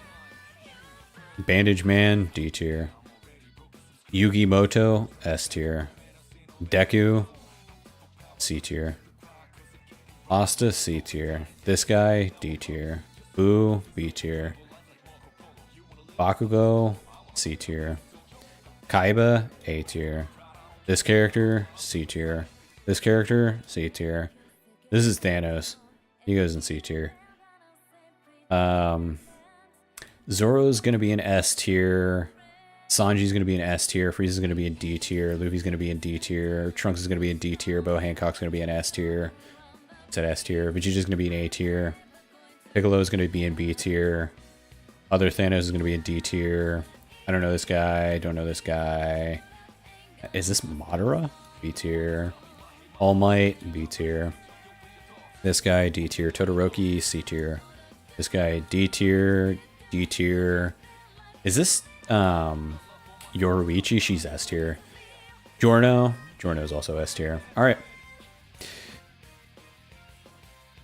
Bandage Man, D tier. Yugi Moto, S tier. Deku, C tier. Asta, C tier. This guy, D tier. Boo, B tier. Bakugo, C tier. Kaiba, A tier. This character, C tier. This character, C tier. This is Thanos. He goes in C tier. Zoro's gonna be an S tier. Sanji's gonna be an S tier. Frieza's gonna be in D tier. Luffy's gonna be in D tier. Trunks is gonna be in D tier. Bo Hancock's gonna be in S tier. It's at S tier. Vegeta's gonna be in A tier. Piccolo's gonna be in B tier. Other Thanos is gonna be in D tier. I don't know this guy. Don't know this guy. Is this Madara? B tier. All Might, B tier. This guy, D tier. Todoroki, C tier. This guy, D tier. D tier. Is this Yoruichi? She's S tier. Giorno is also S tier. Alright.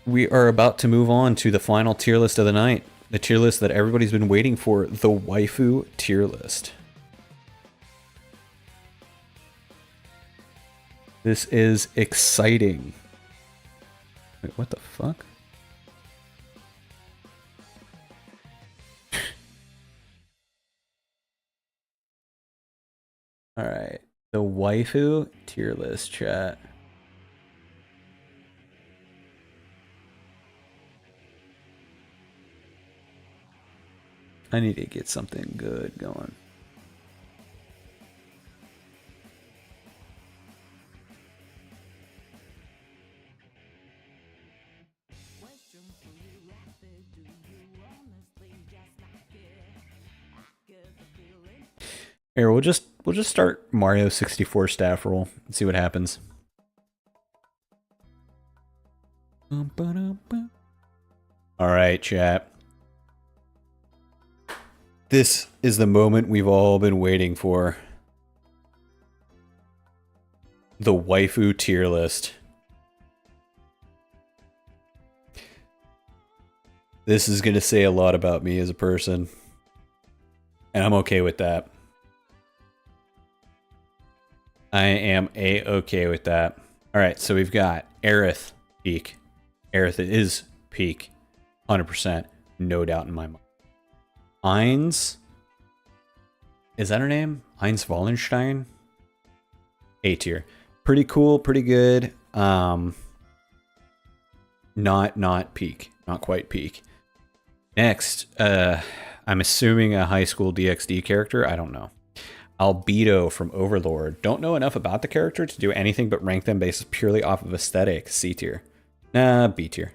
We are about to move on to the final tier list of the night. The tier list that everybody's been waiting for. The waifu tier list. This is exciting. Wait, what the fuck? Alright. The waifu tier list, chat. I need to get something good going. Here, we'll just start Mario 64 staff roll and see what happens. Alright, chat. This is the moment we've all been waiting for. The waifu tier list. This is going to say a lot about me as a person. And I'm okay with that. I am A-okay with that. Alright, so we've got Aerith, peak. Aerith is peak. 100%. No doubt in my mind. Eins. Is that her name? Eins Wallenstein? A tier. Pretty cool, pretty good. Not peak. Not quite peak. Next, I'm assuming a high school DxD character. I don't know. Albedo from Overlord. Don't know enough about the character to do anything but rank them based purely off of aesthetic. C tier. Nah, B tier.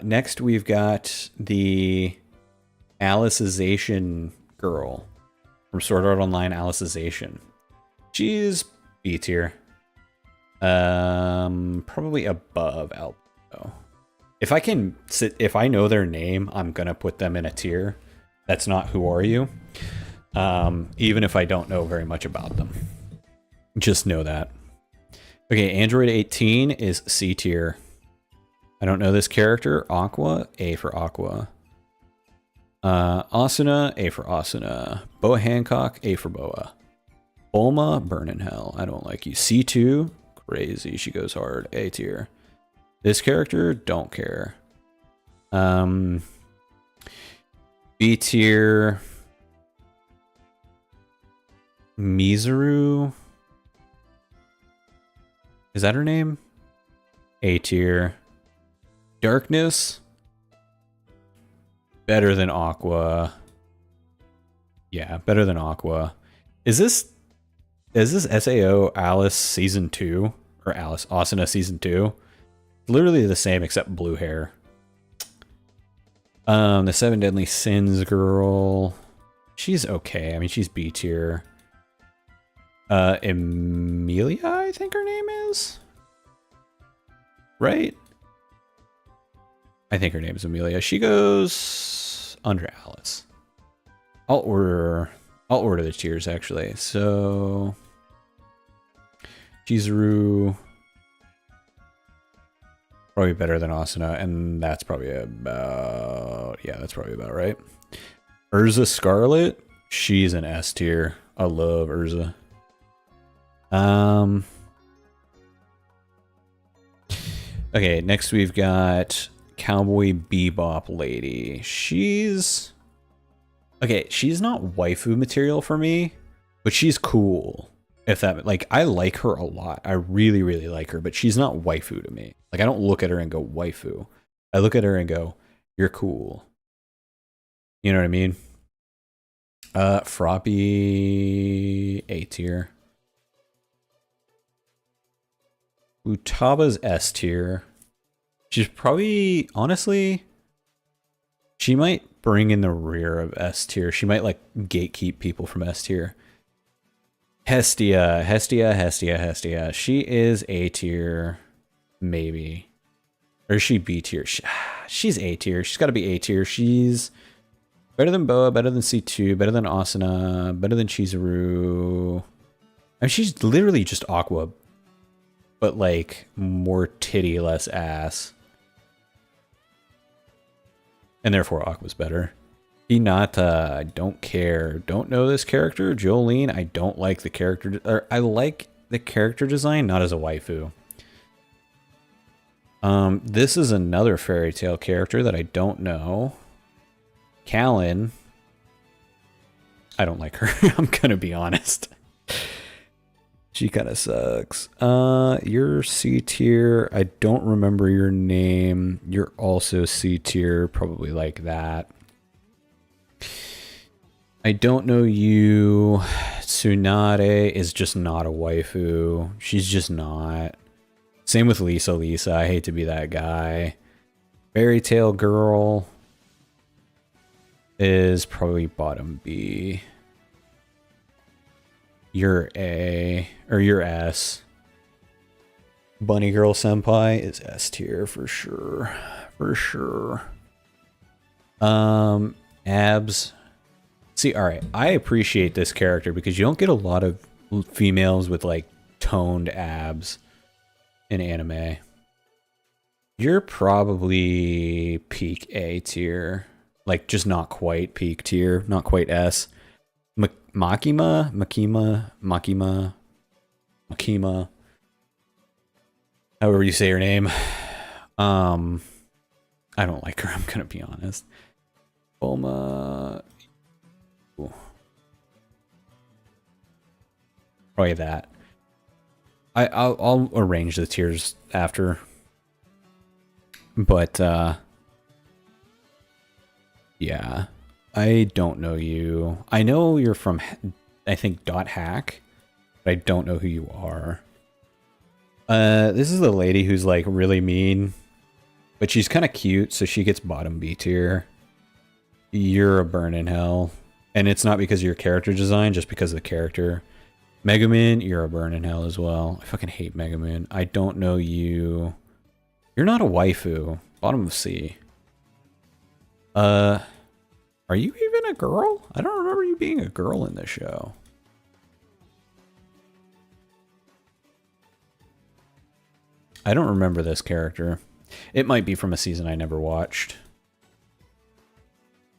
Next, we've got the Alicization girl from Sword Art Online. Alicization. She's B tier. Probably above Albedo. If I know their name, I'm gonna put them in a tier. That's not Who Are You? Even if I don't know very much about them. Just know that. Okay, Android 18 is C tier. I don't know this character. Aqua, A for Aqua. Asuna, A for Asuna. Boa Hancock, A for Boa. Bulma, Burn in Hell. I don't like you. C2, crazy. She goes hard. A tier. This character, don't care. B tier. Mizuru. Is that her name? A tier. Darkness. Better than Aqua. Yeah, better than Aqua. Is this SAO Alice Season 2? Or Alice Asuna Season 2? Literally the same except blue hair. The Seven Deadly Sins girl. She's okay. I mean, she's B tier. Emilia, I think her name is. Right? I think her name is Emilia. She goes under Alice. I'll order the tiers actually. So Chizuru probably better than Asuna, and that's probably about right. Urza Scarlet, she's an S tier. I love Urza. Okay, next we've got Cowboy Bebop lady. She's not waifu material for me, but she's cool. If that, like, I like her a lot. I really, really like her, but she's not waifu to me. Like, I don't look at her and go waifu. I look at her and go, you're cool. You know what I mean? Froppy A tier. Utaba's S tier. She's probably, honestly, she might bring in the rear of S tier. She might like gatekeep people from S tier. Hestia. She is A tier, maybe. Or is she B tier? She's A tier. She's got to be A tier. She's better than Boa, better than C2, better than Asuna, better than Chizuru. I mean, she's literally just Aqua, but like more titty, less ass. And therefore Aqua's better. Hinata, I don't care. Don't know this character. Jolene, I don't like the character. Or I like the character design, not as a waifu. This is another fairy tale character that I don't know. Callan. I don't like her. I'm gonna be honest. She kind of sucks. You're C tier. I don't remember your name. You're also C tier. Probably like that. I don't know you. Tsunade is just not a waifu. She's just not. Same with Lisa. I hate to be that guy. Fairy Tale Girl is probably bottom B. You're A, or you're S. Bunny Girl Senpai is S tier for sure. For sure. Abs. See, alright, I appreciate this character because you don't get a lot of females with like toned abs in anime. You're probably peak A tier. Like just not quite peak tier, not quite S. Makima, however you say your name. I I don't like her, I'm gonna be honest. Bulma. Ooh. Probably that. I'll arrange the tiers after. But yeah. I don't know you. I know you're from, I think, .hack, but I don't know who you are. This is the lady who's like really mean, but she's kind of cute, so she gets bottom B tier. You're a burn in hell. And it's not because of your character design, just because of the character. Megumin, you're a burn in hell as well. I fucking hate Megumin. I don't know you. You're not a waifu. Bottom of C. Are you even a girl? I don't remember you being a girl in this show. I don't remember this character. It might be from a season I never watched.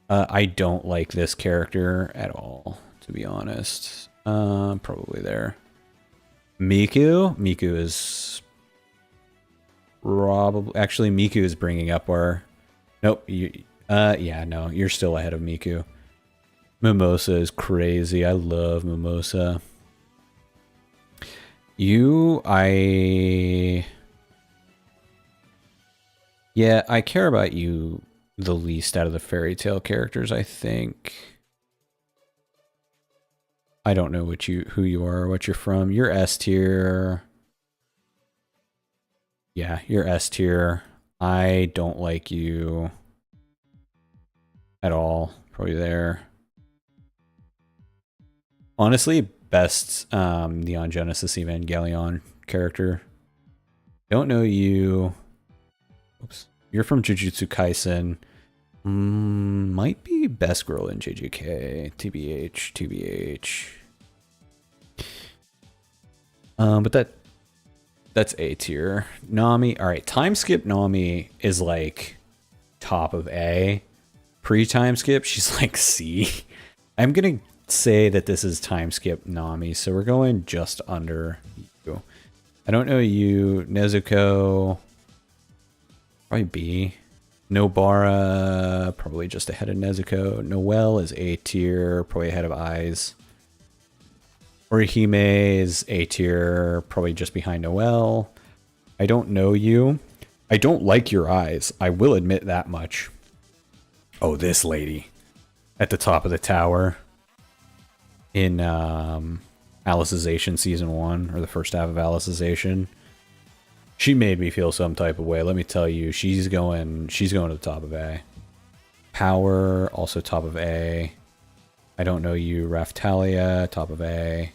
I don't like this character at all, to be honest. Probably there. Miku? Miku is probably... Actually, Miku is bringing up our... Nope. Yeah, no. You're still ahead of Miku. Mimosa is crazy. I love Mimosa. Yeah, I care about you the least out of the fairy tale characters, I think. I don't know who you are, what you're from. You're S tier. Yeah, you're S tier. I don't like you at all. Probably there. Honestly, best Neon Genesis Evangelion character. Don't know you. Oops. You're from Jujutsu Kaisen. Might be best girl in JJK. TBH, TBH. But that's A tier. Nami. All right, time skip Nami is like top of A. Pre-time skip, she's like C. I'm gonna say that this is time skip Nami, so we're going just under you. I don't know you. Nezuko. Probably B. Nobara, probably just ahead of Nezuko. Noelle is A tier, probably ahead of Eyes. Orihime is A tier, probably just behind Noelle. I don't know you. I don't like your eyes. I will admit that much. Oh, this lady at the top of the tower in Alicization Season 1, or the first half of Alicization. She made me feel some type of way. Let me tell you, she's going to the top of A. Power, also top of A. I don't know you. Raftalia, top of A.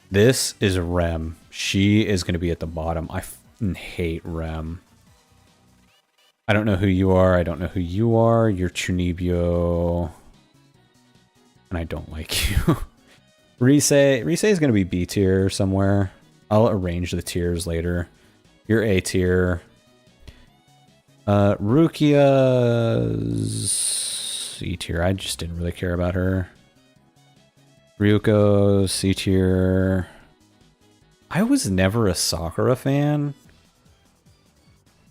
This is Rem. She is going to be at the bottom. I hate Rem. I don't know who you are. I don't know who you are. You're Chunibyo. And I don't like you. Rise is going to be B tier somewhere. I'll arrange the tiers later. You're A tier. Rukia's C tier. I just didn't really care about her. Ryuko, C tier. I was never a Sakura fan.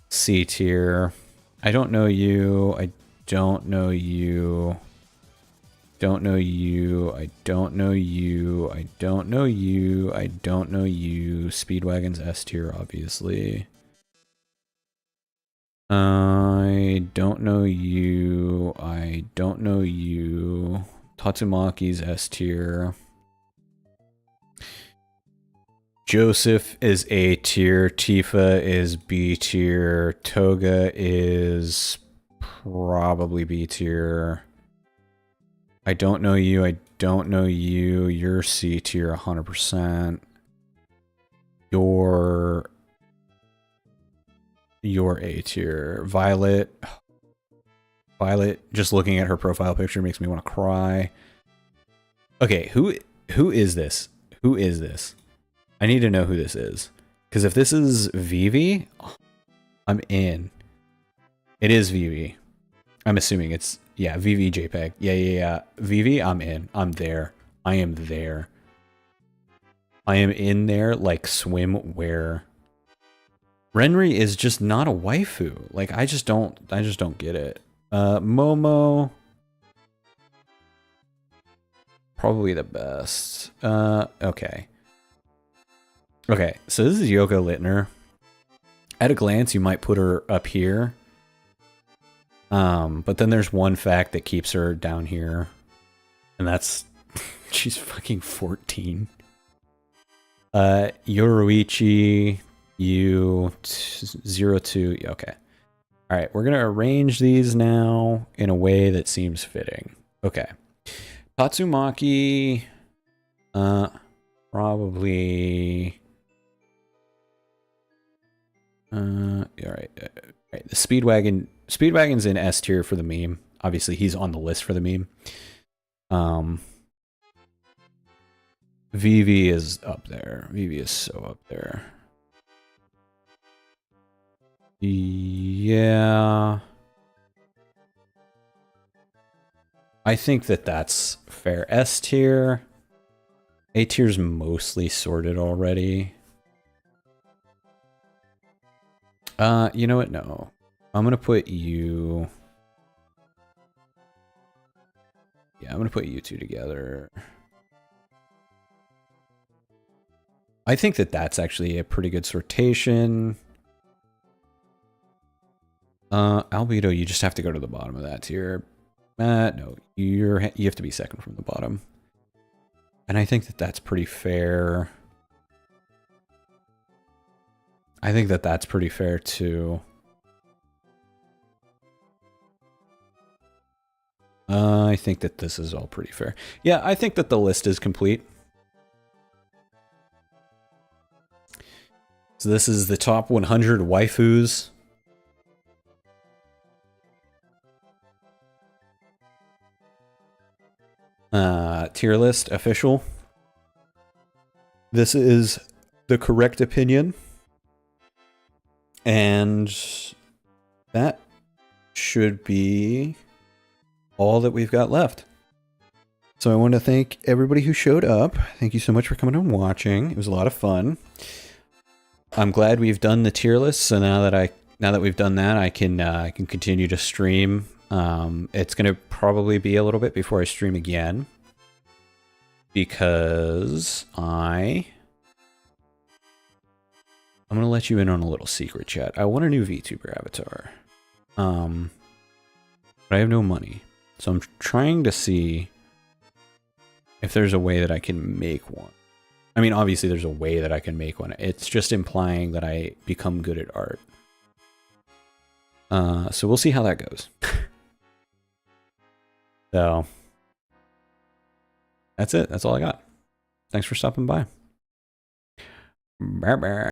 C tier. I don't know you. I don't know you. Don't know you. I don't know you. I don't know you. I don't know you. Speedwagon's S tier, obviously. I don't know you. I don't know you. Tatsumaki's S tier. Joseph is A tier. Tifa is B tier. Toga is probably B tier. I don't know you. I don't know you. You're C tier 100%. You're A tier. Violet, just looking at her profile picture makes me want to cry. Okay, who is this? Who is this? I need to know who this is. Because if this is Vivi, I'm in. It is Vivi. I'm assuming it's... Yeah, Vivi JPEG. Yeah. Vivi, I'm in. I'm there. I am there. I am in there like swimwear. Renri is just not a waifu. Like I just don't get it. Momo, probably the best. Okay. Okay, so this is Yoko Littner. At a glance, you might put her up here. But then there's one fact that keeps her down here. And that's she's fucking 14. Yoruichi, U02. Okay. All right, we're going to arrange these now in a way that seems fitting. Okay. Tatsumaki, probably... all right. The Speedwagon's in S tier for the meme. Obviously, he's on the list for the meme. Vivi is up there. Vivi is so up there. Yeah. I think that that's fair. S tier. A tier's mostly sorted already. You know what? No. I'm gonna put you... Yeah, I'm gonna put you two together. I think that that's actually a pretty good sortation. Albedo, you just have to go to the bottom of that tier. No, you have to be second from the bottom. And I think that that's pretty fair. I think that that's pretty fair too. I think that this is all pretty fair. Yeah, I think that the list is complete. So this is the top 100 waifus. Tier list official. This is the correct opinion. And that should be all that we've got left. So I want to thank everybody who showed up. Thank you so much for coming and watching. It was a lot of fun. I'm glad we've done the tier list. So now that we've done that, I can continue to stream. It's gonna probably be a little bit before I stream again because I'm gonna let you in on a little secret, chat. I want a new VTuber avatar, but I have no money, so I'm trying to see if there's a way that I can make one. I mean, obviously there's a way that I can make one. It's just implying that I become good at art. So we'll see how that goes. So that's it. That's all I got. Thanks for stopping by. Bye bye.